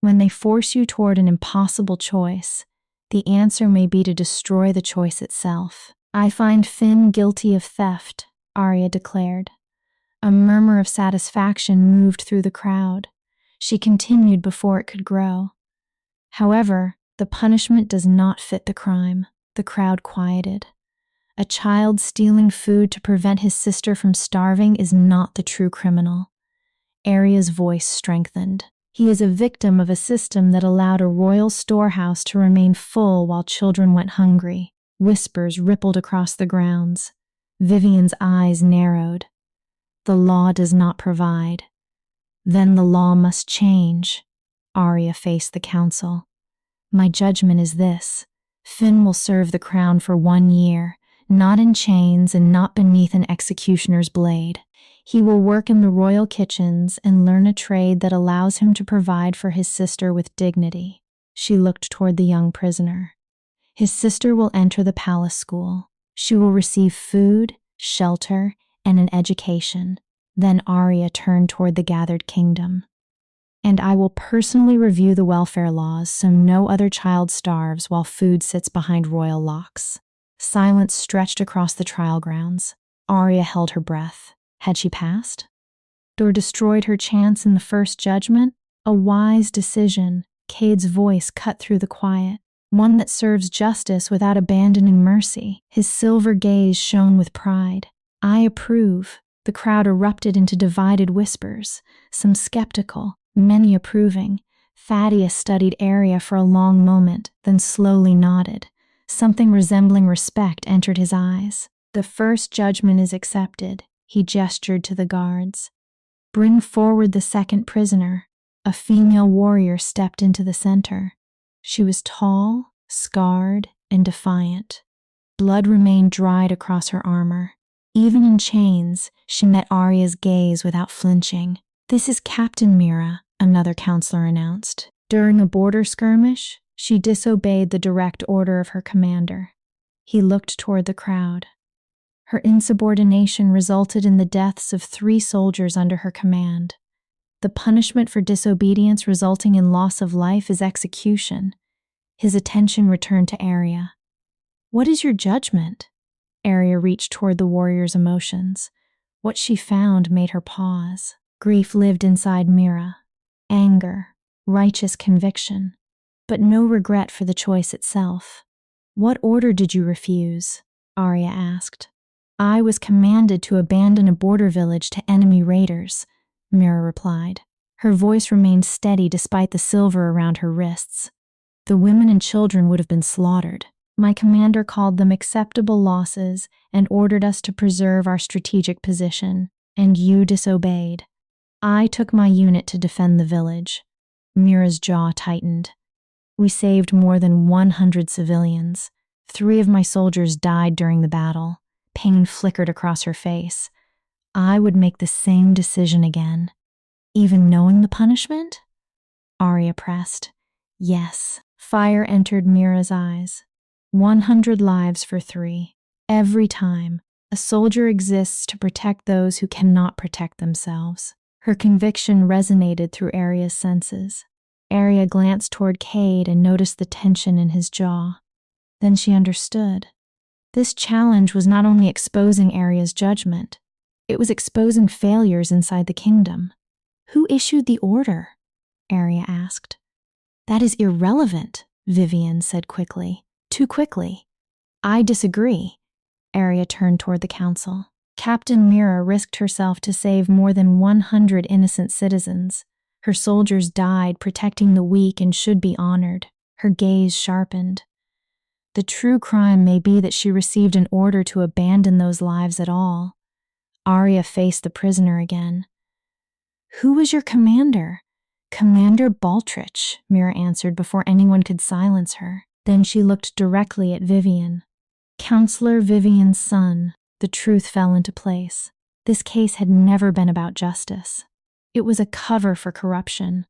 When they force you toward an impossible choice, the answer may be to destroy the choice itself. "I find Finn guilty of theft," Arya declared. A murmur of satisfaction moved through the crowd. She continued before it could grow. "However, the punishment does not fit the crime." The crowd quieted. A child stealing food to prevent his sister from starving is not the true criminal. Arya's voice strengthened. "He is a victim of a system that allowed a royal storehouse to remain full while children went hungry." Whispers rippled across the grounds. Vivian's eyes narrowed. "The law does not provide. Then the law must change." Arya faced the council. "My judgment is this. Finn will serve the crown for 1 year, not in chains and not beneath an executioner's blade. He will work in the royal kitchens and learn a trade that allows him to provide for his sister with dignity." She looked toward the young prisoner. "His sister will enter the palace school. She will receive food, shelter, and an education." Then Arya turned toward the gathered kingdom. "And I will personally review the welfare laws so no other child starves while food sits behind royal locks." Silence stretched across the trial grounds. Arya held her breath. Had she passed? Or destroyed her chance in the first judgment? A wise decision, Cade's voice cut through the quiet. One that serves justice without abandoning mercy. His silver gaze shone with pride. "I approve." The crowd erupted into divided whispers, some skeptical, many approving. Thaddeus studied Arya for a long moment, then slowly nodded. Something resembling respect entered his eyes. "The first judgment is accepted," he gestured to the guards. "Bring forward the second prisoner." A female warrior stepped into the center. She was tall, scarred, and defiant. Blood remained dried across her armor. Even in chains, she met Arya's gaze without flinching. This is Captain Mira, another counselor announced. During a border skirmish, she disobeyed the direct order of her commander. He looked toward the crowd. Her insubordination resulted in the deaths of 3 soldiers under her command. The punishment for disobedience resulting in loss of life is execution. His attention returned to Arya. What is your judgment? Arya reached toward the warrior's emotions. What she found made her pause. Grief lived inside Mira. Anger, righteous conviction, but no regret for the choice itself. What order did you refuse? Arya asked. I was commanded to abandon a border village to enemy raiders, Mira replied. Her voice remained steady despite the silver around her wrists. The women and children would have been slaughtered. My commander called them acceptable losses and ordered us to preserve our strategic position, and you disobeyed. I took my unit to defend the village. Mira's jaw tightened. We saved more than 100 civilians. 3 of my soldiers died during the battle. Pain flickered across her face. I would make the same decision again. Even knowing the punishment? Arya pressed. Yes. Fire entered Mira's eyes. 100 lives for 3. Every time, a soldier exists to protect those who cannot protect themselves. Her conviction resonated through Arya's senses. Arya glanced toward Cade and noticed the tension in his jaw. Then she understood. This challenge was not only exposing Arya's judgment, it was exposing failures inside the kingdom. Who issued the order? Arya asked. That is irrelevant, Vivian said quickly. Too quickly. I disagree. Arya turned toward the council. Captain Mira risked herself to save more than 100 innocent citizens. Her soldiers died protecting the weak and should be honored. Her gaze sharpened. The true crime may be that she received an order to abandon those lives at all. Arya faced the prisoner again. Who was your commander? Commander Baltrich, Mira answered before anyone could silence her. Then she looked directly at Vivian. Counselor Vivian's son. The truth fell into place. This case had never been about justice. It was a cover for corruption.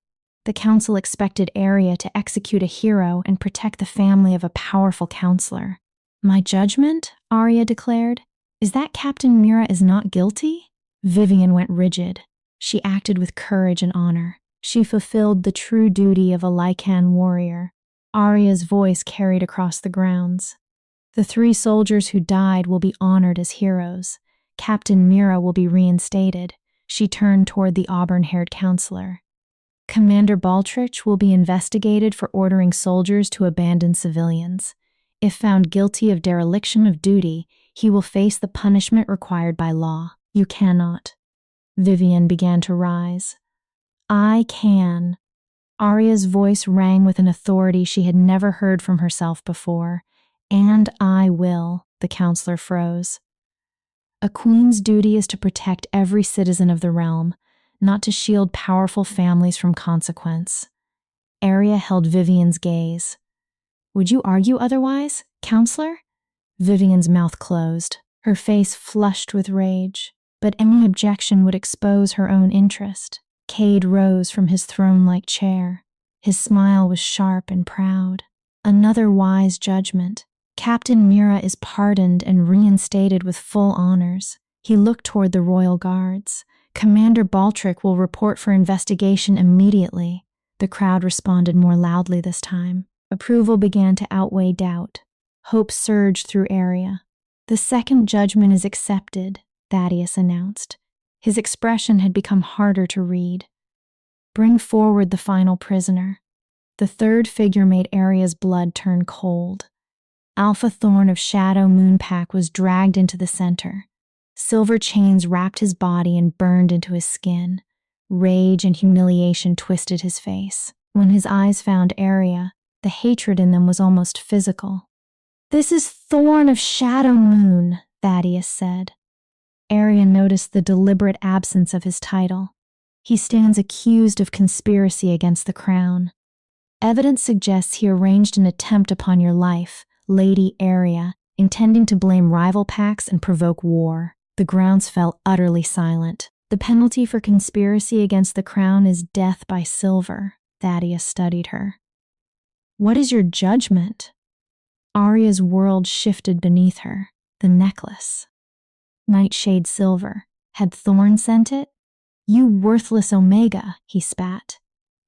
The council expected Arya to execute a hero and protect the family of a powerful counselor. My judgment, Arya declared, is that Captain Mira is not guilty? Vivian went rigid. She acted with courage and honor. She fulfilled the true duty of a Lycan warrior. Arya's voice carried across the grounds. The 3 soldiers who died will be honored as heroes. Captain Mira will be reinstated. She turned toward the auburn-haired counselor. Commander Baltrich will be investigated for ordering soldiers to abandon civilians. If found guilty of dereliction of duty, he will face the punishment required by law. You cannot. Vivian began to rise. I can. Arya's voice rang with an authority she had never heard from herself before. And I will, the counselor froze. A queen's duty is to protect every citizen of the realm, not to shield powerful families from consequence. Arya held Vivian's gaze. Would you argue otherwise, counselor? Vivian's mouth closed, her face flushed with rage, but any objection would expose her own interest. Cade rose from his throne-like chair. His smile was sharp and proud. Another wise judgment. Captain Mira is pardoned and reinstated with full honors. He looked toward the royal guards. Commander Baltrich will report for investigation immediately. The crowd responded more loudly this time. Approval began to outweigh doubt. Hope surged through Arya. The second judgment is accepted, Thaddeus announced. His expression had become harder to read. Bring forward the final prisoner. The third figure made Arya's blood turn cold. Alpha Thorn of Shadow Moonpack was dragged into the center. Silver chains wrapped his body and burned into his skin. Rage and humiliation twisted his face. When his eyes found Arya, the hatred in them was almost physical. This is Thorn of Shadow Moon, Thaddeus said. Arya noticed the deliberate absence of his title. He stands accused of conspiracy against the crown. Evidence suggests he arranged an attempt upon your life, Lady Arya, intending to blame rival packs and provoke war. The grounds fell utterly silent. The penalty for conspiracy against the crown is death by silver. Thaddeus studied her. What is your judgment? Arya's world shifted beneath her. The necklace. Nightshade silver. Had Thorn sent it? You worthless Omega, he spat.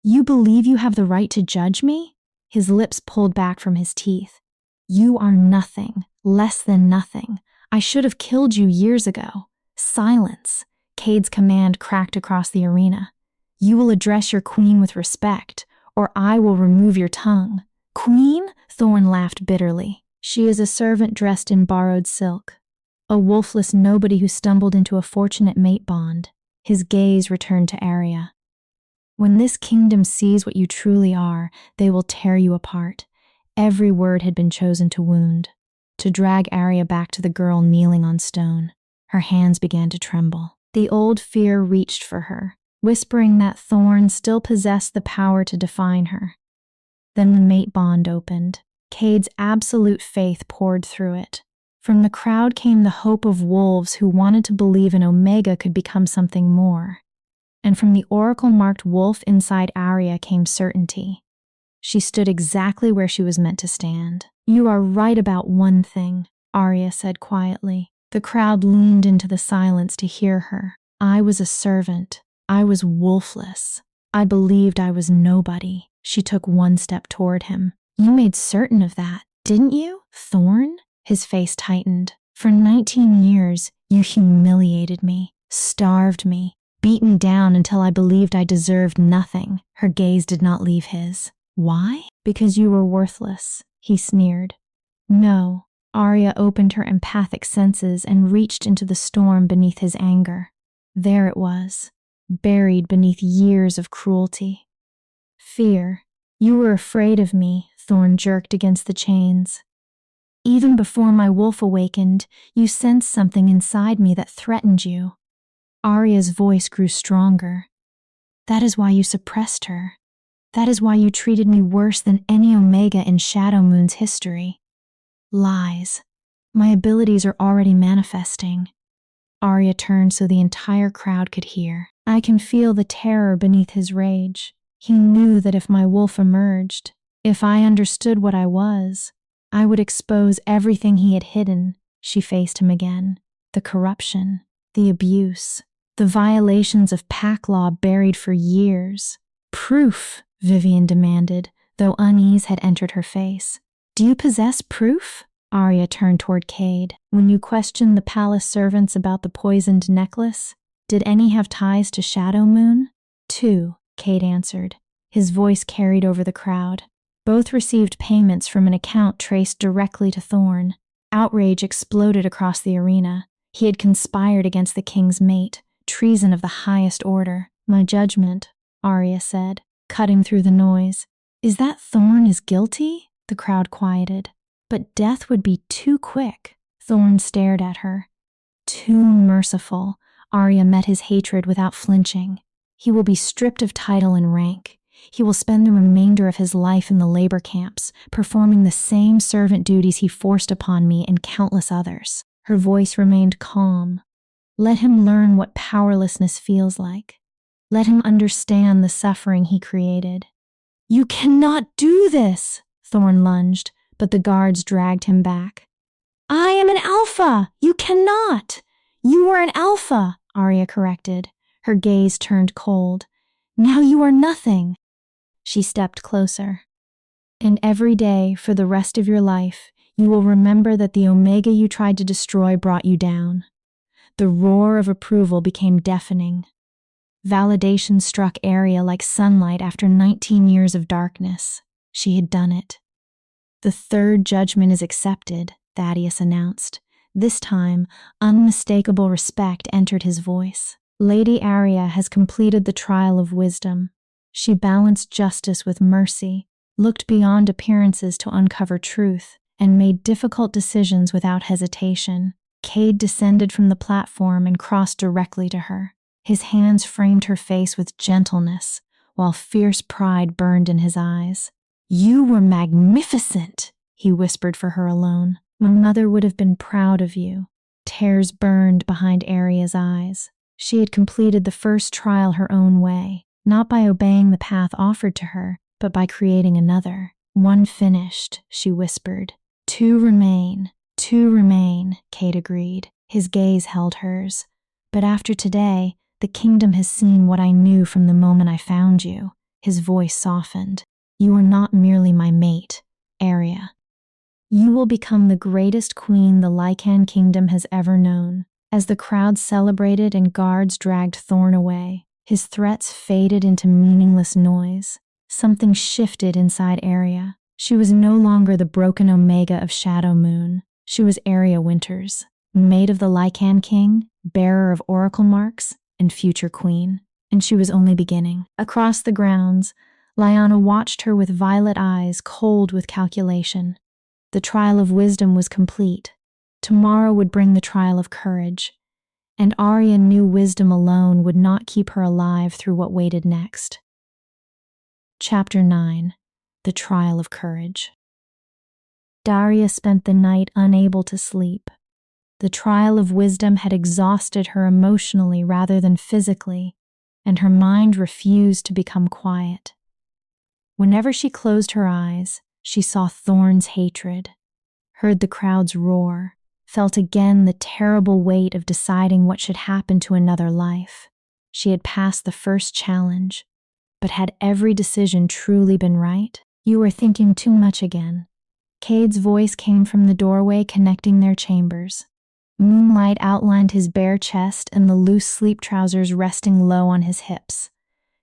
You believe you have the right to judge me? His lips pulled back from his teeth. You are nothing, less than nothing. I should have killed you years ago. Silence. Cade's command cracked across the arena. You will address your queen with respect, or I will remove your tongue. Queen? Thorn laughed bitterly. She is a servant dressed in borrowed silk. A wolfless nobody who stumbled into a fortunate mate bond. His gaze returned to Arya. When this kingdom sees what you truly are, they will tear you apart. Every word had been chosen to wound, to drag Arya back to the girl kneeling on stone. Her hands began to tremble. The old fear reached for her, whispering that Thorn still possessed the power to define her. Then the mate bond opened. Cade's absolute faith poured through it. From the crowd came the hope of wolves who wanted to believe an Omega could become something more. And from the oracle-marked wolf inside Arya came certainty. She stood exactly where she was meant to stand. You are right about one thing, Arya said quietly. The crowd leaned into the silence to hear her. I was a servant. I was wolfless. I believed I was nobody. She took one step toward him. You made certain of that, didn't you, Thorn? His face tightened. For 19 years, you humiliated me, starved me, beat me down until I believed I deserved nothing. Her gaze did not leave his. Why? Because you were worthless, he sneered. No. Arya opened her empathic senses and reached into the storm beneath his anger. There it was, buried beneath years of cruelty. Fear. You were afraid of me, Thorn jerked against the chains. Even before my wolf awakened, you sensed something inside me that threatened you. Arya's voice grew stronger. That is why you suppressed her. That is why you treated me worse than any Omega in Shadow Moon's history. Lies. My abilities are already manifesting. Arya turned so the entire crowd could hear. I can feel the terror beneath his rage. He knew that if my wolf emerged, if I understood what I was, I would expose everything he had hidden. She faced him again. The corruption, the abuse, the violations of pack law buried for years. Proof, Vivian demanded, though unease had entered her face. Do you possess proof? Arya turned toward Cade. When you questioned the palace servants about the poisoned necklace, did any have ties to Shadow Moon? 2, Cade answered. His voice carried over the crowd. Both received payments from an account traced directly to Thorn. Outrage exploded across the arena. He had conspired against the king's mate, treason of the highest order. My judgment, Arya said, cutting through the noise. Is that Thorn is guilty? The crowd quieted. But death would be too quick. Thorn stared at her. Too merciful. Arya met his hatred without flinching. He will be stripped of title and rank. He will spend the remainder of his life in the labor camps, performing the same servant duties he forced upon me and countless others. Her voice remained calm. Let him learn what powerlessness feels like. Let him understand the suffering he created. You cannot do this, Thorn lunged, but the guards dragged him back. I am an alpha! You cannot! You were an alpha, Arya corrected. Her gaze turned cold. Now you are nothing. She stepped closer. And every day, for the rest of your life, you will remember that the Omega you tried to destroy brought you down. The roar of approval became deafening. Validation struck Arya like sunlight after 19 years of darkness. She had done it. The third judgment is accepted, Thaddeus announced. This time, unmistakable respect entered his voice. Lady Arya has completed the trial of wisdom. She balanced justice with mercy, looked beyond appearances to uncover truth, and made difficult decisions without hesitation. Cade descended from the platform and crossed directly to her. His hands framed her face with gentleness, while fierce pride burned in his eyes. You were magnificent, he whispered for her alone. My mother would have been proud of you. Tears burned behind Arya's eyes. She had completed the first trial her own way, not by obeying the path offered to her, but by creating another. One finished, she whispered. Two remain, Cade agreed. His gaze held hers. But after today, the kingdom has seen what I knew from the moment I found you. His voice softened. You are not merely my mate, Arya. You will become the greatest queen the Lycan kingdom has ever known. As the crowd celebrated and guards dragged Thorn away, his threats faded into meaningless noise. Something shifted inside Arya. She was no longer the broken Omega of Shadow Moon. She was Arya Winters, maid of the Lycan King, bearer of oracle marks, and future queen. And she was only beginning. Across the grounds, Lyanna watched her with violet eyes cold with calculation. The trial of wisdom was complete. Tomorrow would bring the trial of courage. And Arya knew wisdom alone would not keep her alive through what waited next. Chapter 9. The Trial of Courage. Daria spent the night unable to sleep. The trial of wisdom had exhausted her emotionally rather than physically, and her mind refused to become quiet. Whenever she closed her eyes, she saw Thorn's hatred, heard the crowd's roar, felt again the terrible weight of deciding what should happen to another life. She had passed the first challenge, but had every decision truly been right? You were thinking too much again. Cade's voice came from the doorway connecting their chambers. Moonlight outlined his bare chest and the loose sleep trousers resting low on his hips.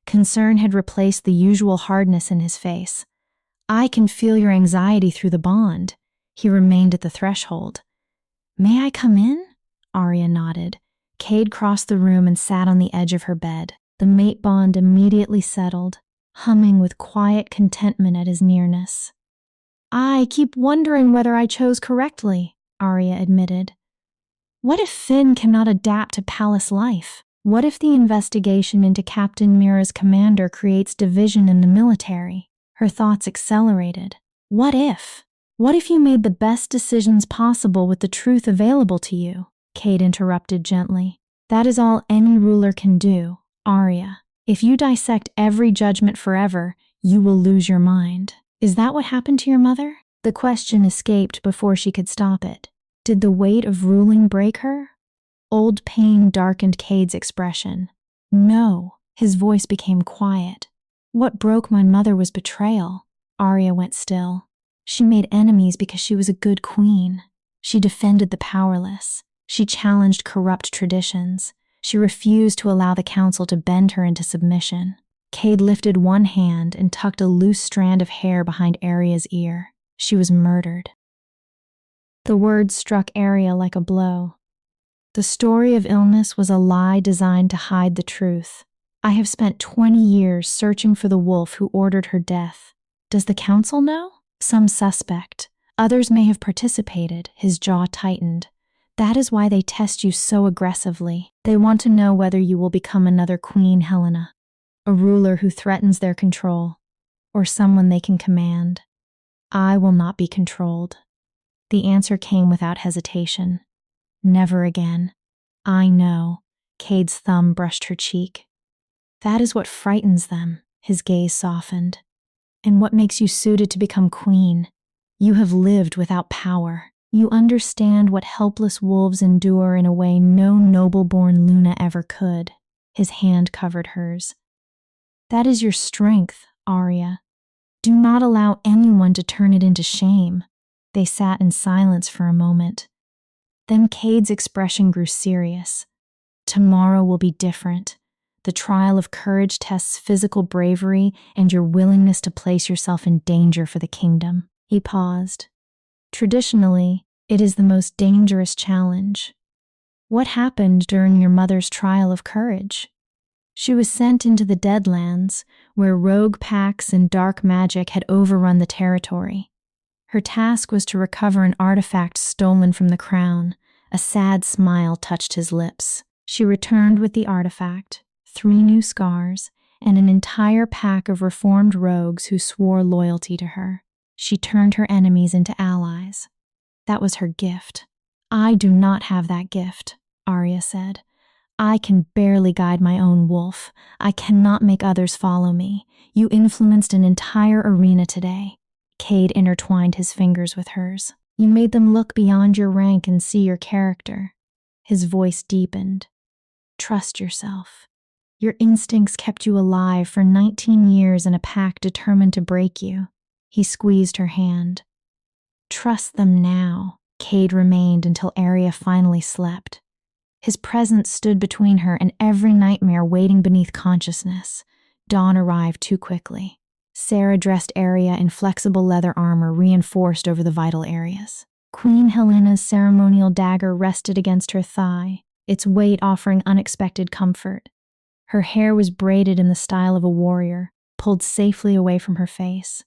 Concern had replaced the usual hardness in his face. I can feel your anxiety through the bond. He remained at the threshold. May I come in? Arya nodded. Cade crossed the room and sat on the edge of her bed. The mate bond immediately settled, humming with quiet contentment at his nearness. I keep wondering whether I chose correctly, Arya admitted. What if Finn cannot adapt to palace life? What if the investigation into Captain Mira's commander creates division in the military? Her thoughts accelerated. What if? What if you made the best decisions possible with the truth available to you? Cade interrupted gently. That is all any ruler can do, Arya. If you dissect every judgment forever, you will lose your mind. Is that what happened to your mother? The question escaped before she could stop it. Did the weight of ruling break her? Old pain darkened Cade's expression. No, his voice became quiet. What broke my mother was betrayal. Arya went still. She made enemies because she was a good queen. She defended the powerless. She challenged corrupt traditions. She refused to allow the council to bend her into submission. Cade lifted one hand and tucked a loose strand of hair behind Arya's ear. She was murdered. The words struck Arya like a blow. The story of illness was a lie designed to hide the truth. I have spent 20 years searching for the wolf who ordered her death. Does the council know? Some suspect. Others may have participated. His jaw tightened. That is why they test you so aggressively. They want to know whether you will become another Queen Helena, a ruler who threatens their control, or someone they can command. I will not be controlled. The answer came without hesitation. Never again. I know. Cade's thumb brushed her cheek. That is what frightens them. His gaze softened. And what makes you suited to become queen? You have lived without power. You understand what helpless wolves endure in a way no noble-born Luna ever could. His hand covered hers. That is your strength, Arya. Do not allow anyone to turn it into shame. They sat in silence for a moment. Then Cade's expression grew serious. Tomorrow will be different. The trial of courage tests physical bravery and your willingness to place yourself in danger for the kingdom. He paused. Traditionally, it is the most dangerous challenge. What happened during your mother's trial of courage? She was sent into the Deadlands, where rogue packs and dark magic had overrun the territory. Her task was to recover an artifact stolen from the crown. A sad smile touched his lips. She returned with the artifact, 3 new scars, and an entire pack of reformed rogues who swore loyalty to her. She turned her enemies into allies. That was her gift. I do not have that gift, Arya said. I can barely guide my own wolf. I cannot make others follow me. You influenced an entire arena today. Cade intertwined his fingers with hers. You made them look beyond your rank and see your character. His voice deepened. Trust yourself. Your instincts kept you alive for 19 years in a pack determined to break you. He squeezed her hand. Trust them now. Cade remained until Arya finally slept. His presence stood between her and every nightmare waiting beneath consciousness. Dawn arrived too quickly. Sarah dressed Arya in flexible leather armor reinforced over the vital areas. Queen Helena's ceremonial dagger rested against her thigh, its weight offering unexpected comfort. Her hair was braided in the style of a warrior, pulled safely away from her face.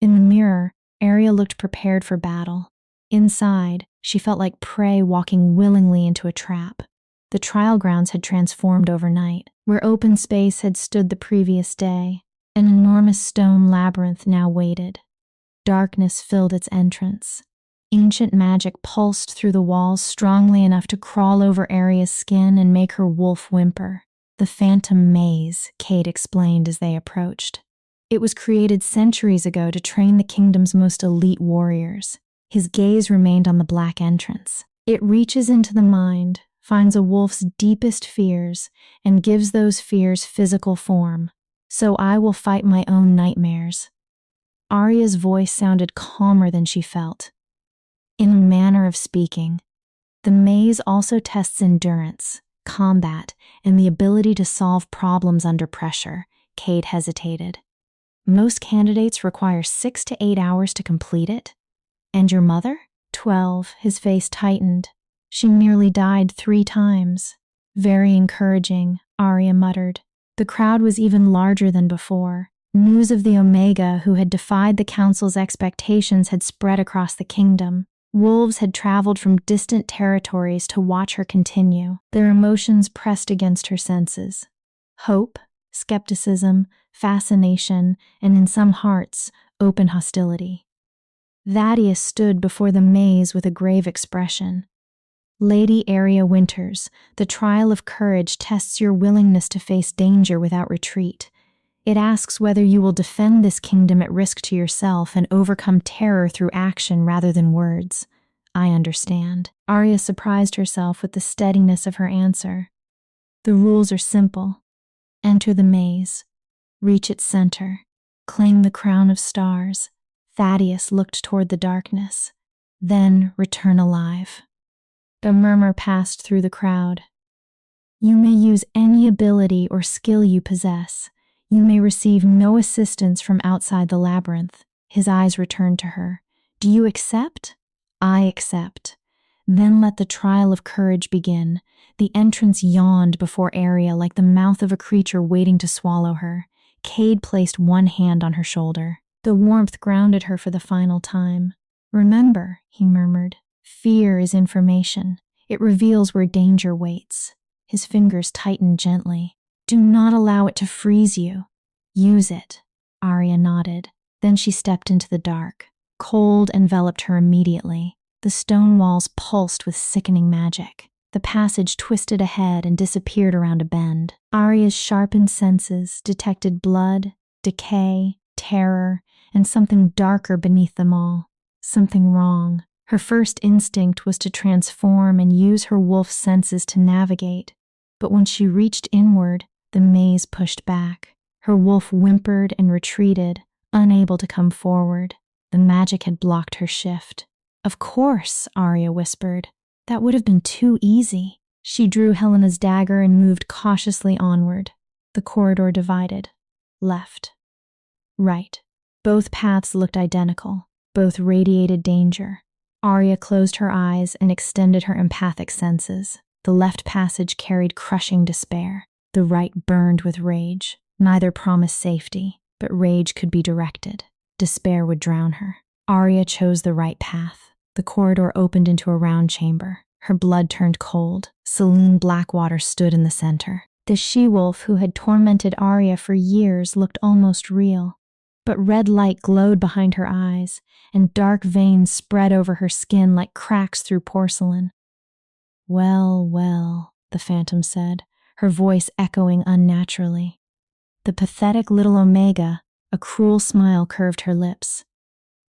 In the mirror, Arya looked prepared for battle. Inside, she felt like prey walking willingly into a trap. The trial grounds had transformed overnight. Where open space had stood the previous day, an enormous stone labyrinth now waited. Darkness filled its entrance. Ancient magic pulsed through the walls strongly enough to crawl over Arya's skin and make her wolf whimper. The Phantom Maze, Cade explained as they approached. It was created centuries ago to train the kingdom's most elite warriors. His gaze remained on the black entrance. It reaches into the mind, finds a wolf's deepest fears, and gives those fears physical form. So I will fight my own nightmares. Arya's voice sounded calmer than she felt. In a manner of speaking, the maze also tests endurance, combat, and the ability to solve problems under pressure. Cade hesitated. Most candidates require 6 to 8 hours to complete it. And your mother? 12, his face tightened. She nearly died 3 times. Very encouraging, Arya muttered. The crowd was even larger than before. News of the Omega, who had defied the council's expectations, had spread across the kingdom. Wolves had traveled from distant territories to watch her continue. Their emotions pressed against her senses. Hope, skepticism, fascination, and in some hearts, open hostility. Thaddeus stood before the maze with a grave expression. Lady Arya Winters, the trial of courage tests your willingness to face danger without retreat. It asks whether you will defend this kingdom at risk to yourself and overcome terror through action rather than words. I understand. Arya surprised herself with the steadiness of her answer. The rules are simple. Enter the maze. Reach its center. Claim the crown of stars. Thaddeus looked toward the darkness. Then return alive. A murmur passed through the crowd. You may use any ability or skill you possess. You may receive no assistance from outside the labyrinth. His eyes returned to her. Do you accept? I accept. Then let the trial of courage begin. The entrance yawned before Arya like the mouth of a creature waiting to swallow her. Cade placed one hand on her shoulder. The warmth grounded her for the final time. Remember, he murmured, fear is information. It reveals where danger waits. His fingers tightened gently. Do not allow it to freeze you. Use it. Arya nodded. Then she stepped into the dark. Cold enveloped her immediately. The stone walls pulsed with sickening magic. The passage twisted ahead and disappeared around a bend. Arya's sharpened senses detected blood, decay, terror, and something darker beneath them all. Something wrong. Her first instinct was to transform and use her wolf's senses to navigate. But when she reached inward, the maze pushed back. Her wolf whimpered and retreated, unable to come forward. The magic had blocked her shift. Of course, Arya whispered. That would have been too easy. She drew Helena's dagger and moved cautiously onward. The corridor divided. Left. Right. Both paths looked identical. Both radiated danger. Arya closed her eyes and extended her empathic senses. The left passage carried crushing despair. The right burned with rage. Neither promised safety, but rage could be directed. Despair would drown her. Arya chose the right path. The corridor opened into a round chamber. Her blood turned cold. Saline Blackwater stood in the center. The she-wolf who had tormented Arya for years looked almost real. But red light glowed behind her eyes, and dark veins spread over her skin like cracks through porcelain. Well, well, the Phantom said. her voice echoing unnaturally. The pathetic little Omega, a cruel smile curved her lips.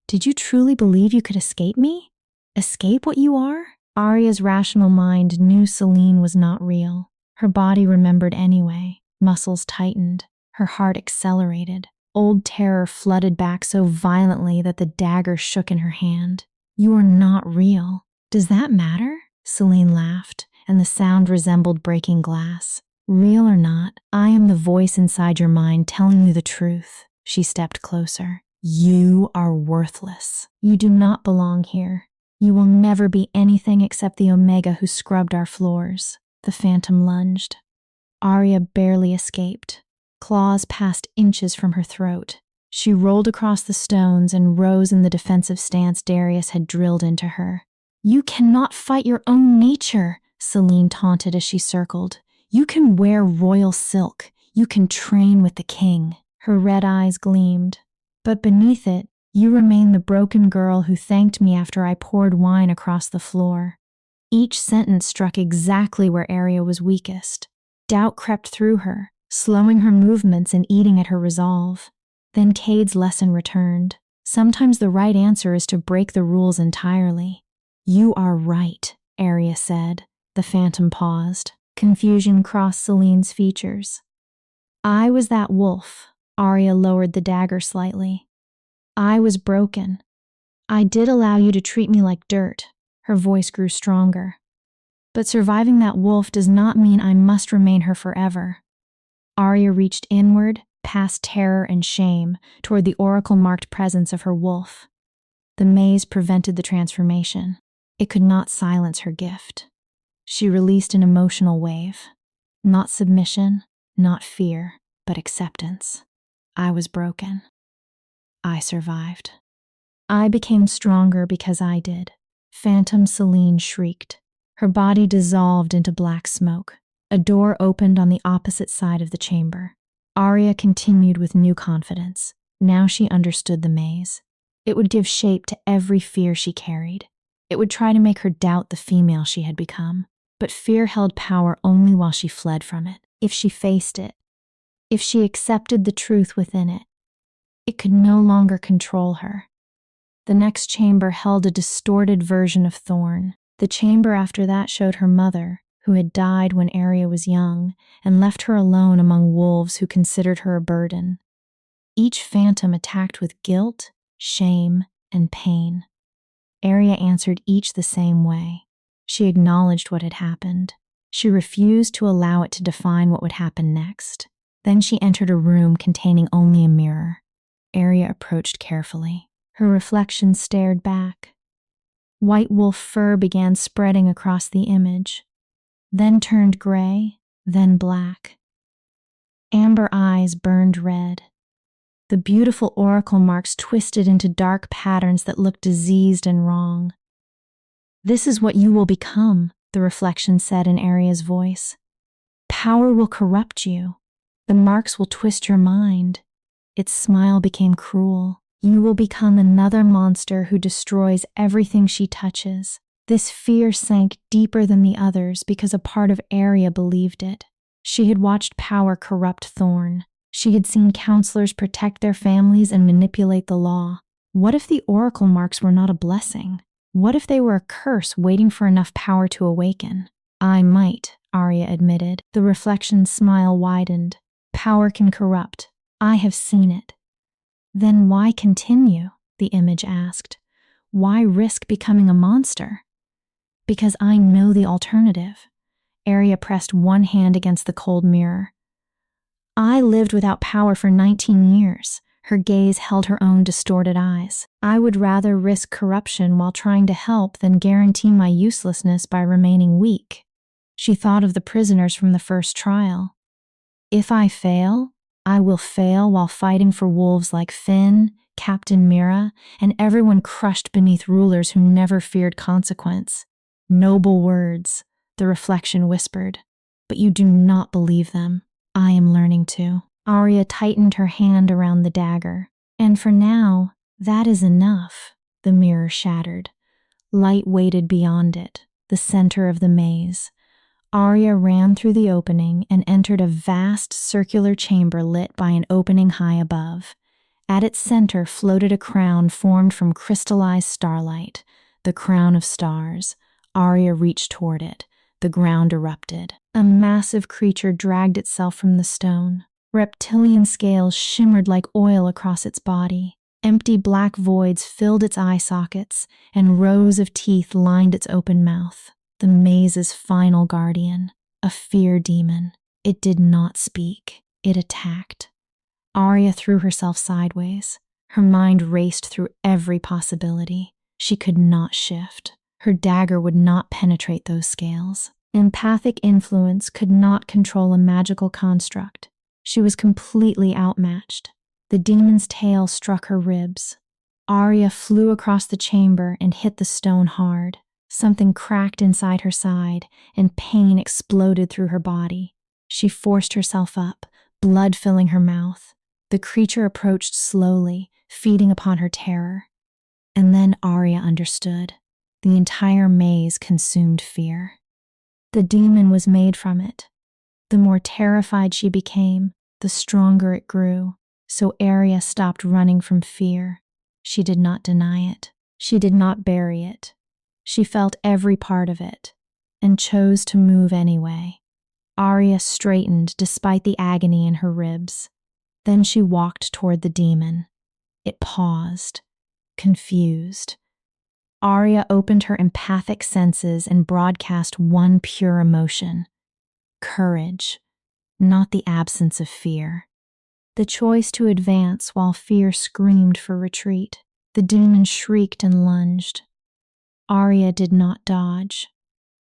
Did you truly believe you could escape me? Escape what you are? Arya's rational mind knew Selene was not real. Her body remembered anyway. Muscles tightened. Her heart accelerated. Old terror flooded back so violently that the dagger shook in her hand. You are not real. Does that matter? Selene laughed, and the sound resembled breaking glass. Real or not, I am the voice inside your mind telling you the truth. She stepped closer. You are worthless. You do not belong here. You will never be anything except the Omega who scrubbed our floors. The phantom lunged. Arya barely escaped. Claws passed inches from her throat. She rolled across the stones and rose in the defensive stance Darius had drilled into her. You cannot fight your own nature, Selene taunted as she circled. You can wear royal silk. You can train with the king. Her red eyes gleamed. But beneath it, you remain the broken girl who thanked me after I poured wine across the floor. Each sentence struck exactly where Arya was weakest. Doubt crept through her, slowing her movements and eating at her resolve. Then Cade's lesson returned. Sometimes the right answer is to break the rules entirely. You are right, Arya said. The phantom paused. Confusion crossed Selene's features. I was that wolf. Arya lowered the dagger slightly. I was broken. I did allow you to treat me like dirt. Her voice grew stronger. But surviving that wolf does not mean I must remain her forever. Arya reached inward, past terror and shame, toward the oracle-marked presence of her wolf. The maze prevented the transformation. It could not silence her gift. She released an emotional wave. Not submission, not fear, but acceptance. I was broken. I survived. I became stronger because I did. Phantom Selene shrieked. Her body dissolved into black smoke. A door opened on the opposite side of the chamber. Arya continued with new confidence. Now she understood the maze. It would give shape to every fear she carried. It would try to make her doubt the female she had become. But fear held power only while she fled from it. If she faced it, if she accepted the truth within it, it could no longer control her. The next chamber held a distorted version of Thorn. The chamber after that showed her mother, who had died when Arya was young, and left her alone among wolves who considered her a burden. Each phantom attacked with guilt, shame, and pain. Arya answered each the same way. She acknowledged what had happened. She refused to allow it to define what would happen next. Then she entered a room containing only a mirror. Arya approached carefully. Her reflection stared back. White wolf fur began spreading across the image, then turned gray, then black. Amber eyes burned red. The beautiful oracle marks twisted into dark patterns that looked diseased and wrong. This is what you will become, the reflection said in Arya's voice. Power will corrupt you. The marks will twist your mind. Its smile became cruel. You will become another monster who destroys everything she touches. This fear sank deeper than the others because a part of Arya believed it. She had watched power corrupt Thorn. She had seen counselors protect their families and manipulate the law. What if the oracle marks were not a blessing? What if they were a curse waiting for enough power to awaken? I might, Arya admitted. The reflection's smile widened. Power can corrupt. I have seen it. Then why continue? The image asked. Why risk becoming a monster? Because I know the alternative. Arya pressed one hand against the cold mirror. I lived without power for 19 years. Her gaze held her own distorted eyes. I would rather risk corruption while trying to help than guarantee my uselessness by remaining weak. She thought of the prisoners from the first trial. If I fail, I will fail while fighting for wolves like Finn, Captain Mira, and everyone crushed beneath rulers who never feared consequence. Noble words, the reflection whispered, but you do not believe them. I am learning to. Arya tightened her hand around the dagger. And for now, that is enough. The mirror shattered. Light waited beyond it, the center of the maze. Arya ran through the opening and entered a vast circular chamber lit by an opening high above. At its center floated a crown formed from crystallized starlight, the crown of stars. Arya reached toward it. The ground erupted. A massive creature dragged itself from the stone. Reptilian scales shimmered like oil across its body. Empty black voids filled its eye sockets, and rows of teeth lined its open mouth. The maze's final guardian, a fear demon. It did not speak. It attacked. Arya threw herself sideways. Her mind raced through every possibility. She could not shift. Her dagger would not penetrate those scales. Empathic influence could not control a magical construct. She was completely outmatched. The demon's tail struck her ribs. Arya flew across the chamber and hit the stone hard. Something cracked inside her side, and pain exploded through her body. She forced herself up, blood filling her mouth. The creature approached slowly, feeding upon her terror. And then Arya understood. The entire maze consumed fear. The demon was made from it. The more terrified she became, the stronger it grew. So Arya stopped running from fear. She did not deny it. She did not bury it. She felt every part of it, and chose to move anyway. Arya straightened despite the agony in her ribs. Then she walked toward the demon. It paused, confused. Arya opened her empathic senses and broadcast one pure emotion: courage, not the absence of fear. The choice to advance while fear screamed for retreat. The demon shrieked and lunged. Arya did not dodge.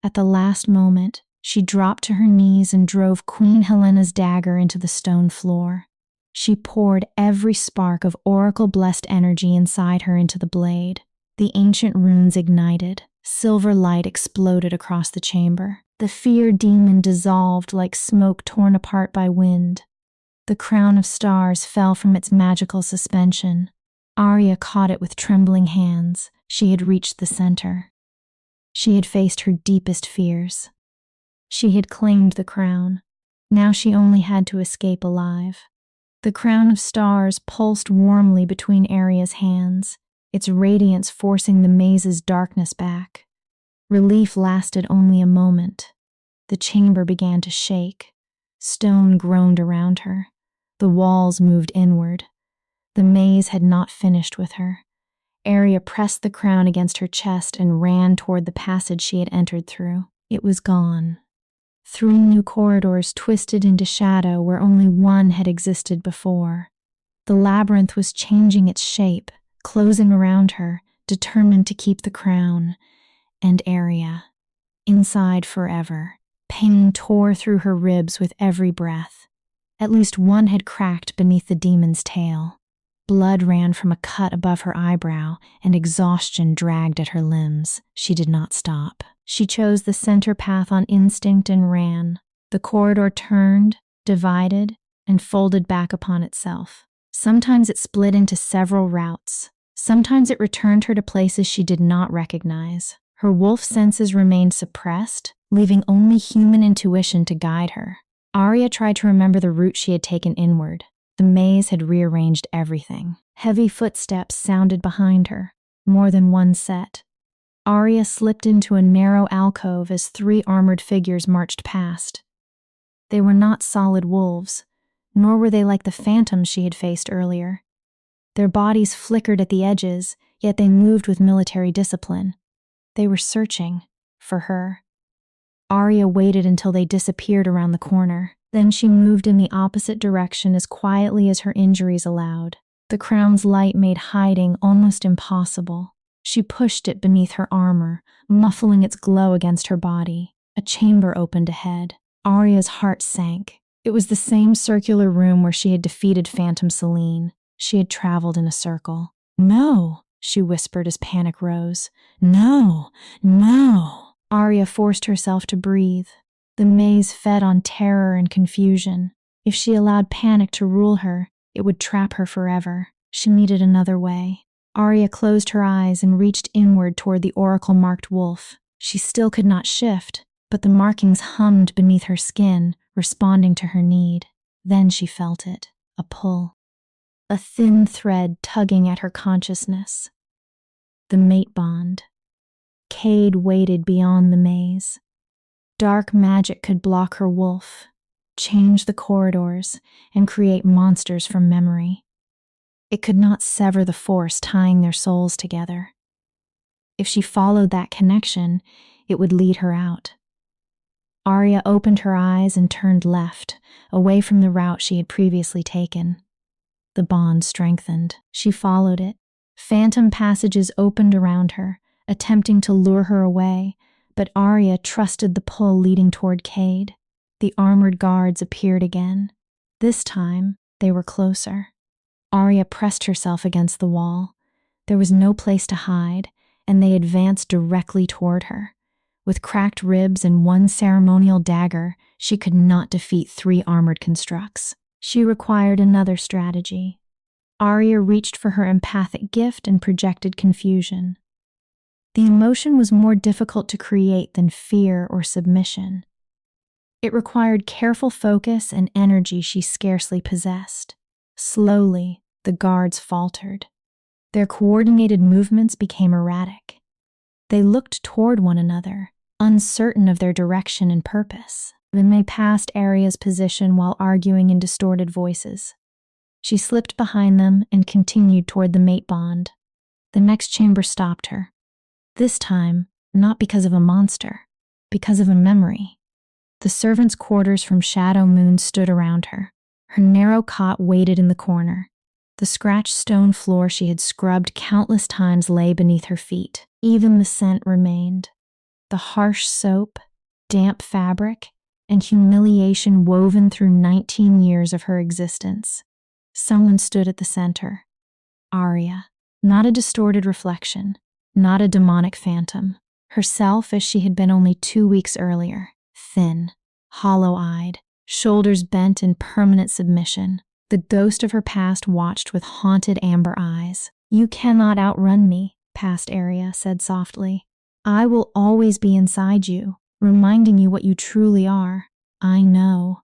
At the last moment, she dropped to her knees and drove Queen Helena's dagger into the stone floor. She poured every spark of oracle-blessed energy inside her into the blade. The ancient runes ignited. Silver light exploded across the chamber. The fear demon dissolved like smoke torn apart by wind. The crown of stars fell from its magical suspension. Arya caught it with trembling hands. She had reached the center. She had faced her deepest fears. She had claimed the crown. Now she only had to escape alive. The crown of stars pulsed warmly between Arya's hands, its radiance forcing the maze's darkness back. Relief lasted only a moment. The chamber began to shake. Stone groaned around her. The walls moved inward. The maze had not finished with her. Arya pressed the crown against her chest and ran toward the passage she had entered through. It was gone. 3 new corridors twisted into shadow where only one had existed before. The labyrinth was changing its shape, closing around her, determined to keep the crown. And Arya, inside forever. Pain tore through her ribs with every breath. At least one had cracked beneath the demon's tail. Blood ran from a cut above her eyebrow, and exhaustion dragged at her limbs. She did not stop. She chose the center path on instinct and ran. The corridor turned, divided, and folded back upon itself. Sometimes it split into several routes. Sometimes it returned her to places she did not recognize. Her wolf senses remained suppressed, leaving only human intuition to guide her. Arya tried to remember the route she had taken inward. The maze had rearranged everything. Heavy footsteps sounded behind her, more than one set. Arya slipped into a narrow alcove as 3 armored figures marched past. They were not solid wolves, nor were they like the phantoms she had faced earlier. Their bodies flickered at the edges, yet they moved with military discipline. They were searching for her. Arya waited until they disappeared around the corner. Then she moved in the opposite direction as quietly as her injuries allowed. The crown's light made hiding almost impossible. She pushed it beneath her armor, muffling its glow against her body. A chamber opened ahead. Arya's heart sank. It was the same circular room where she had defeated Phantom Selene. She had traveled in a circle. "No," she whispered as panic rose. "No, no." Arya forced herself to breathe. The maze fed on terror and confusion. If she allowed panic to rule her, it would trap her forever. She needed another way. Arya closed her eyes and reached inward toward the oracle-marked wolf. She still could not shift, but the markings hummed beneath her skin, responding to her need. Then she felt it, a pull. A thin thread tugging at her consciousness. The mate bond. Cade waited beyond the maze. Dark magic could block her wolf, change the corridors, and create monsters from memory. It could not sever the force tying their souls together. If she followed that connection, it would lead her out. Arya opened her eyes and turned left, away from the route she had previously taken. The bond strengthened. She followed it. Phantom passages opened around her, attempting to lure her away, but Arya trusted the pull leading toward Cade. The armored guards appeared again. This time, they were closer. Arya pressed herself against the wall. There was no place to hide, and they advanced directly toward her. With cracked ribs and one ceremonial dagger, she could not defeat 3 armored constructs. She required another strategy. Arya reached for her empathic gift and projected confusion. The emotion was more difficult to create than fear or submission. It required careful focus and energy she scarcely possessed. Slowly, the guards faltered. Their coordinated movements became erratic. They looked toward one another, uncertain of their direction and purpose. Then they passed Arya's position while arguing in distorted voices. She slipped behind them and continued toward the mate bond. The next chamber stopped her. This time, not because of a monster, because of a memory. The servants' quarters from Shadow Moon stood around her. Her narrow cot waited in the corner. The scratched stone floor she had scrubbed countless times lay beneath her feet. Even the scent remained. The harsh soap, damp fabric, and humiliation woven through 19 years of her existence. Someone stood at the center. Arya. Not a distorted reflection, not a demonic phantom. Herself as she had been only 2 weeks earlier. Thin, hollow-eyed, shoulders bent in permanent submission. The ghost of her past watched with haunted amber eyes. "You cannot outrun me," past Arya said softly. "I will always be inside you, reminding you what you truly are." "I know."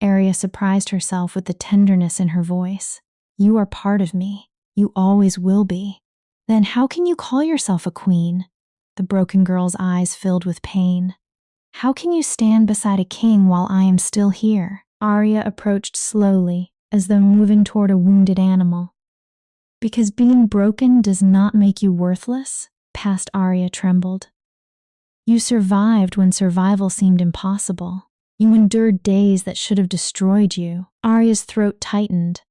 Arya surprised herself with the tenderness in her voice. "You are part of me. You always will be." "Then how can you call yourself a queen?" The broken girl's eyes filled with pain. "How can you stand beside a king while I am still here?" Arya approached slowly, as though moving toward a wounded animal. "Because being broken does not make you worthless?" Past Arya trembled. "You survived when survival seemed impossible. You endured days that should have destroyed you." Arya's throat tightened.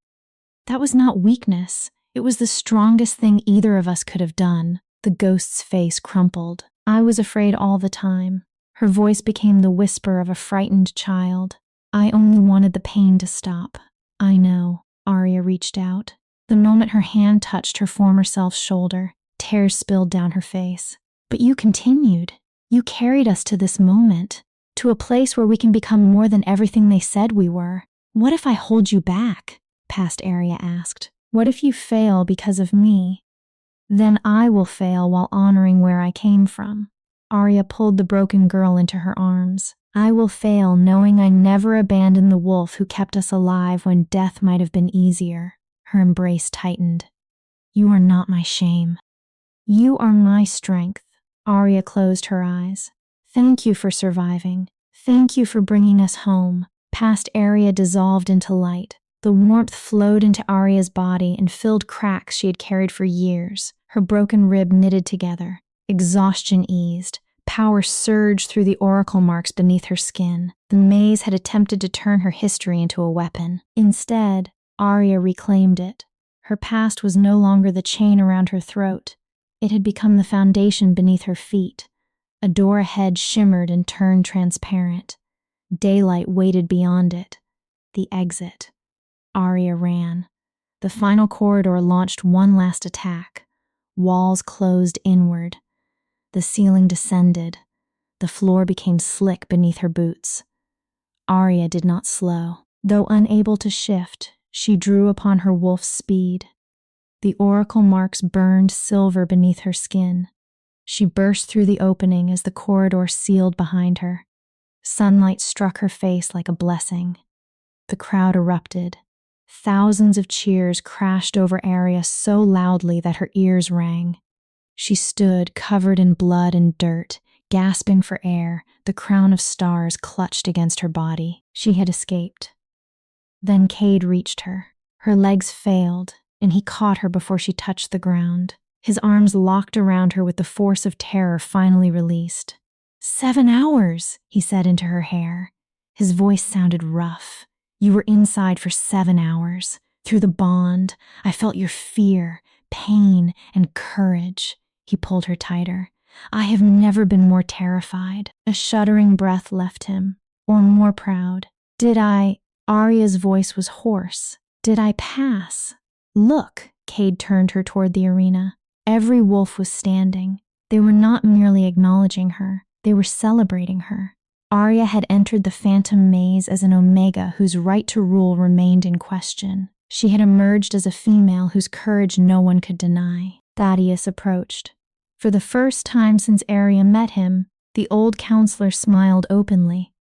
"That was not weakness. It was the strongest thing either of us could have done." The ghost's face crumpled. "I was afraid all the time." Her voice became the whisper of a frightened child. "I only wanted the pain to stop." "I know." Arya reached out. The moment her hand touched her former self's shoulder, tears spilled down her face. "But you continued. You carried us to this moment, to a place where we can become more than everything they said we were. What if I hold you back?" Past Arya asked. "What if you fail because of me? Then I will fail while honoring where I came from." Arya pulled the broken girl into her arms. "I will fail knowing I never abandoned the wolf who kept us alive when death might have been easier." Her embrace tightened. "You are not my shame. You are my strength." Arya closed her eyes. "Thank you for surviving. Thank you for bringing us home." Past Arya dissolved into light. The warmth flowed into Arya's body and filled cracks she had carried for years. Her broken rib knitted together. Exhaustion eased. Power surged through the oracle marks beneath her skin. The maze had attempted to turn her history into a weapon. Instead, Arya reclaimed it. Her past was no longer the chain around her throat. It had become the foundation beneath her feet. A door ahead shimmered and turned transparent. Daylight waited beyond it. The exit. Arya ran. The final corridor launched one last attack. Walls closed inward. The ceiling descended. The floor became slick beneath her boots. Arya did not slow. Though unable to shift, she drew upon her wolf's speed. The oracle marks burned silver beneath her skin. She burst through the opening as the corridor sealed behind her. Sunlight struck her face like a blessing. The crowd erupted. Thousands of cheers crashed over Arya so loudly that her ears rang. She stood covered in blood and dirt, gasping for air, the crown of stars clutched against her body. She had escaped. Then Cade reached her. Her legs failed, and he caught her before she touched the ground. His arms locked around her with the force of terror finally released. 7 hours, he said into her hair. His voice sounded rough. You were inside for 7 hours. Through the bond, I felt your fear, pain, and courage. He pulled her tighter. I have never been more terrified. A shuddering breath left him. Or more proud. Arya's voice was hoarse. Did I pass? Look, Cade turned her toward the arena. Every wolf was standing. They were not merely acknowledging her. They were celebrating her. Arya had entered the Phantom Maze as an Omega whose right to rule remained in question. She had emerged as a female whose courage no one could deny. Thaddeus approached. For the first time since Arya met him, the old counselor smiled openly.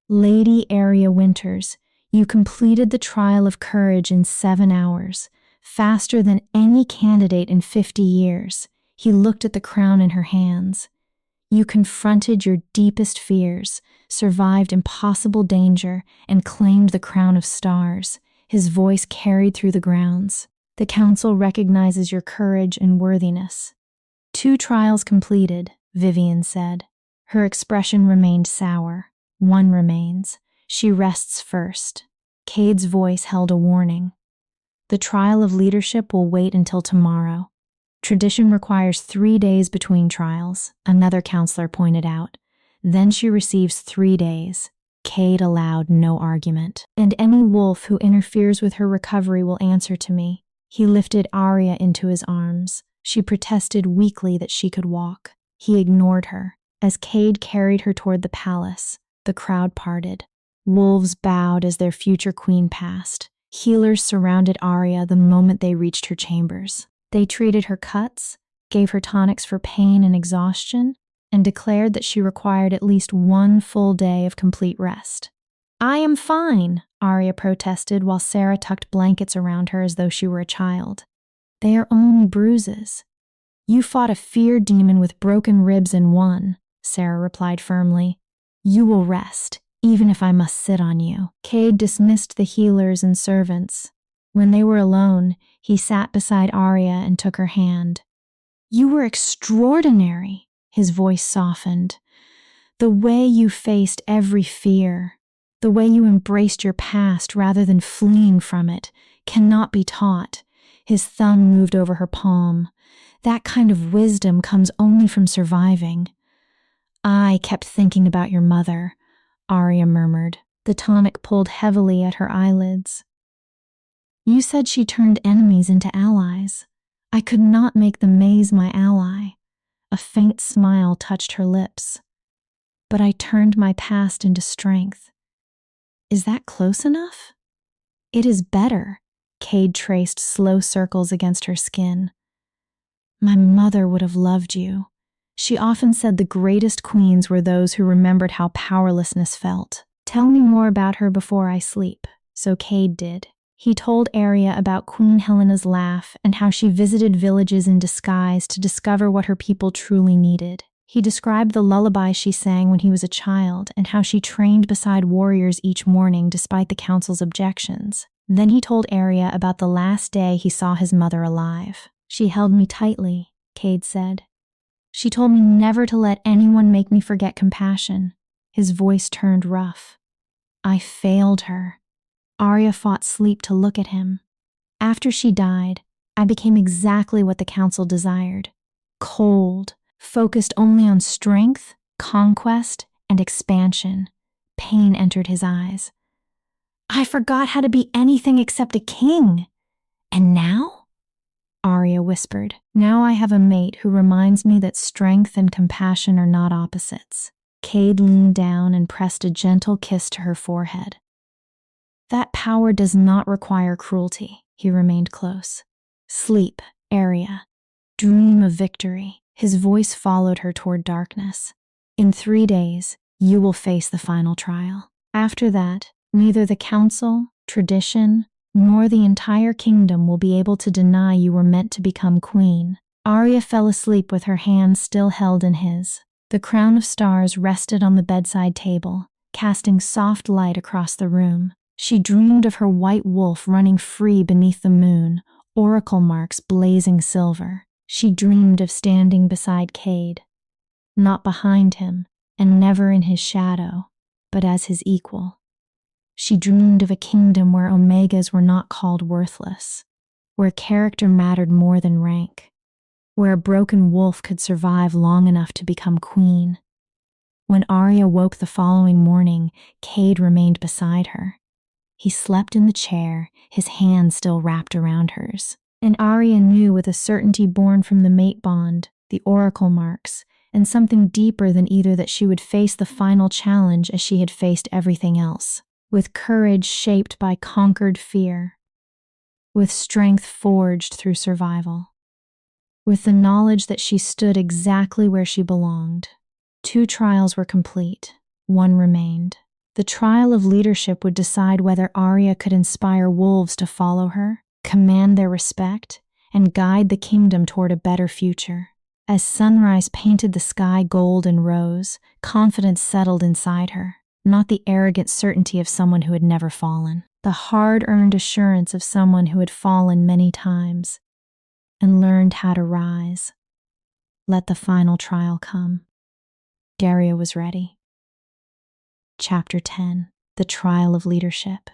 Lady Arya Winters, you completed the trial of courage in 7 hours, faster than any candidate in 50 years. He looked at the crown in her hands. You confronted your deepest fears, survived impossible danger, and claimed the crown of stars. His voice carried through the grounds. The council recognizes your courage and worthiness. 2 trials completed, Vivian said. Her expression remained sour. 1 remains. She rests first. Cade's voice held a warning. The trial of leadership will wait until tomorrow. Tradition requires 3 days between trials, another counselor pointed out. Then she receives 3 days. Cade allowed no argument. And any wolf who interferes with her recovery will answer to me. He lifted Arya into his arms. She protested weakly that she could walk. He ignored her. As Cade carried her toward the palace, the crowd parted. Wolves bowed as their future queen passed. Healers surrounded Arya the moment they reached her chambers. They treated her cuts, gave her tonics for pain and exhaustion, and declared that she required at least 1 full day of complete rest. I am fine, Arya protested while Sarah tucked blankets around her as though she were a child. They are only bruises. You fought a fear demon with broken ribs and won, Sarah replied firmly. You will rest, even if I must sit on you. Cade dismissed the healers and servants. When they were alone, he sat beside Arya and took her hand. You were extraordinary, his voice softened. The way you faced every fear, the way you embraced your past rather than fleeing from it, cannot be taught. His thumb moved over her palm. That kind of wisdom comes only from surviving. I kept thinking about your mother, Arya murmured. The tonic pulled heavily at her eyelids. You said she turned enemies into allies. I could not make the maze my ally. A faint smile touched her lips. But I turned my past into strength. Is that close enough? It is better. Cade traced slow circles against her skin. My mother would have loved you. She often said the greatest queens were those who remembered how powerlessness felt. Tell me more about her before I sleep. So Cade did. He told Arya about Queen Helena's laugh and how she visited villages in disguise to discover what her people truly needed. He described the lullabies she sang when he was a child and how she trained beside warriors each morning despite the council's objections. Then he told Arya about the last day he saw his mother alive. She held me tightly, Cade said. She told me never to let anyone make me forget compassion. His voice turned rough. I failed her. Arya fought sleep to look at him. After she died, I became exactly what the council desired. Cold, focused only on strength, conquest, and expansion. Pain entered his eyes. I forgot how to be anything except a king. And now? Arya whispered. Now I have a mate who reminds me that strength and compassion are not opposites. Cade leaned down and pressed a gentle kiss to her forehead. That power does not require cruelty. He remained close. Sleep, Arya. Dream of victory. His voice followed her toward darkness. In 3 days, You will face the final trial. After that, neither the council, tradition, nor the entire kingdom will be able to deny you were meant to become queen." Arya fell asleep with her hand still held in his. The crown of stars rested on the bedside table, casting soft light across the room. She dreamed of her white wolf running free beneath the moon, oracle marks blazing silver. She dreamed of standing beside Cade, not behind him, and never in his shadow, but as his equal. She dreamed of a kingdom where omegas were not called worthless, where character mattered more than rank, where a broken wolf could survive long enough to become queen. When Arya woke the following morning, Cade remained beside her. He slept in the chair, his hand still wrapped around hers. And Arya knew with a certainty born from the mate bond, the oracle marks, and something deeper than either that she would face the final challenge as she had faced everything else, with courage shaped by conquered fear, with strength forged through survival, with the knowledge that she stood exactly where she belonged. 2 trials were complete, 1 remained. The trial of leadership would decide whether Arya could inspire wolves to follow her, command their respect, and guide the kingdom toward a better future. As sunrise painted the sky gold and rose, confidence settled inside her, not the arrogant certainty of someone who had never fallen, the hard-earned assurance of someone who had fallen many times and learned how to rise. Let the final trial come. Arya was ready. Chapter 10. The Trial of Leadership.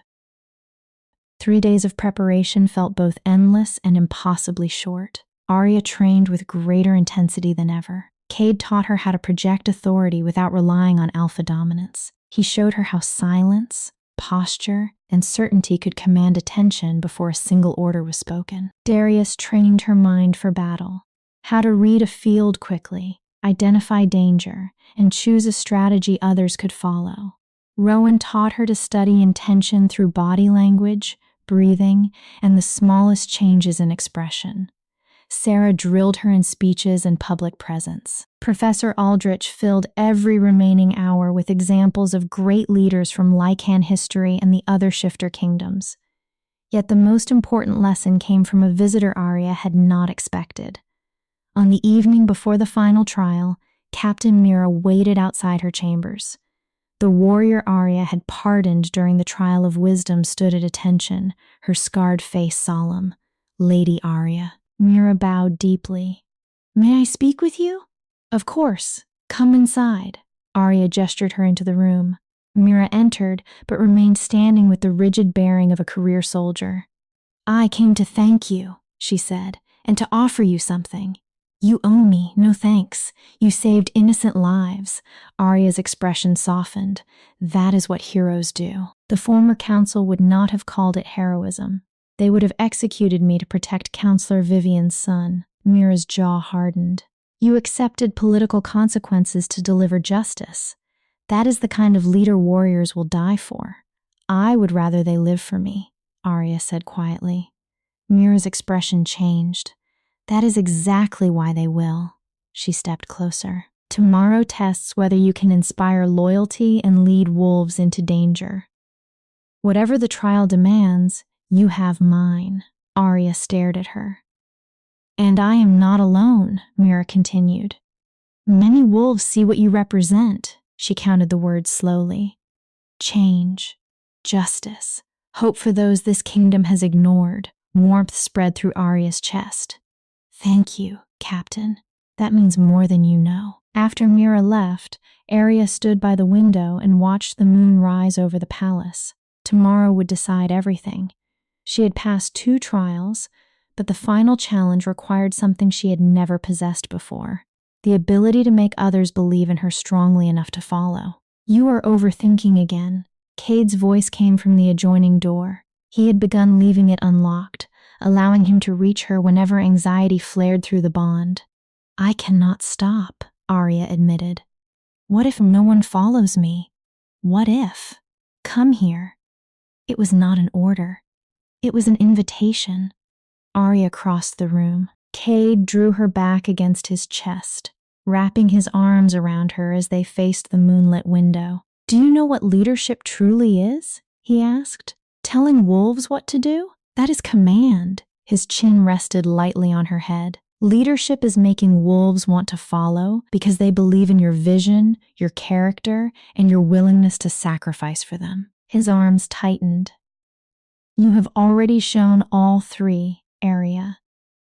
3 days of preparation felt both endless and impossibly short. Arya trained with greater intensity than ever. Cade taught her how to project authority without relying on alpha dominance. He showed her how silence, posture, and certainty could command attention before a single order was spoken. Darius trained her mind for battle, how to read a field quickly, identify danger, and choose a strategy others could follow. Rowan taught her to study intention through body language, breathing, and the smallest changes in expression. Sarah drilled her in speeches and public presence. Professor Aldrich filled every remaining hour with examples of great leaders from Lycan history and the other shifter kingdoms. Yet the most important lesson came from a visitor Arya had not expected. On the evening before the final trial, Captain Mira waited outside her chambers. The warrior Arya had pardoned during the trial of wisdom stood at attention, her scarred face solemn. Lady Arya. Mira bowed deeply. "May I speak with you?" "Of course. Come inside." Arya gestured her into the room. Mira entered, but remained standing with the rigid bearing of a career soldier. "I came to thank you," she said, "and to offer you something." "You owe me, no thanks. You saved innocent lives." Arya's expression softened. "That is what heroes do." The former council would not have called it heroism. They would have executed me to protect Counselor Vivian's son. Mira's jaw hardened. "You accepted political consequences to deliver justice. That is the kind of leader warriors will die for. I would rather they live for me," Arya said quietly. Mira's expression changed. "That is exactly why they will." She stepped closer. "Tomorrow tests whether you can inspire loyalty and lead wolves into danger. Whatever the trial demands, you have mine." Arya stared at her. "And I am not alone," Mira continued. "Many wolves see what you represent." She counted the words slowly. "Change, justice, hope for those this kingdom has ignored." Warmth spread through Arya's chest. "Thank you, Captain. That means more than you know." After Mira left, Arya stood by the window and watched the moon rise over the palace. Tomorrow would decide everything. She had passed 2 trials, but the final challenge required something she had never possessed before: the ability to make others believe in her strongly enough to follow. "You are overthinking again." Cade's voice came from the adjoining door. He had begun leaving it unlocked, allowing him to reach her whenever anxiety flared through the bond. "I cannot stop," Arya admitted. "What if no one follows me? What if? Come here." It was not an order. It was an invitation. Arya crossed the room. Cade drew her back against his chest. wrapping his arms around her as they faced the moonlit window. "Do you know what leadership truly is?" he asked. "Telling wolves what to do? That is command." His chin rested lightly on her head. "Leadership is making wolves want to follow because they believe in your vision, your character, and your willingness to sacrifice for them." His arms tightened. "You have already shown all three, Arya.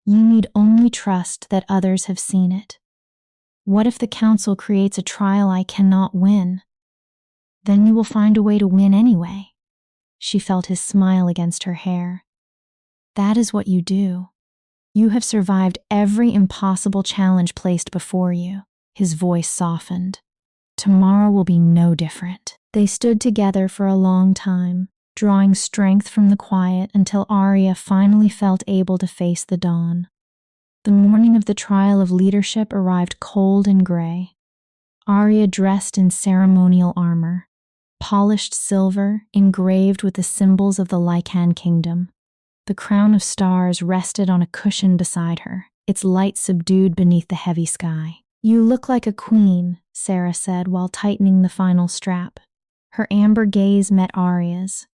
You need only trust that others have seen it. What if the council creates a trial I cannot win? Then you will find a way to win anyway." She felt his smile against her hair. "That is what you do. You have survived every impossible challenge placed before you." His voice softened. "Tomorrow will be no different." They stood together for a long time, drawing strength from the quiet until Arya finally felt able to face the dawn. The morning of the trial of leadership arrived cold and gray. Arya dressed in ceremonial armor, polished silver engraved with the symbols of the Lycan Kingdom. The crown of stars rested on a cushion beside her, its light subdued beneath the heavy sky. "You look like a queen," Sarah said while tightening the final strap. Her amber gaze met Arya's.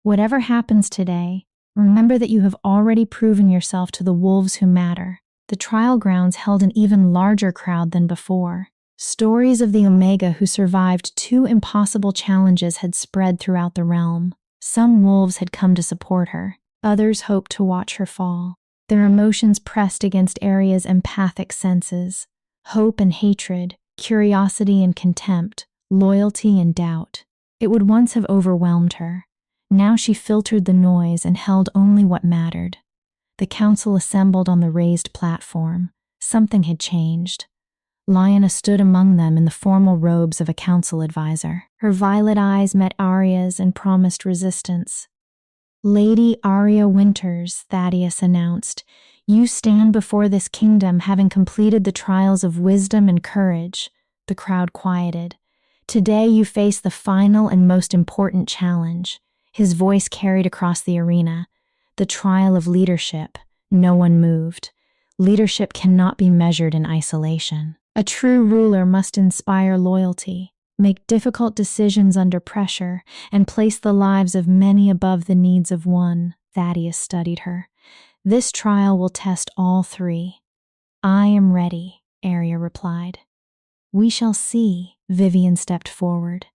"Whatever happens today, remember that you have already proven yourself to the wolves who matter." The trial grounds held an even larger crowd than before. Stories of the Omega who survived 2 impossible challenges had spread throughout the realm. Some wolves had come to support her. Others hoped to watch her fall. Their emotions pressed against Arya's empathic senses. Hope and hatred, curiosity and contempt, loyalty and doubt. It would once have overwhelmed her. Now she filtered the noise and held only what mattered. The council assembled on the raised platform. Something had changed. Lyanna stood among them in the formal robes of a council advisor. Her violet eyes met Arya's and promised resistance. "Lady Arya Winters," Thaddeus announced, "you stand before this kingdom having completed the trials of wisdom and courage." The crowd quieted. "Today you face the final and most important challenge." His voice carried across the arena. "The trial of leadership." No one moved. Leadership cannot be measured in isolation. A true ruler must inspire loyalty, make difficult decisions under pressure, and place the lives of many above the needs of one. Thaddeus studied her. "This trial will test all three." "I am ready," Arya replied. "We shall see." Vivian stepped forward.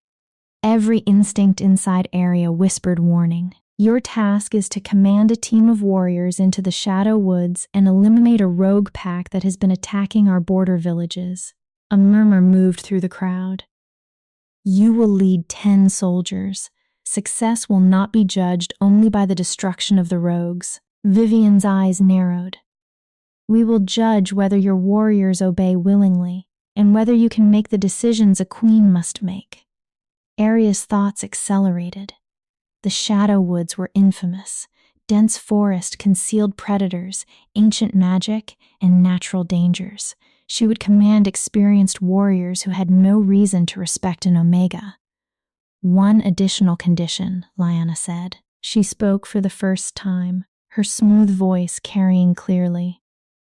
Every instinct inside Arya whispered warning. "Your task is to command a team of warriors into the Shadow Woods and eliminate a rogue pack that has been attacking our border villages." A murmur moved through the crowd. "You will lead 10 soldiers. Success will not be judged only by the destruction of the rogues." Vivian's eyes narrowed. "We will judge whether your warriors obey willingly and whether you can make the decisions a queen must make." Arya's thoughts accelerated. The Shadow Woods were infamous. Dense forest concealed predators, ancient magic, and natural dangers. She would command experienced warriors who had no reason to respect an Omega. "One additional condition," Lyanna said. She spoke for the first time, her smooth voice carrying clearly.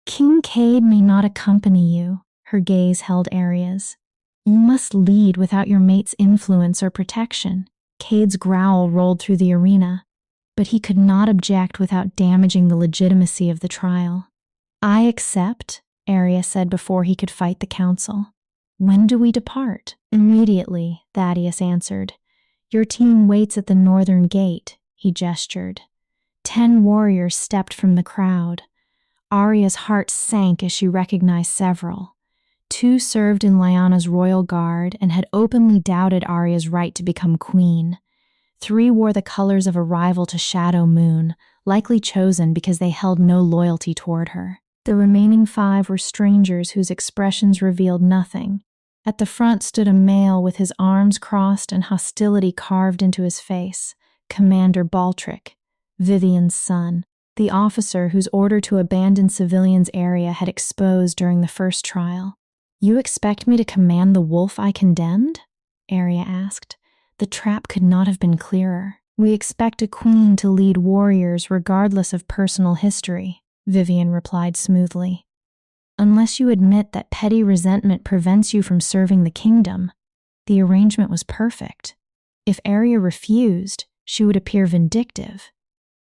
"King Cade may not accompany you." Her gaze held Arya's. "You must lead without your mate's influence or protection." Cade's growl rolled through the arena, but he could not object without damaging the legitimacy of the trial. "I accept," Arya said before he could fight the council. "When do we depart?" "Immediately," Thaddeus answered. "Your team waits at the northern gate," he gestured. 10 warriors stepped from the crowd. Arya's heart sank as she recognized several. 2 served in Lyanna's royal guard and had openly doubted Arya's right to become queen. 3 wore the colors of a rival to Shadow Moon, likely chosen because they held no loyalty toward her. The remaining 5 were strangers whose expressions revealed nothing. At the front stood a male with his arms crossed and hostility carved into his face, Commander Baltrick, Vivian's son, the officer whose order to abandon civilians Arya had exposed during the first trial. "You expect me to command the wolf I condemned?" Arya asked. The trap could not have been clearer. "We expect a queen to lead warriors regardless of personal history," Vivian replied smoothly. Unless you admit that petty resentment prevents you from serving the kingdom, the arrangement was perfect. If Arya refused, she would appear vindictive.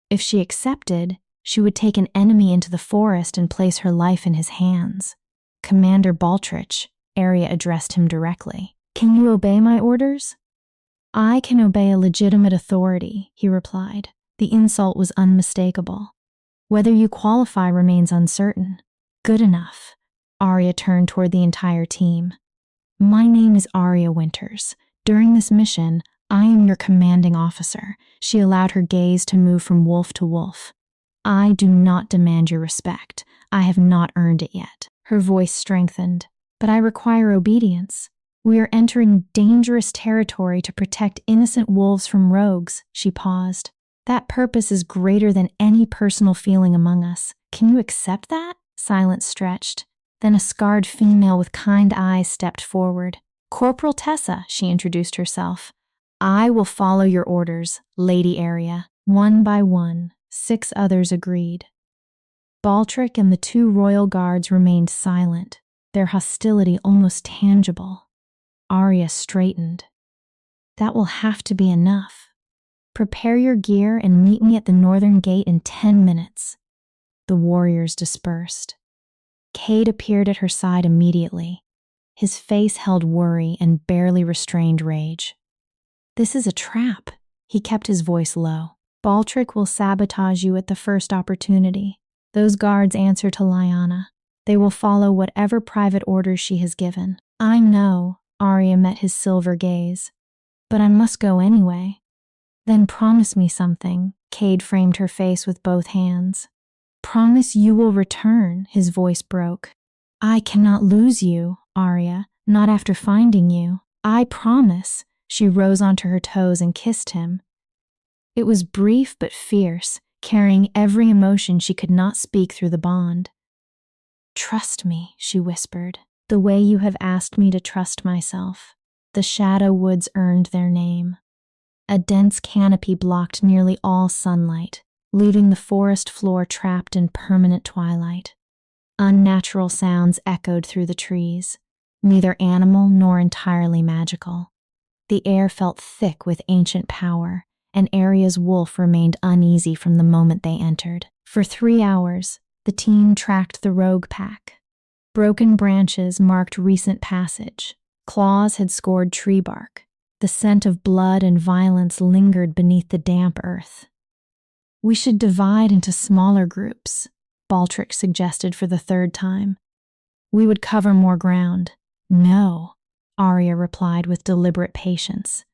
If she accepted, she would take an enemy into the forest and place her life in his hands. Commander Baltrich, Arya addressed him directly. Can you obey my orders? I can obey a legitimate authority, he replied. The insult was unmistakable. Whether you qualify remains uncertain. Good enough. Arya turned toward the entire team. My name is Arya Winters. During this mission, I am your commanding officer. She allowed her gaze to move from wolf to wolf. I do not demand your respect. I have not earned it yet. Her voice strengthened. But I require obedience. We are entering dangerous territory to protect innocent wolves from rogues, she paused. That purpose is greater than any personal feeling among us. Can you accept that? Silence stretched. Then a scarred female with kind eyes stepped forward. Corporal Tessa, she introduced herself. I will follow your orders, Lady Arya. One by one, 6 others agreed. Baltrich and the 2 royal guards remained silent, their hostility almost tangible. Arya straightened. That will have to be enough. Prepare your gear and meet me at the northern gate in 10 minutes. The warriors dispersed. Cade appeared at her side immediately. His face held worry and barely restrained rage. This is a trap. He kept his voice low. Baltrich will sabotage you at the first opportunity. Those guards answer to Lyanna. They will follow whatever private orders she has given. I know, Arya met his silver gaze. But I must go anyway. Then promise me something. Cade framed her face with both hands. Promise you will return, his voice broke. I cannot lose you, Arya, not after finding you. I promise. She rose onto her toes and kissed him. It was brief but fierce, carrying every emotion she could not speak through the bond. Trust me, she whispered, the way you have asked me to trust myself. The shadow woods earned their name. A dense canopy blocked nearly all sunlight, leaving the forest floor trapped in permanent twilight. Unnatural sounds echoed through the trees, neither animal nor entirely magical. The air felt thick with ancient power, and Arya's wolf remained uneasy from the moment they entered. For 3 hours, the team tracked the rogue pack. Broken branches marked recent passage. Claws had scored tree bark. The scent of blood and violence lingered beneath the damp earth. We should divide into smaller groups, Baltrich suggested for the 3rd time. We would cover more ground. No, Arya replied with deliberate patience.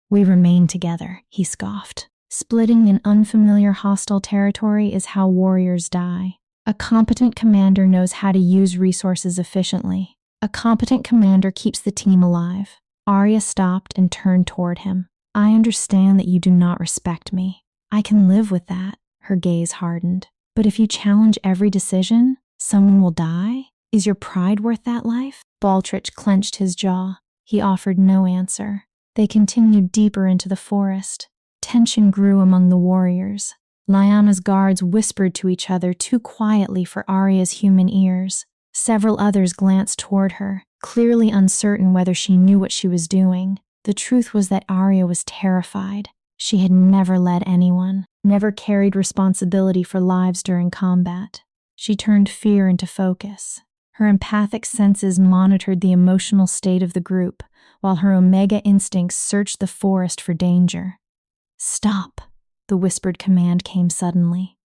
We remain together, he scoffed. Splitting in unfamiliar hostile territory is how warriors die. A competent commander knows how to use resources efficiently. A competent commander keeps the team alive. Arya stopped and turned toward him. I understand that you do not respect me. I can live with that, her gaze hardened. But if you challenge every decision, someone will die? Is your pride worth that life? Baltrich clenched his jaw. He offered no answer. They continued deeper into the forest. Tension grew among the warriors. Lyanna's guards whispered to each other too quietly for Arya's human ears. Several others glanced toward her, clearly uncertain whether she knew what she was doing. The truth was that Arya was terrified. She had never led anyone, never carried responsibility for lives during combat. She turned fear into focus. Her empathic senses monitored the emotional state of the group, while her omega instincts searched the forest for danger. Stop, the whispered command came suddenly.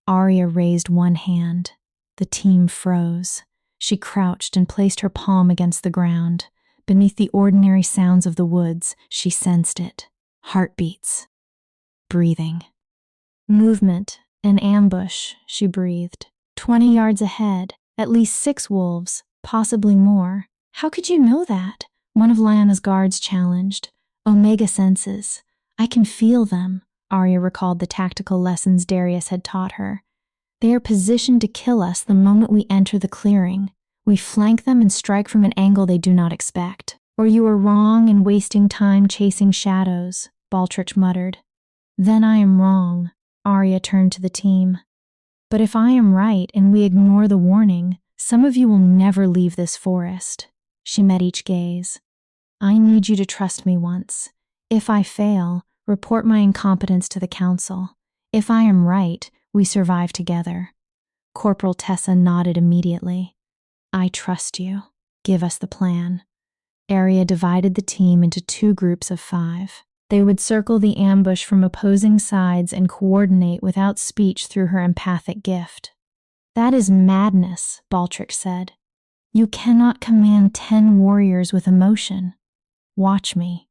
Arya raised one hand. The team froze. She crouched and placed her palm against the ground. Beneath the ordinary sounds of the woods, she sensed it. Heartbeats. Breathing. Movement. An ambush, she breathed. 20 yards ahead. At least 6 wolves, possibly more. How could you know that? One of Lyanna's guards challenged. Omega senses. I can feel them, Arya recalled the tactical lessons Darius had taught her. They are positioned to kill us the moment we enter the clearing. We flank them and strike from an angle they do not expect. Or you are wrong in wasting time chasing shadows, Baltrich muttered. Then I am wrong, Arya turned to the team. But if I am right and we ignore the warning, Some of you will never leave this forest. She met each gaze. I need you to trust me once. If I fail, report my incompetence to the council. If I am right, we survive together. Corporal Tessa nodded immediately. I trust you. Give us the plan. Arya divided the team into 2 groups of 5. They would circle the ambush from opposing sides and coordinate without speech through her empathic gift. That is madness, Baldric said. You cannot command 10 warriors with emotion. Watch me.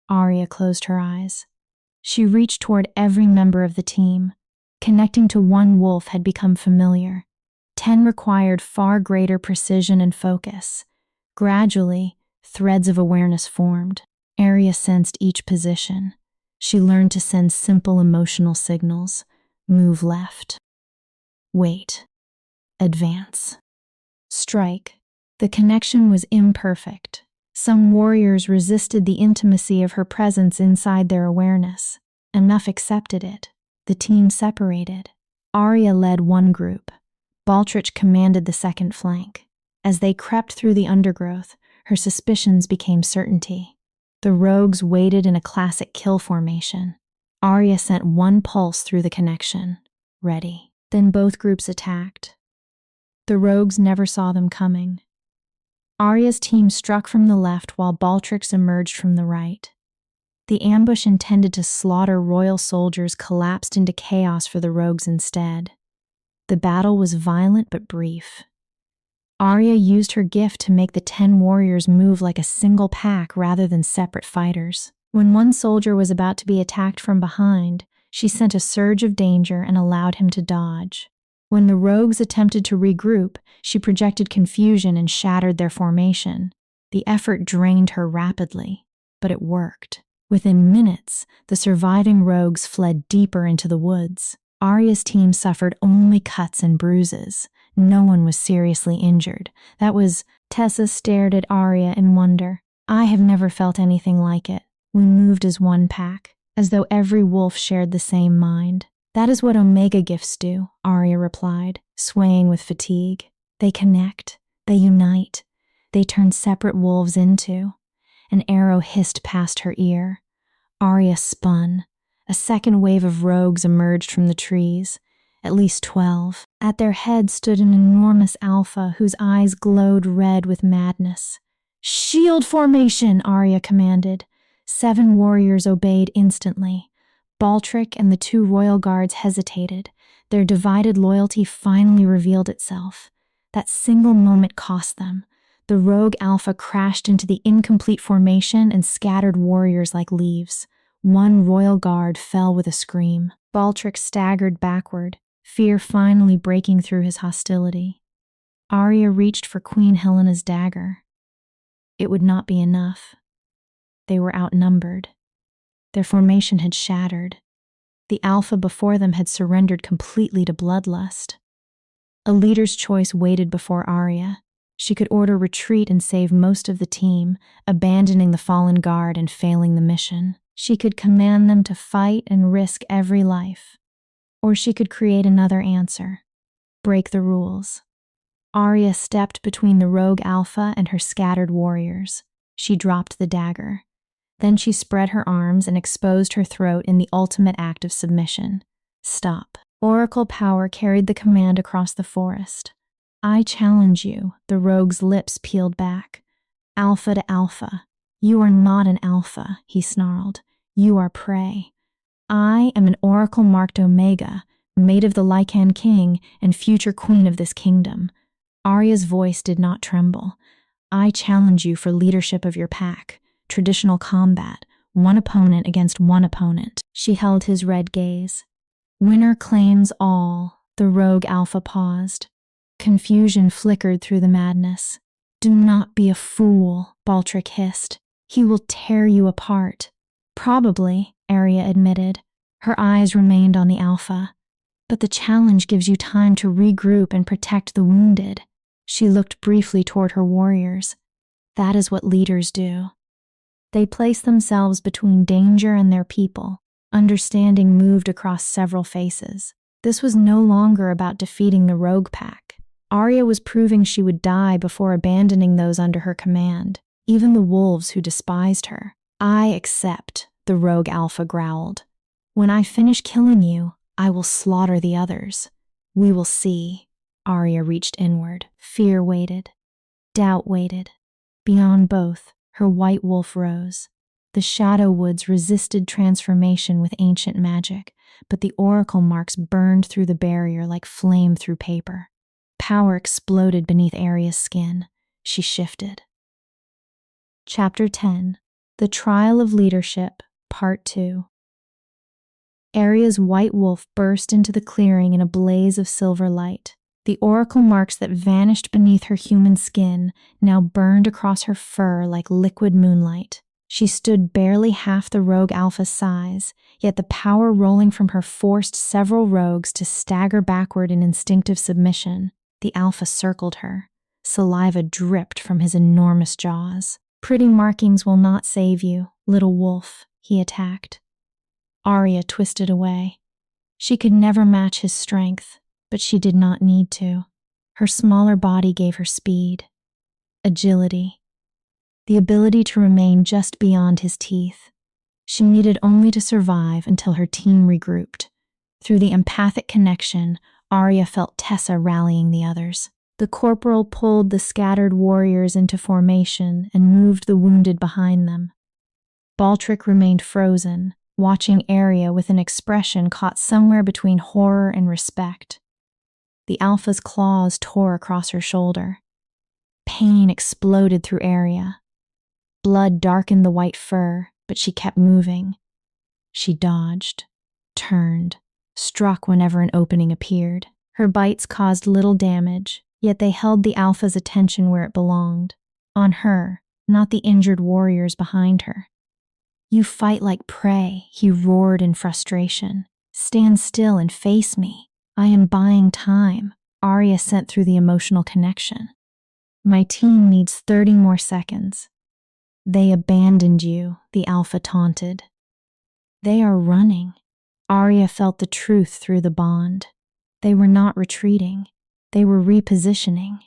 Arya closed her eyes. She reached toward every member of the team. Connecting to one wolf had become familiar. 10 required far greater precision and focus. Gradually, threads of awareness formed. Arya sensed each position. She learned to send simple emotional signals. Move left. Wait. Advance. Strike. The connection was imperfect. Some warriors resisted the intimacy of her presence inside their awareness. Enough accepted it. The team separated. Arya led one group. Baldric commanded the second flank. As they crept through the undergrowth, her suspicions became certainty. The rogues waited in a classic kill formation. Arya sent one pulse through the connection. Ready. Then both groups attacked. The rogues never saw them coming. Arya's team struck from the left while Baldric's emerged from the right. The ambush intended to slaughter royal soldiers collapsed into chaos for the rogues instead. The battle was violent but brief. Arya used her gift to make the 10 warriors move like a single pack rather than separate fighters. When one soldier was about to be attacked from behind, she sent a surge of danger and allowed him to dodge. When the rogues attempted to regroup, she projected confusion and shattered their formation. The effort drained her rapidly, but it worked. Within minutes, the surviving rogues fled deeper into the woods. Arya's team suffered only cuts and bruises. No one was seriously injured. Tessa stared at Arya in wonder. I have never felt anything like it. We moved as one pack, as though every wolf shared the same mind. That is what Omega gifts do, Arya replied, swaying with fatigue. They connect. They unite. They turn separate wolves into. An arrow hissed past her ear. Arya spun. A second wave of rogues emerged from the trees. At least 12. At their head stood an enormous alpha whose eyes glowed red with madness. Shield formation, Arya commanded. 7 warriors obeyed instantly. Baldric and the 2 royal guards hesitated. Their divided loyalty finally revealed itself. That single moment cost them. The rogue alpha crashed into the incomplete formation and scattered warriors like leaves. One royal guard fell with a scream. Baldric staggered backward, fear finally breaking through his hostility. Arya reached for Queen Helena's dagger. It would not be enough. They were outnumbered. Their formation had shattered. The alpha before them had surrendered completely to bloodlust. A leader's choice waited before Arya. She could order retreat and save most of the team, abandoning the fallen guard and failing the mission. She could command them to fight and risk every life. Or she could create another answer. Break the rules. Arya stepped between the rogue alpha and her scattered warriors. She dropped the dagger. Then she spread her arms and exposed her throat in the ultimate act of submission. Stop. Oracle power carried the command across the forest. I challenge you, the rogue's lips peeled back. Alpha to alpha. You are not an alpha, he snarled. You are prey. I am an oracle marked Omega, mate of the Lycan King and future queen of this kingdom. Arya's voice did not tremble. I challenge you for leadership of your pack. Traditional combat, one opponent against one opponent. She held his red gaze. Winner claims all. The rogue alpha paused. Confusion flickered through the madness. Do not be a fool, Baldric hissed. He will tear you apart. Probably, Arya admitted. Her eyes remained on the alpha. But the challenge gives you time to regroup and protect the wounded. She looked briefly toward her warriors. That is what leaders do. They placed themselves between danger and their people. Understanding moved across several faces. This was no longer about defeating the rogue pack. Arya was proving she would die before abandoning those under her command, even the wolves who despised her. I accept, the rogue Alpha growled. When I finish killing you, I will slaughter the others. We will see. Arya reached inward. Fear waited. Doubt waited. Beyond both, her white wolf rose. The shadow woods resisted transformation with ancient magic, but the oracle marks burned through the barrier like flame through paper. Power exploded beneath Arya's skin. She shifted. Chapter 10. The Trial of Leadership, Part 2. Arya's white wolf burst into the clearing in a blaze of silver light. The oracle marks that vanished beneath her human skin now burned across her fur like liquid moonlight. She stood barely half the rogue Alpha's size, yet the power rolling from her forced several rogues to stagger backward in instinctive submission. The Alpha circled her. Saliva dripped from his enormous jaws. Pretty markings will not save you, little wolf, he attacked. Arya twisted away. She could never match his strength, but she did not need to. Her smaller body gave her speed, agility, the ability to remain just beyond his teeth. She needed only to survive until her team regrouped. Through the empathic connection, Arya felt Tessa rallying the others. The corporal pulled the scattered warriors into formation and moved the wounded behind them. Baltric remained frozen, watching Arya with an expression caught somewhere between horror and respect. The Alpha's claws tore across her shoulder. Pain exploded through Arya. Blood darkened the white fur, but she kept moving. She dodged, turned, struck whenever an opening appeared. Her bites caused little damage, yet they held the Alpha's attention where it belonged. On her, not the injured warriors behind her. You fight like prey, he roared in frustration. Stand still and face me. I am buying time, Arya sent through the emotional connection. My team needs 30 more seconds. They abandoned you, the Alpha taunted. They are running. Arya felt the truth through the bond. They were not retreating. They were repositioning.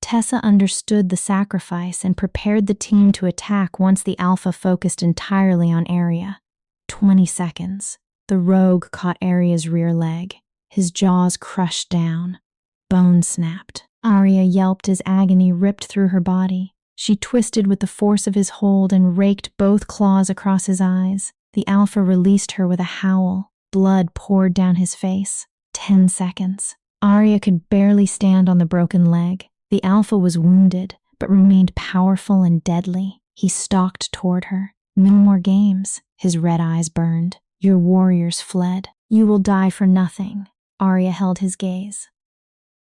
Tessa understood the sacrifice and prepared the team to attack once the Alpha focused entirely on Arya. 20 seconds. The rogue caught Arya's rear leg. His jaws crushed down. Bone snapped. Arya yelped as agony ripped through her body. She twisted with the force of his hold and raked both claws across his eyes. The Alpha released her with a howl. Blood poured down his face. 10 seconds. Arya could barely stand on the broken leg. The Alpha was wounded, but remained powerful and deadly. He stalked toward her. No more games. His red eyes burned. Your warriors fled. You will die for nothing. Arya held his gaze.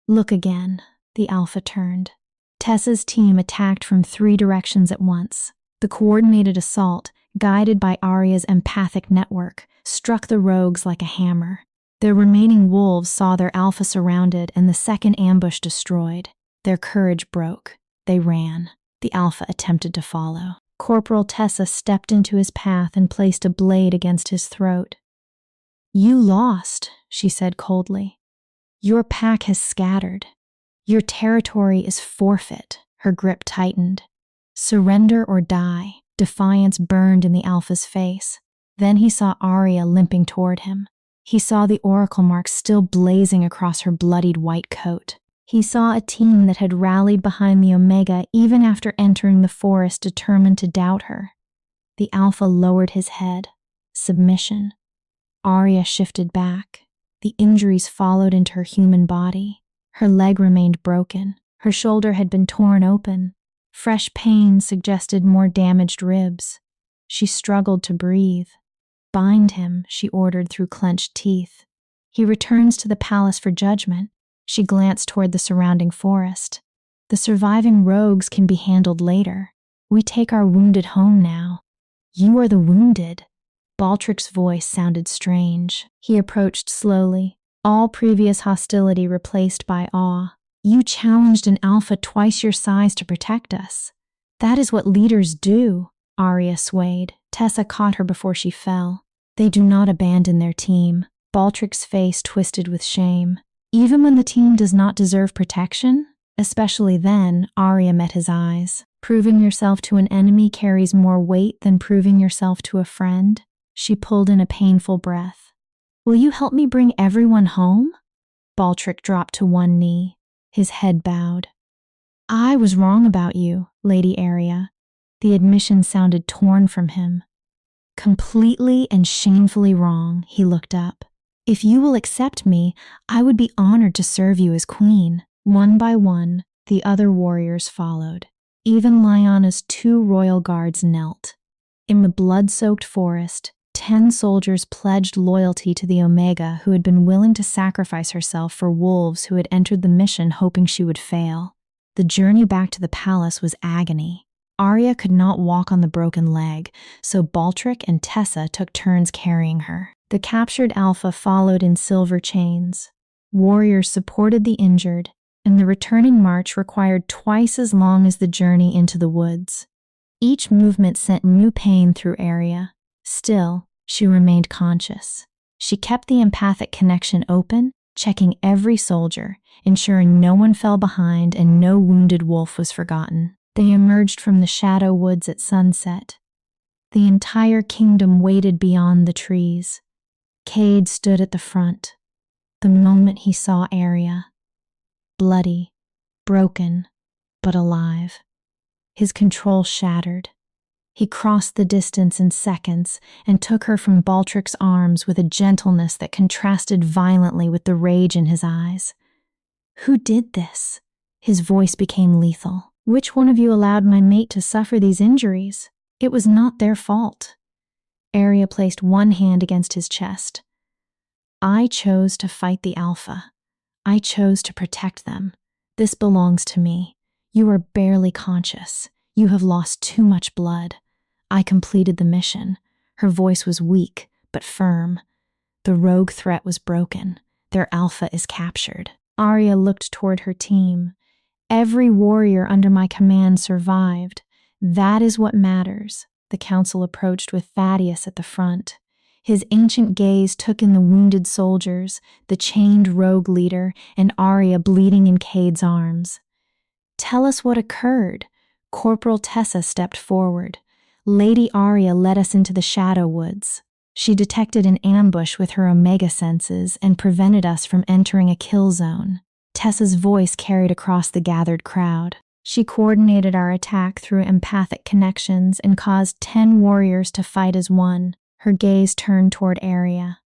Look again. The Alpha turned. Tessa's team attacked from 3 directions at once. The coordinated assault, guided by Arya's empathic network, struck the rogues like a hammer. Their remaining wolves saw their Alpha surrounded and the second ambush destroyed. Their courage broke. They ran. The Alpha attempted to follow. Corporal Tessa stepped into his path and placed a blade against his throat. You lost, she said coldly. Your pack has scattered. Your territory is forfeit. Her grip tightened. Surrender or die. Defiance burned in the Alpha's face. Then he saw Arya limping toward him. He saw the oracle marks still blazing across her bloodied white coat. He saw a team that had rallied behind the Omega even after entering the forest determined to doubt her. The Alpha lowered his head. Submission. Arya shifted back. The injuries followed into her human body. Her leg remained broken. Her shoulder had been torn open. Fresh pain suggested more damaged ribs. She struggled to breathe. Bind him, she ordered through clenched teeth. He returns to the palace for judgment. She glanced toward the surrounding forest. The surviving rogues can be handled later. We take our wounded home now. You are the wounded. Baltric's voice sounded strange. He approached slowly, all previous hostility replaced by awe. You challenged an Alpha twice your size to protect us. That is what leaders do. Arya swayed. Tessa caught her before she fell. They do not abandon their team. Baltric's face twisted with shame. Even when the team does not deserve protection? Especially then, Arya met his eyes. Proving yourself to an enemy carries more weight than proving yourself to a friend. She pulled in a painful breath. Will you help me bring everyone home? Baltrick dropped to one knee. His head bowed. I was wrong about you, Lady Arya. The admission sounded torn from him. Completely and shamefully wrong, he looked up. If you will accept me, I would be honored to serve you as queen. One by one, the other warriors followed. Even Lyanna's 2 royal guards knelt. In the blood-soaked forest, 10 soldiers pledged loyalty to the Omega, who had been willing to sacrifice herself for wolves who had entered the mission hoping she would fail. The journey back to the palace was agony. Arya could not walk on the broken leg, so Baltrick and Tessa took turns carrying her. The captured Alpha followed in silver chains. Warriors supported the injured, and the returning march required twice as long as the journey into the woods. Each movement sent new pain through Arya. Still, she remained conscious. She kept the empathic connection open, checking every soldier, ensuring no one fell behind and no wounded wolf was forgotten. They emerged from the shadow woods at sunset. The entire kingdom waited beyond the trees. Cade stood at the front. The moment he saw Arya, bloody, broken, but alive. His control shattered. He crossed the distance in seconds and took her from Baltrick's arms with a gentleness that contrasted violently with the rage in his eyes. Who did this? His voice became lethal. Which one of you allowed my mate to suffer these injuries? It was not their fault. Arya placed one hand against his chest. I chose to fight the Alpha. I chose to protect them. This belongs to me. You are barely conscious. You have lost too much blood. I completed the mission. Her voice was weak, but firm. The rogue threat was broken. Their Alpha is captured. Arya looked toward her team. Every warrior under my command survived. That is what matters. The council approached with Thaddeus at the front. His ancient gaze took in the wounded soldiers, the chained rogue leader, and Arya bleeding in Cade's arms. Tell us what occurred. Corporal Tessa stepped forward. Lady Arya led us into the shadow woods. She detected an ambush with her Omega senses and prevented us from entering a kill zone. Tessa's voice carried across the gathered crowd. She coordinated our attack through empathic connections and caused 10 warriors to fight as one. Her gaze turned toward Arya.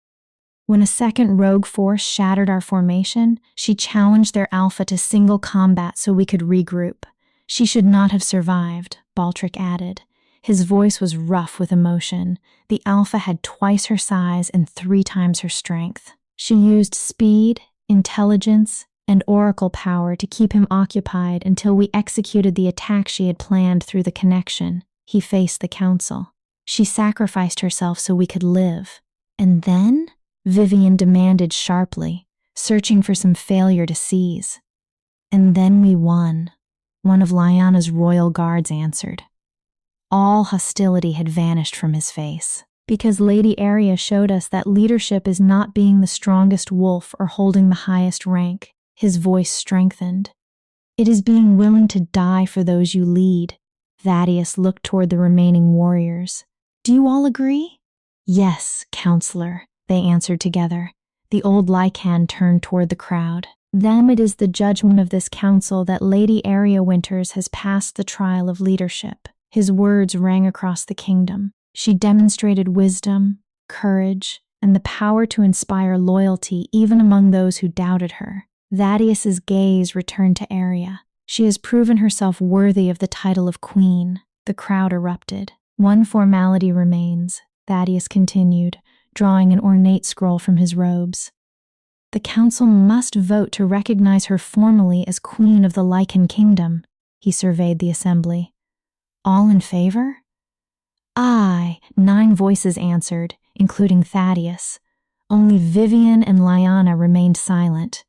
When a second rogue force shattered our formation, she challenged their Alpha to single combat so we could regroup. She should not have survived, Baltrick added. His voice was rough with emotion. The Alpha had twice her size and 3 times her strength. She used speed, intelligence, and oracle power to keep him occupied until we executed the attack she had planned through the connection. He faced the council. She sacrificed herself so we could live. And then? Vivian demanded sharply, searching for some failure to seize. And then we won. One of Lyanna's royal guards answered. All hostility had vanished from his face. Because Lady Arya showed us that leadership is not being the strongest wolf or holding the highest rank. His voice strengthened. It is being willing to die for those you lead. Thaddeus looked toward the remaining warriors. Do you all agree? Yes, counselor, they answered together. The old Lycan turned toward the crowd. Then it is the judgment of this council that Lady Arya Winters has passed the trial of leadership. His words rang across the kingdom. She demonstrated wisdom, courage, and the power to inspire loyalty even among those who doubted her. Thaddeus's gaze returned to Arya. She has proven herself worthy of the title of queen. The crowd erupted. One formality remains, Thaddeus continued, drawing an ornate scroll from his robes. The council must vote to recognize her formally as queen of the Lycan Kingdom. He surveyed the assembly. All in favor? Aye, 9 voices answered, including Thaddeus. Only Vivian and Lyanna remained silent.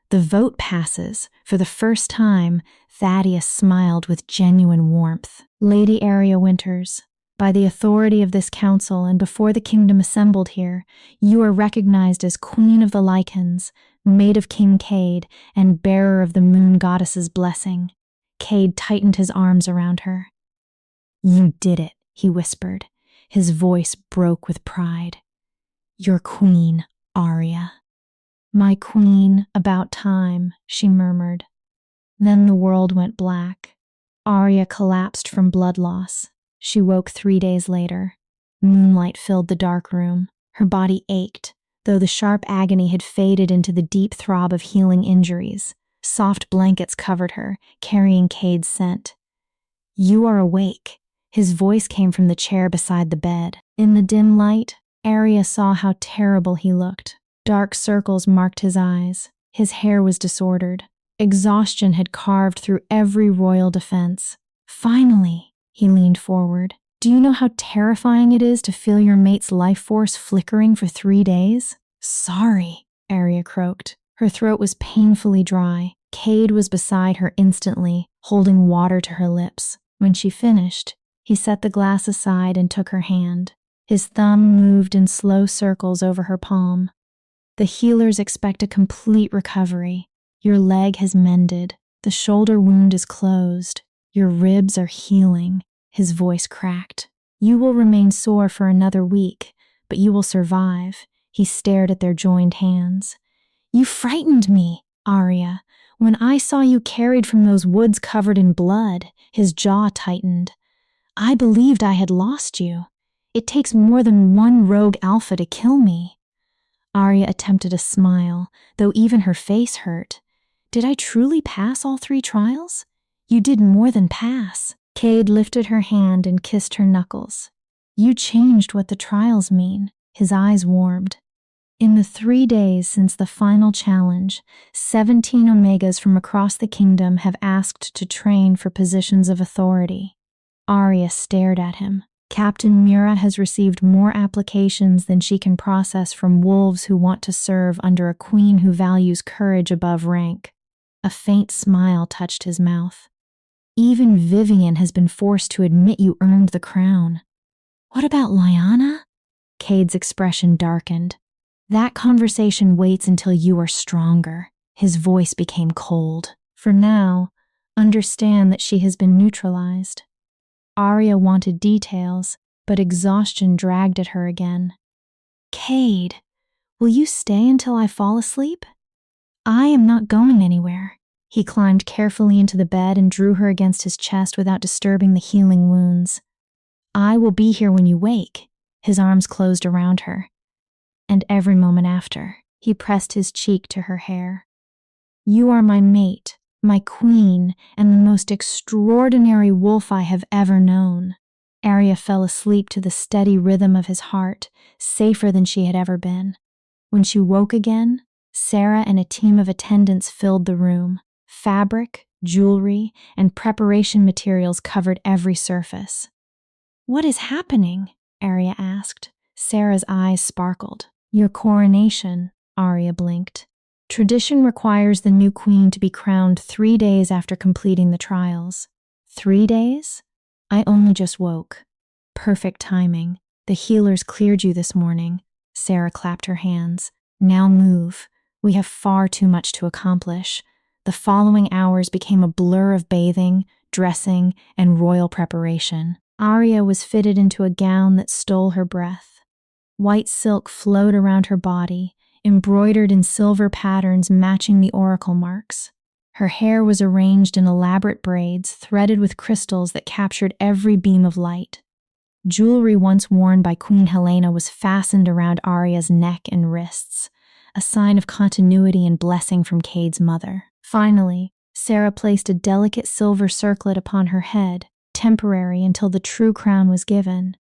The vote passes. For the first time, Thaddeus smiled with genuine warmth. Lady Arya Winters, by the authority of this council and before the kingdom assembled here, you are recognized as Queen of the Lycans. made of King Cade and bearer of the moon goddess's blessing. Cade tightened his arms around her. "You did it," he whispered. His voice broke with pride. "Your queen, Arya." "My queen, about time," she murmured. Then the world went black. Arya collapsed from blood loss. She woke 3 days later. Moonlight filled the dark room. Her body ached, though the sharp agony had faded into the deep throb of healing injuries. Soft blankets covered her, carrying Cade's scent. "You are awake." His voice came from the chair beside the bed. In the dim light, Arya saw how terrible he looked. Dark circles marked his eyes. His hair was disordered. Exhaustion had carved through every royal defense. "Finally," he leaned forward. "Do you know how terrifying it is to feel your mate's life force flickering for 3 days?" "Sorry," Arya croaked. Her throat was painfully dry. Cade was beside her instantly, holding water to her lips. When she finished, he set the glass aside and took her hand. His thumb moved in slow circles over her palm. "The healers expect a complete recovery. Your leg has mended. The shoulder wound is closed. Your ribs are healing." His voice cracked. "You will remain sore for another week, but you will survive." He stared at their joined hands. "You frightened me, Arya. When I saw you carried from those woods covered in blood," his jaw tightened. "I believed I had lost you. It takes more than one rogue alpha to kill me." Arya attempted a smile, though even her face hurt. "Did I truly pass all 3 trials?" "You did more than pass." Cade lifted her hand and kissed her knuckles. "You changed what the trials mean." His eyes warmed. "In the 3 days since the final challenge, 17 Omegas from across the kingdom have asked to train for positions of authority." Arya stared at him. "Captain Mira has received more applications than she can process from wolves who want to serve under a queen who values courage above rank." A faint smile touched his mouth. "Even Vivian has been forced to admit you earned the crown." "What about Lyanna?" Cade's expression darkened. "That conversation waits until you are stronger." His voice became cold. "For now, understand that she has been neutralized." Arya wanted details, but exhaustion dragged at her again. "Cade, will you stay until I fall asleep?" "I am not going anywhere." He climbed carefully into the bed and drew her against his chest without disturbing the healing wounds. "I will be here when you wake." His arms closed around her. And every moment after, he pressed his cheek to her hair. "You are my mate, my queen, and the most extraordinary wolf I have ever known." Arya fell asleep to the steady rhythm of his heart, safer than she had ever been. When she woke again, Sarah and a team of attendants filled the room. Fabric, jewelry, and preparation materials covered every surface. "What is happening?" Arya asked. Sarah's eyes sparkled. "Your coronation," Arya blinked. "Tradition requires the new queen to be crowned 3 days after completing the trials." 3 days? I only just woke. Perfect timing. The healers cleared you this morning. Sarah clapped her hands. "Now move. We have far too much to accomplish." The following hours became a blur of bathing, dressing, and royal preparation. Arya was fitted into a gown that stole her breath. White silk flowed around her body, embroidered in silver patterns matching the oracle marks. Her hair was arranged in elaborate braids, threaded with crystals that captured every beam of light. Jewelry once worn by Queen Helena was fastened around Arya's neck and wrists, a sign of continuity and blessing from Cade's mother. Finally, Sarah placed a delicate silver circlet upon her head, temporary until the true crown was given.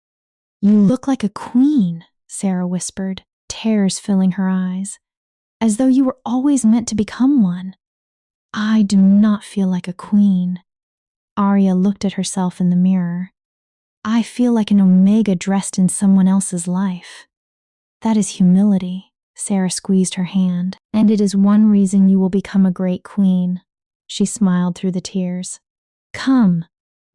"You look like a queen," Sarah whispered, tears filling her eyes, "as though you were always meant to become one." "I do not feel like a queen." Arya looked at herself in the mirror. "I feel like an Omega dressed in someone else's life." "That is humility." Sarah squeezed her hand. "And it is one reason you will become a great queen." She smiled through the tears. "Come,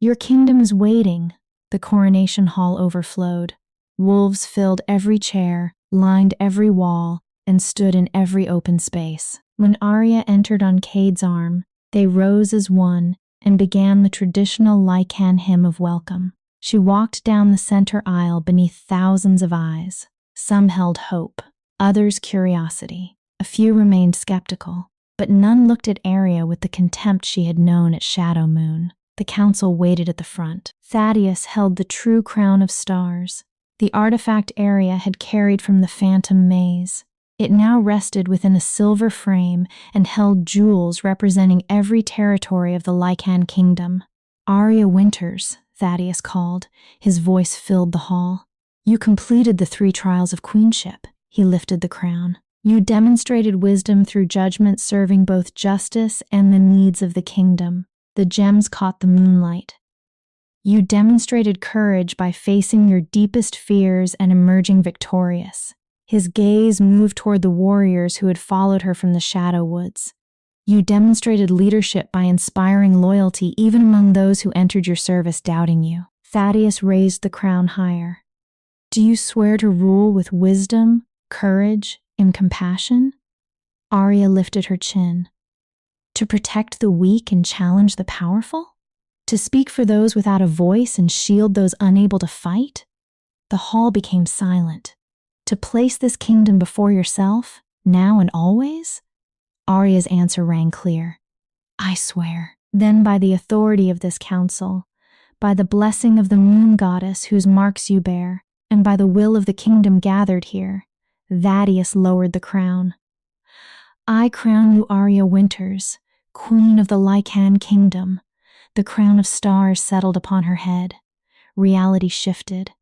your kingdom is waiting." The coronation hall overflowed. Wolves filled every chair, lined every wall, and stood in every open space. When Arya entered on Cade's arm, they rose as one and began the traditional Lycan hymn of welcome. She walked down the center aisle beneath thousands of eyes. Some held hope, others curiosity. A few remained skeptical, but none looked at Arya with the contempt she had known at Shadow Moon. The council waited at the front. Thaddeus held the true crown of stars, the artifact Arya had carried from the Phantom Maze. It now rested within a silver frame and held jewels representing every territory of the Lycan Kingdom. "Arya Winters," Thaddeus called. His voice filled the hall. "You completed the 3 trials of queenship." He lifted the crown. "You demonstrated wisdom through judgment, serving both justice and the needs of the kingdom." The gems caught the moonlight. "You demonstrated courage by facing your deepest fears and emerging victorious." His gaze moved toward the warriors who had followed her from the Shadow Woods. "You demonstrated leadership by inspiring loyalty even among those who entered your service doubting you." Thaddeus raised the crown higher. "Do you swear to rule with wisdom, courage, and compassion?" Arya lifted her chin. "To protect the weak and challenge the powerful? To speak for those without a voice and shield those unable to fight?" The hall became silent. "To place this kingdom before yourself, now and always?" Arya's answer rang clear. "I swear." Then by the authority of this council, by the blessing of the moon goddess whose marks you bear, and by the will of the kingdom gathered here, Thaddeus lowered the crown. "I crown you Arya Winters, Queen of the Lycan Kingdom." The crown of stars settled upon her head. Reality shifted.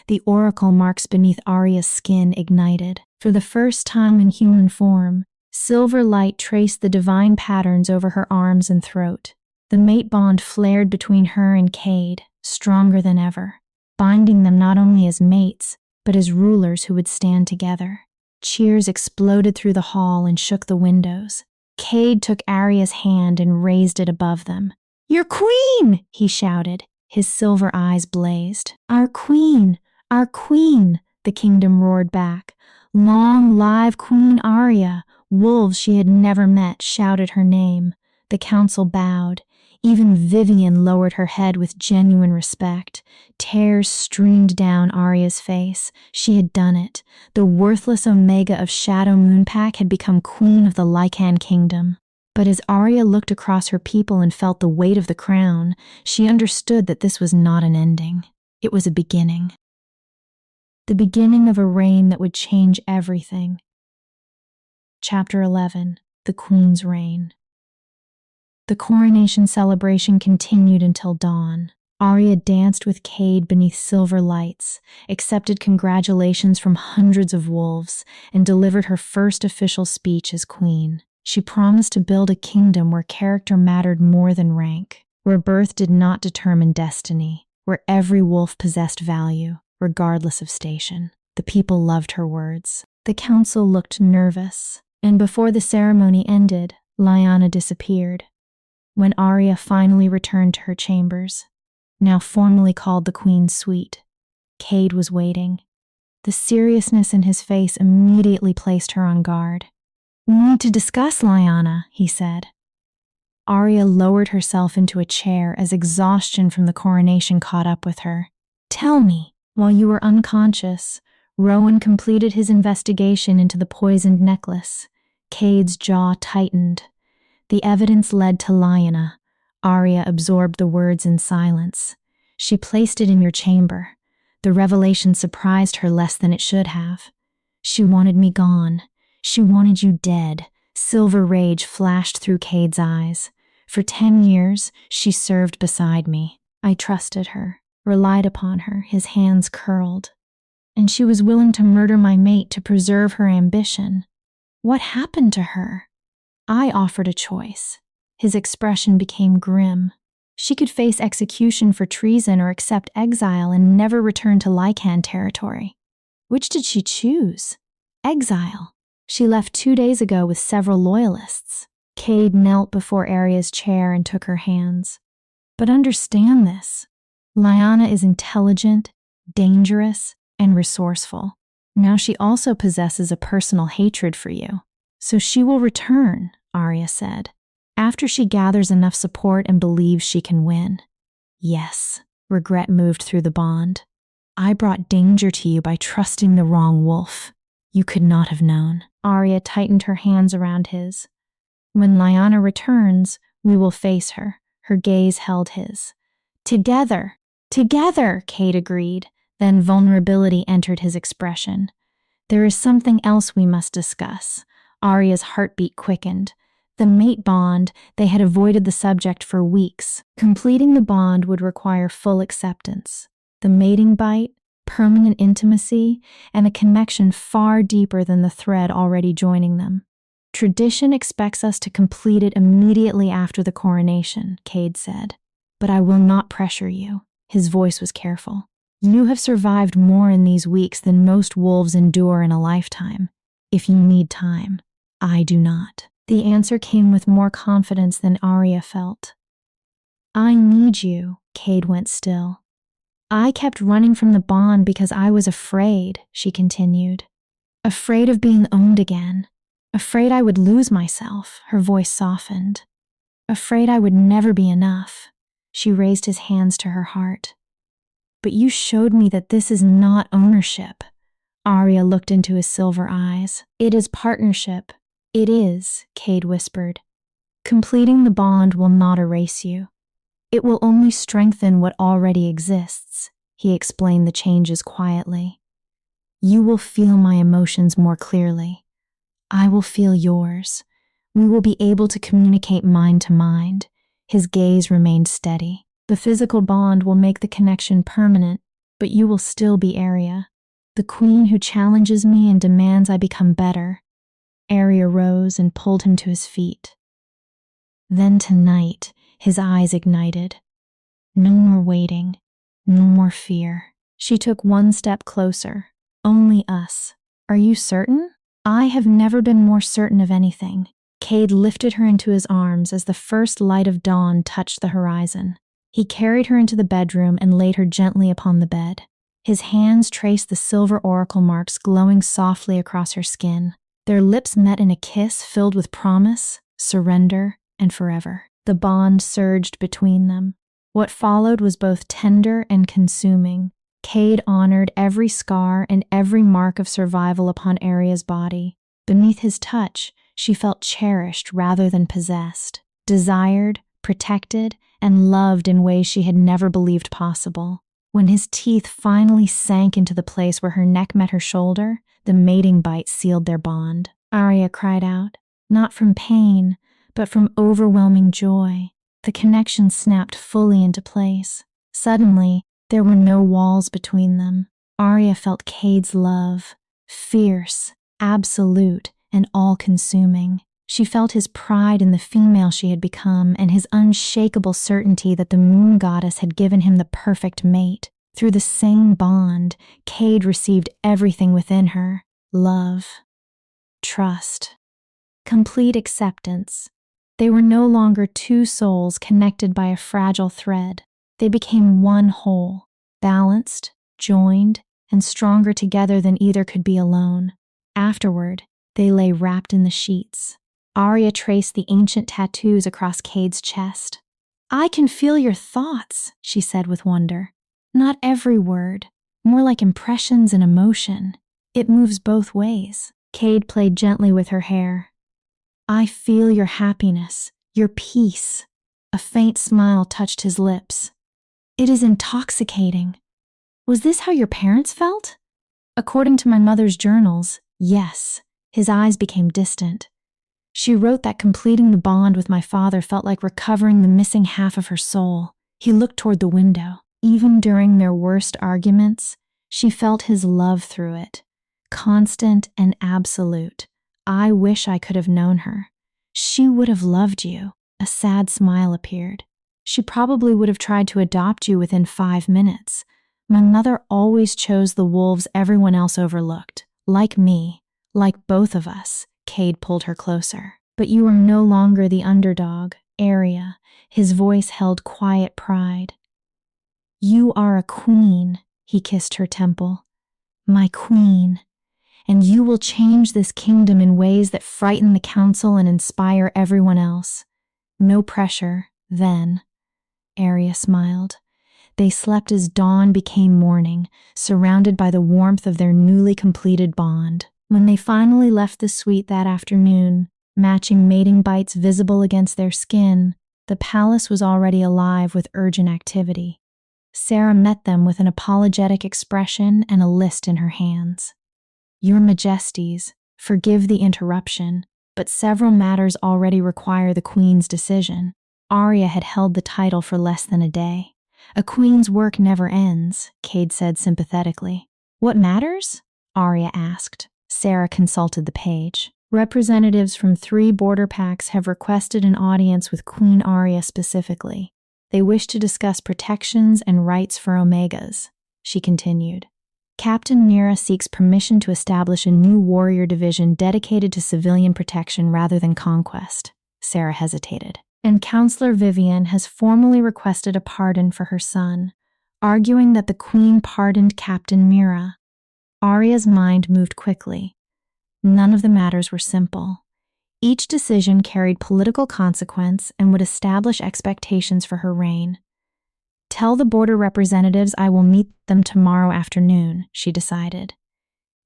The oracle marks beneath Arya's skin ignited. For the first time in human form, silver light traced the divine patterns over her arms and throat. The mate bond flared between her and Cade, stronger than ever, binding them not only as mates, but as rulers who would stand together. Cheers exploded through the hall and shook the windows. Cade took Arya's hand and raised it above them. "Your queen!" he shouted. His silver eyes blazed. "Our queen! Our queen!" the kingdom roared back. "Long live Queen Arya!" Wolves she had never met shouted her name. The council bowed. Even Vivian lowered her head with genuine respect. Tears streamed down Arya's face. She had done it. The worthless Omega of Shadow Moonpack had become queen of the Lycan Kingdom. But as Arya looked across her people and felt the weight of the crown, she understood that this was not an ending. It was a beginning. The beginning of a reign that would change everything. Chapter 11. The Queen's Reign. The coronation celebration continued until dawn. Arya danced with Cade beneath silver lights, accepted congratulations from hundreds of wolves, and delivered her first official speech as queen. She promised to build a kingdom where character mattered more than rank, where birth did not determine destiny, where every wolf possessed value, regardless of station. The people loved her words. The council looked nervous, and before the ceremony ended, Lyanna disappeared. When Arya finally returned to her chambers, now formally called the Queen's Suite, Cade was waiting. The seriousness in his face immediately placed her on guard. "We need to discuss, Lyanna," he said. Arya lowered herself into a chair as exhaustion from the coronation caught up with her. "Tell me." While you were unconscious, Rowan completed his investigation into the poisoned necklace. Cade's jaw tightened. The evidence led to Lyanna. Arya absorbed the words in silence. "She placed it in your chamber." The revelation surprised her less than it should have. "She wanted me gone. She wanted you dead." Silver rage flashed through Cade's eyes. "For 10 years, she served beside me. I trusted her, relied upon her," his hands curled. "And she was willing to murder my mate to preserve her ambition. What happened to her?" "I offered a choice." His expression became grim. She could face execution for treason or accept exile and never return to Lycan territory. Which did she choose? Exile. She left 2 days ago with several loyalists. Cade knelt before Arya's chair and took her hands. "But understand this. Lyanna is intelligent, dangerous, and resourceful. Now she also possesses a personal hatred for you. So she will return, Arya said, after she gathers enough support and believes she can win. Yes, regret moved through the bond. I brought danger to you by trusting the wrong wolf. You could not have known. Arya tightened her hands around his. When Lyanna returns, we will face her. Her gaze held his. Together, together, Cade agreed. Then vulnerability entered his expression. There is something else we must discuss. Arya's heartbeat quickened. The mate bond, they had avoided the subject for weeks. Completing the bond would require full acceptance. The mating bite, permanent intimacy, and a connection far deeper than the thread already joining them. Tradition expects us to complete it immediately after the coronation, Cade said. But I will not pressure you. His voice was careful. You have survived more in these weeks than most wolves endure in a lifetime. If you need time, I do not. The answer came with more confidence than Arya felt. I need you, Cade went still. I kept running from the bond because I was afraid, she continued. Afraid of being owned again. Afraid I would lose myself, her voice softened. Afraid I would never be enough. She raised his hands to her heart. But you showed me that this is not ownership. Arya looked into his silver eyes. It is partnership. It is, Cade whispered. Completing the bond will not erase you. It will only strengthen what already exists, he explained the changes quietly. You will feel my emotions more clearly. I will feel yours. We will be able to communicate mind to mind. His gaze remained steady. The physical bond will make the connection permanent, but you will still be Arya, the queen who challenges me and demands I become better. Arya rose and pulled him to his feet. Then tonight, his eyes ignited. No more waiting, no more fear. She took one step closer. Only us. Are you certain? I have never been more certain of anything. Cade lifted her into his arms as the first light of dawn touched the horizon. He carried her into the bedroom and laid her gently upon the bed. His hands traced the silver oracle marks glowing softly across her skin. Their lips met in a kiss filled with promise, surrender, and forever. The bond surged between them. What followed was both tender and consuming. Cade honored every scar and every mark of survival upon Arya's body. Beneath his touch, she felt cherished rather than possessed, desired, protected, and loved in ways she had never believed possible. When his teeth finally sank into the place where her neck met her shoulder, the mating bite sealed their bond. Arya cried out, not from pain, but from overwhelming joy. The connection snapped fully into place. Suddenly, there were no walls between them. Arya felt Cade's love, fierce, absolute, and all-consuming. She felt his pride in the female she had become and his unshakable certainty that the moon goddess had given him the perfect mate. Through the same bond, Cade received everything within her: love, trust, complete acceptance. They were no longer two souls connected by a fragile thread. They became one whole, balanced, joined, and stronger together than either could be alone. Afterward, they lay wrapped in the sheets. Arya traced the ancient tattoos across Cade's chest. I can feel your thoughts, she said with wonder. Not every word, more like impressions and emotion. It moves both ways. Cade played gently with her hair. I feel your happiness, your peace. A faint smile touched his lips. It is intoxicating. Was this how your parents felt? According to my mother's journals, yes. His eyes became distant. She wrote that completing the bond with my father felt like recovering the missing half of her soul. He looked toward the window. Even during their worst arguments, she felt his love through it, constant and absolute. I wish I could have known her. She would have loved you. A sad smile appeared. She probably would have tried to adopt you within 5 minutes. My mother always chose the wolves everyone else overlooked. Like me, like both of us. Cade pulled her closer. But you are no longer the underdog, Arya. His voice held quiet pride. You are a queen, he kissed her temple. My queen. and you will change this kingdom in ways that frighten the council and inspire everyone else. No pressure, then. Arya smiled. They slept as dawn became morning, surrounded by the warmth of their newly completed bond. When they finally left the suite that afternoon, matching mating bites visible against their skin, the palace was already alive with urgent activity. Sarah met them with an apologetic expression and a list in her hands. Your Majesties, forgive the interruption, but several matters already require the Queen's decision. Arya had held the title for less than a day. A queen's work never ends, Cade said sympathetically. What matters? Arya asked. Sarah consulted the page. Representatives from 3 border packs have requested an audience with Queen Arya specifically. They wish to discuss protections and rights for Omegas, she continued. Captain Mira seeks permission to establish a new warrior division dedicated to civilian protection rather than conquest. Sarah hesitated. And Counselor Vivian has formally requested a pardon for her son, arguing that the Queen pardoned Captain Mira. Arya's mind moved quickly. None of the matters were simple. Each decision carried political consequence and would establish expectations for her reign. Tell the border representatives I will meet them tomorrow afternoon, she decided.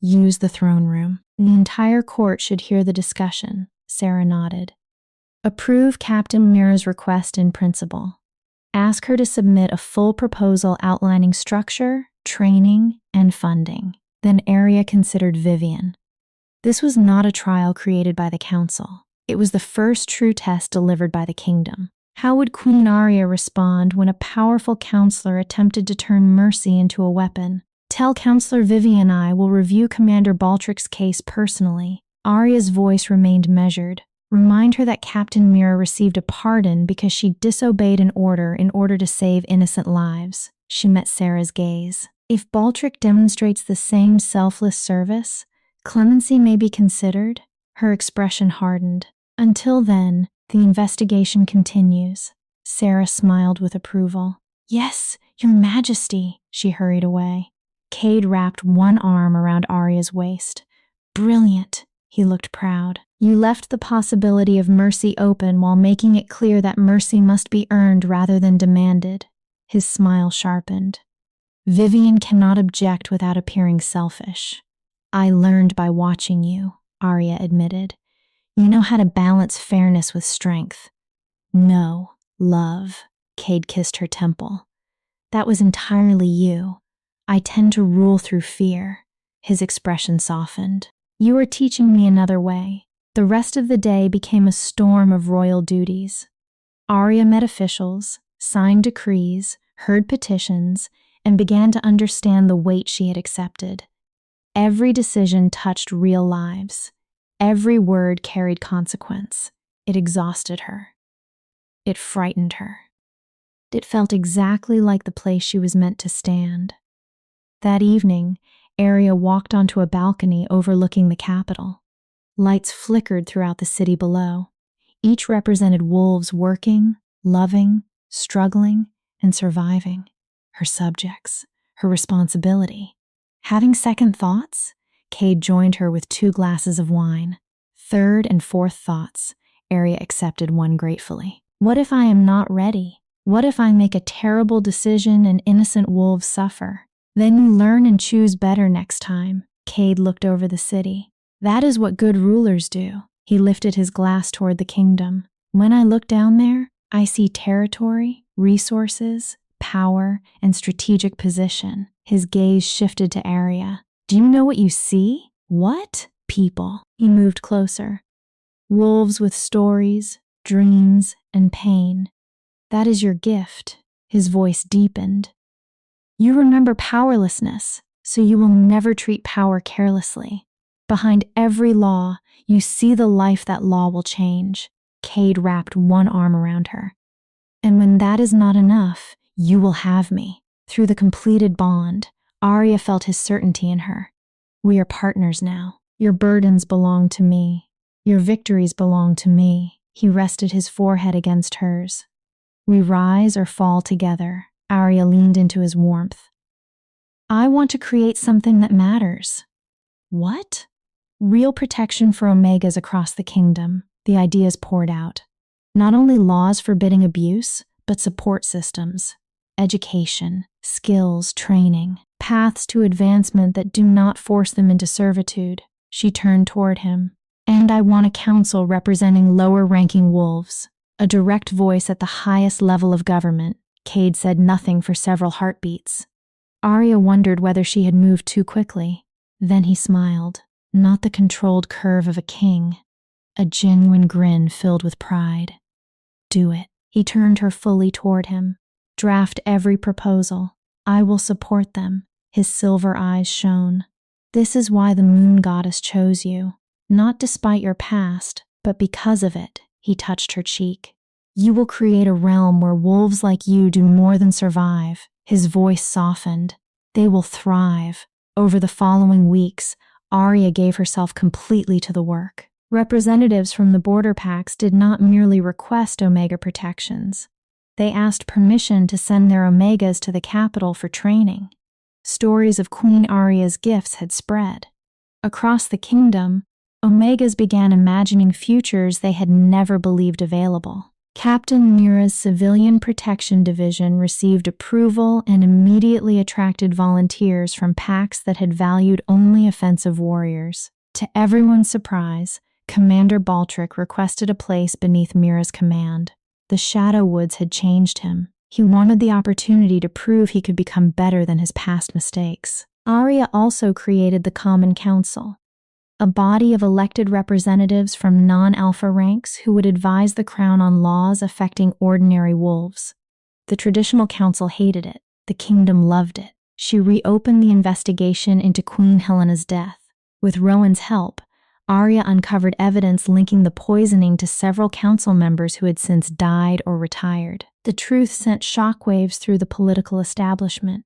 Use the throne room. The entire court should hear the discussion, Sarah nodded. Approve Captain Mira's request in principle. Ask her to submit a full proposal outlining structure, training, and funding. Then Arya considered Vivian. This was not a trial created by the council. It was the first true test delivered by the kingdom. How would Queen Arya respond when a powerful counselor attempted to turn mercy into a weapon? Tell Counselor Vivian I will review Commander Baltric's case personally. Arya's voice remained measured. Remind her that Captain Mira received a pardon because she disobeyed an order in order to save innocent lives. She met Sarah's gaze. If Baltric demonstrates the same selfless service, clemency may be considered. Her expression hardened. Until then, the investigation continues. Sarah smiled with approval. Yes, Your Majesty, she hurried away. Cade wrapped one arm around Arya's waist. Brilliant. He looked proud. You left the possibility of mercy open while making it clear that mercy must be earned rather than demanded. His smile sharpened. Vivian cannot object without appearing selfish. I learned by watching you, Arya admitted. You know how to balance fairness with strength. No, love. Cade kissed her temple. That was entirely you. I tend to rule through fear. His expression softened. You are teaching me another way. The rest of the day became a storm of royal duties. Arya met officials, signed decrees, heard petitions, and began to understand the weight she had accepted. Every decision touched real lives. Every word carried consequence. It exhausted her. It frightened her. It felt exactly like the place she was meant to stand. That evening, Arya walked onto a balcony overlooking the capital. Lights flickered throughout the city below. Each represented wolves working, loving, struggling, and surviving. Her subjects, her responsibility. Having second thoughts, Cade joined her with 2 glasses of wine. Third and fourth thoughts, Arya accepted one gratefully. What if I am not ready? What if I make a terrible decision and innocent wolves suffer? Then you learn and choose better next time. Cade looked over the city. That is what good rulers do. He lifted his glass toward the kingdom. When I look down there, I see territory, resources, power, and strategic position. His gaze shifted to Arya. Do you know what you see? What? People. He moved closer. Wolves with stories, dreams, and pain. That is your gift. His voice deepened. You remember powerlessness, so you will never treat power carelessly. Behind every law, you see the life that law will change. Cade wrapped one arm around her. And when that is not enough, you will have me. Through the completed bond, Arya felt his certainty in her. We are partners now. Your burdens belong to me. Your victories belong to me. He rested his forehead against hers. We rise or fall together. Arya leaned into his warmth. I want to create something that matters. What? Real protection for omegas across the kingdom. The ideas poured out. Not only laws forbidding abuse, but support systems, education, skills, training, paths to advancement that do not force them into servitude. She turned toward him. And I want a council representing lower-ranking wolves. A direct voice at the highest level of government. Cade said nothing for several heartbeats. Arya wondered whether she had moved too quickly. Then he smiled. Not the controlled curve of a king. A genuine grin filled with pride. Do it. He turned her fully toward him. Draft every proposal. I will support them. His silver eyes shone. This is why the moon goddess chose you. Not despite your past, but because of it. He touched her cheek. You will create a realm where wolves like you do more than survive. His voice softened. They will thrive. Over the following weeks, Arya gave herself completely to the work. Representatives from the border packs did not merely request Omega protections. They asked permission to send their Omegas to the capital for training. Stories of Queen Arya's gifts had spread. Across the kingdom, Omegas began imagining futures they had never believed available. Captain Mira's Civilian Protection Division received approval and immediately attracted volunteers from packs that had valued only offensive warriors. To everyone's surprise, Commander Baltrick requested a place beneath Mira's command. The Shadow Woods had changed him. He wanted the opportunity to prove he could become better than his past mistakes. Arya also created the Common Council, a body of elected representatives from non-alpha ranks who would advise the crown on laws affecting ordinary wolves. The traditional council hated it. The kingdom loved it. She reopened the investigation into Queen Helena's death. With Rowan's help, Arya uncovered evidence linking the poisoning to several council members who had since died or retired. The truth sent shockwaves through the political establishment.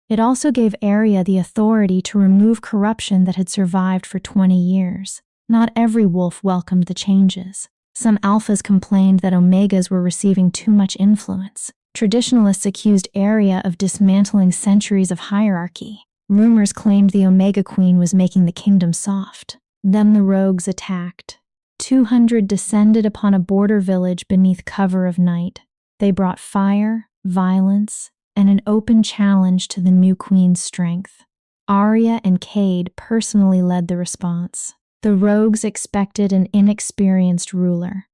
It also gave Arya the authority to remove corruption that had survived for 20 years. Not every wolf welcomed the changes. Some alphas complained that Omegas were receiving too much influence. Traditionalists accused Arya of dismantling centuries of hierarchy. Rumors claimed the Omega Queen was making the kingdom soft. Then the rogues attacked. 200 descended upon a border village beneath cover of night. They brought fire, violence, and an open challenge to the new queen's strength. Arya and Cade personally led the response. The rogues expected an inexperienced ruler.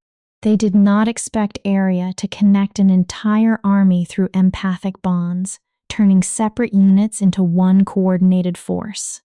They did not expect Arya to connect an entire army through empathic bonds, turning separate units into one coordinated force.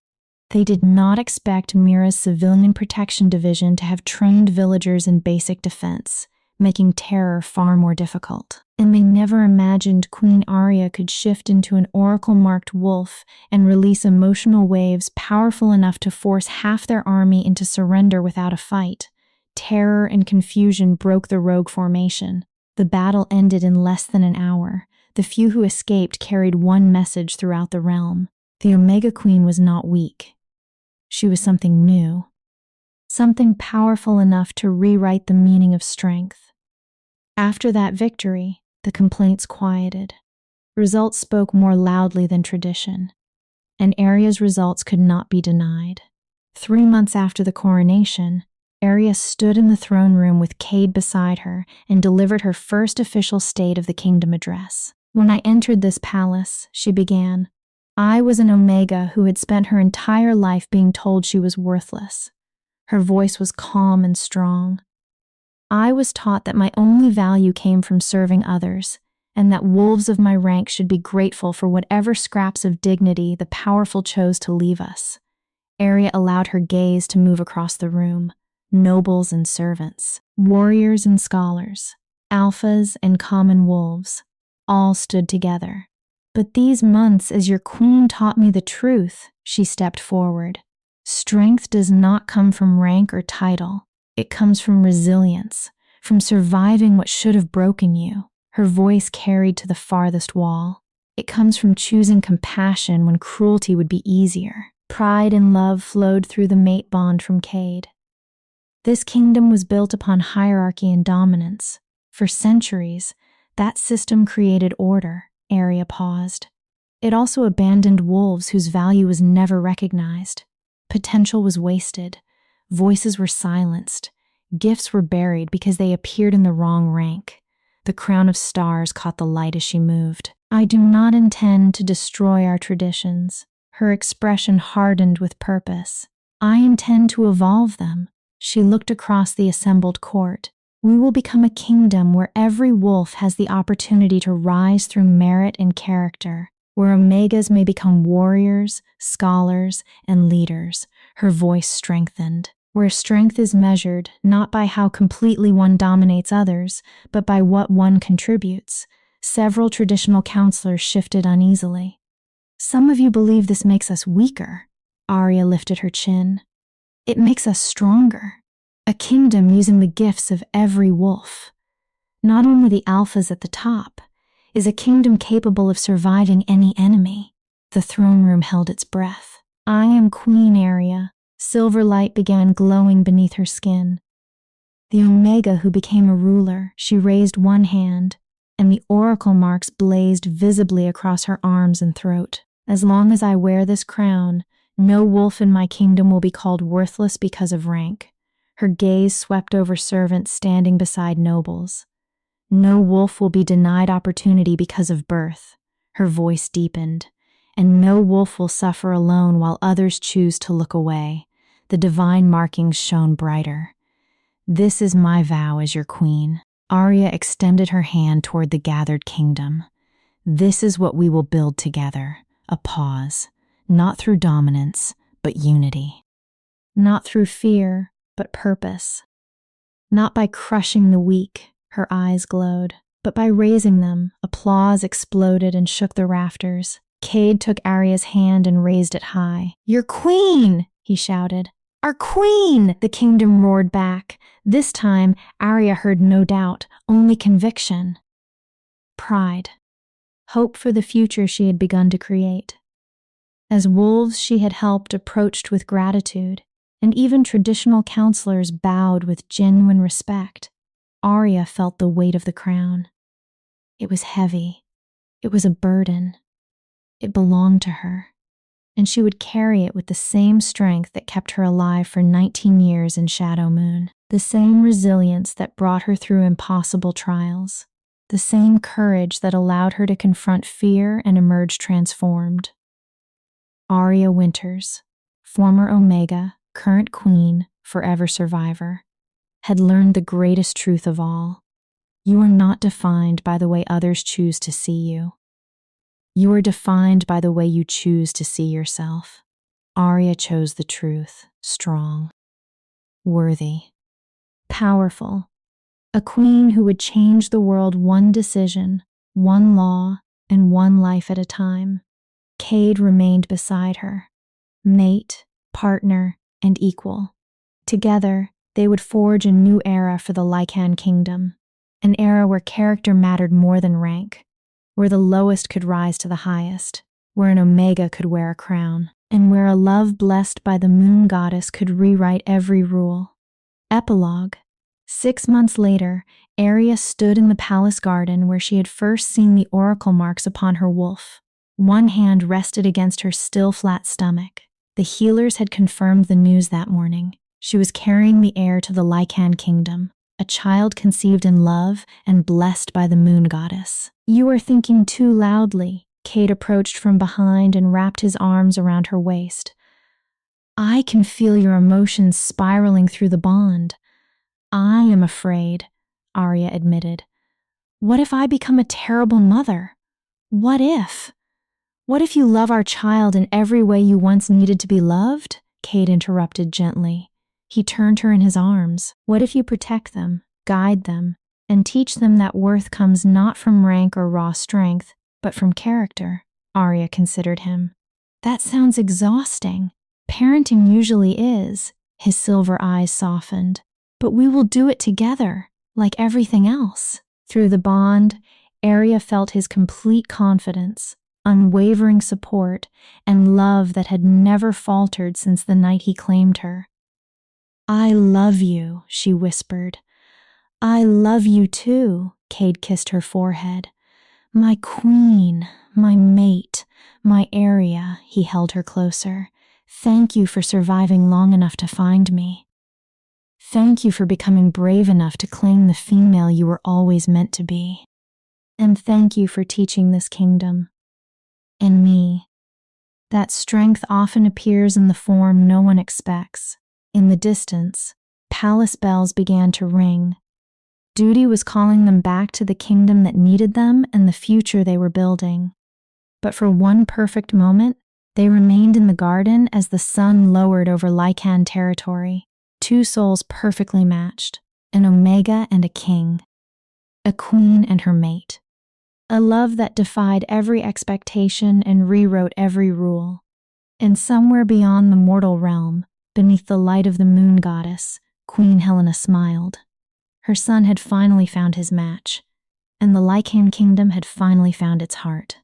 They did not expect Mira's Civilian Protection Division to have trained villagers in basic defense, making terror far more difficult. And they never imagined Queen Arya could shift into an oracle-marked wolf and release emotional waves powerful enough to force half their army into surrender without a fight. Terror and confusion broke the rogue formation. The battle ended in less than an hour. The few who escaped carried one message throughout the realm. The Omega Queen was not weak. She was something new. Something powerful enough to rewrite the meaning of strength. After that victory, the complaints quieted. Results spoke more loudly than tradition, and Arya's results could not be denied. 3 months after the coronation, Arya stood in the throne room with Cade beside her and delivered her first official State of the Kingdom address. When I entered this palace, she began, I was an Omega who had spent her entire life being told she was worthless. Her voice was calm and strong. I was taught that my only value came from serving others, and that wolves of my rank should be grateful for whatever scraps of dignity the powerful chose to leave us. Arya allowed her gaze to move across the room. Nobles and servants, warriors and scholars, alphas and common wolves, all stood together. But these months as your queen taught me the truth, she stepped forward. Strength does not come from rank or title. It comes from resilience, from surviving what should have broken you. Her voice carried to the farthest wall. It comes from choosing compassion when cruelty would be easier. Pride and love flowed through the mate bond from Cade. This kingdom was built upon hierarchy and dominance. For centuries, that system created order. Arya paused. It also abandoned wolves whose value was never recognized. Potential was wasted. Voices were silenced. Gifts were buried because they appeared in the wrong rank. The crown of stars caught the light as she moved. I do not intend to destroy our traditions. Her expression hardened with purpose. I intend to evolve them. She looked across the assembled court. We will become a kingdom where every wolf has the opportunity to rise through merit and character, where Omegas may become warriors, scholars, and leaders. Her voice strengthened. Where strength is measured not by how completely one dominates others, but by what one contributes. Several traditional counselors shifted uneasily. Some of you believe this makes us weaker. Arya lifted her chin. It makes us stronger. A kingdom using the gifts of every wolf. Not only the alphas at the top, is a kingdom capable of surviving any enemy. The throne room held its breath. I am Queen Arya. Silver light began glowing beneath her skin. The Omega who became a ruler, she raised one hand, and the oracle marks blazed visibly across her arms and throat. As long as I wear this crown, no wolf in my kingdom will be called worthless because of rank. Her gaze swept over servants standing beside nobles. No wolf will be denied opportunity because of birth. Her voice deepened. And no wolf will suffer alone while others choose to look away. The divine markings shone brighter. This is my vow as your queen. Arya extended her hand toward the gathered kingdom. This is what we will build together. A pause. Not through dominance, but unity. Not through fear, but purpose. Not by crushing the weak, her eyes glowed, but by raising them. Applause exploded and shook the rafters. Cade took Arya's hand and raised it high. Your queen, he shouted. Our queen, the kingdom roared back. This time, Arya heard no doubt, only conviction. Pride. Hope for the future she had begun to create. As wolves she had helped approached with gratitude, and even traditional counselors bowed with genuine respect, Arya felt the weight of the crown. It was heavy. It was a burden. It belonged to her, and she would carry it with the same strength that kept her alive for 19 years in Shadow Moon, the same resilience that brought her through impossible trials, the same courage that allowed her to confront fear and emerge transformed. Arya Winters, former Omega, current queen, forever survivor, had learned the greatest truth of all. You are not defined by the way others choose to see you. You are defined by the way you choose to see yourself. Arya chose the truth, strong, worthy, powerful, a queen who would change the world one decision, one law, and one life at a time. Cade remained beside her, mate, partner, and equal. Together, they would forge a new era for the Lycan Kingdom, an era where character mattered more than rank, where the lowest could rise to the highest, where an Omega could wear a crown, and where a love blessed by the moon goddess could rewrite every rule. Epilogue. 6 months later, Arya stood in the palace garden where she had first seen the oracle marks upon her wolf. One hand rested against her still flat stomach. The healers had confirmed the news that morning. She was carrying the heir to the Lycan Kingdom, a child conceived in love and blessed by the moon goddess. You are thinking too loudly. Cade approached from behind and wrapped his arms around her waist. I can feel your emotions spiraling through the bond. I am afraid, Arya admitted. What if I become a terrible mother? What if? What if you love our child in every way you once needed to be loved? Cade interrupted gently. He turned her in his arms. What if you protect them, guide them, and teach them that worth comes not from rank or raw strength, but from character? Arya considered him. That sounds exhausting. Parenting usually is. His silver eyes softened. But we will do it together, like everything else. Through the bond, Arya felt his complete confidence, unwavering support, and love that had never faltered since the night he claimed her. I love you, she whispered. I love you too, Cade kissed her forehead. My queen, my mate, my Arya, he held her closer. Thank you for surviving long enough to find me. Thank you for becoming brave enough to claim the female you were always meant to be. And thank you for teaching this kingdom, and me, that strength often appears in the form no one expects. In the distance, palace bells began to ring. Duty was calling them back to the kingdom that needed them and the future they were building. But for one perfect moment, they remained in the garden as the sun lowered over Lycan territory. Two souls perfectly matched, an Omega and a king, a queen and her mate. A love that defied every expectation and rewrote every rule. And somewhere beyond the mortal realm, beneath the light of the moon goddess, Queen Helena smiled. Her son had finally found his match, and the Lycan kingdom had finally found its heart.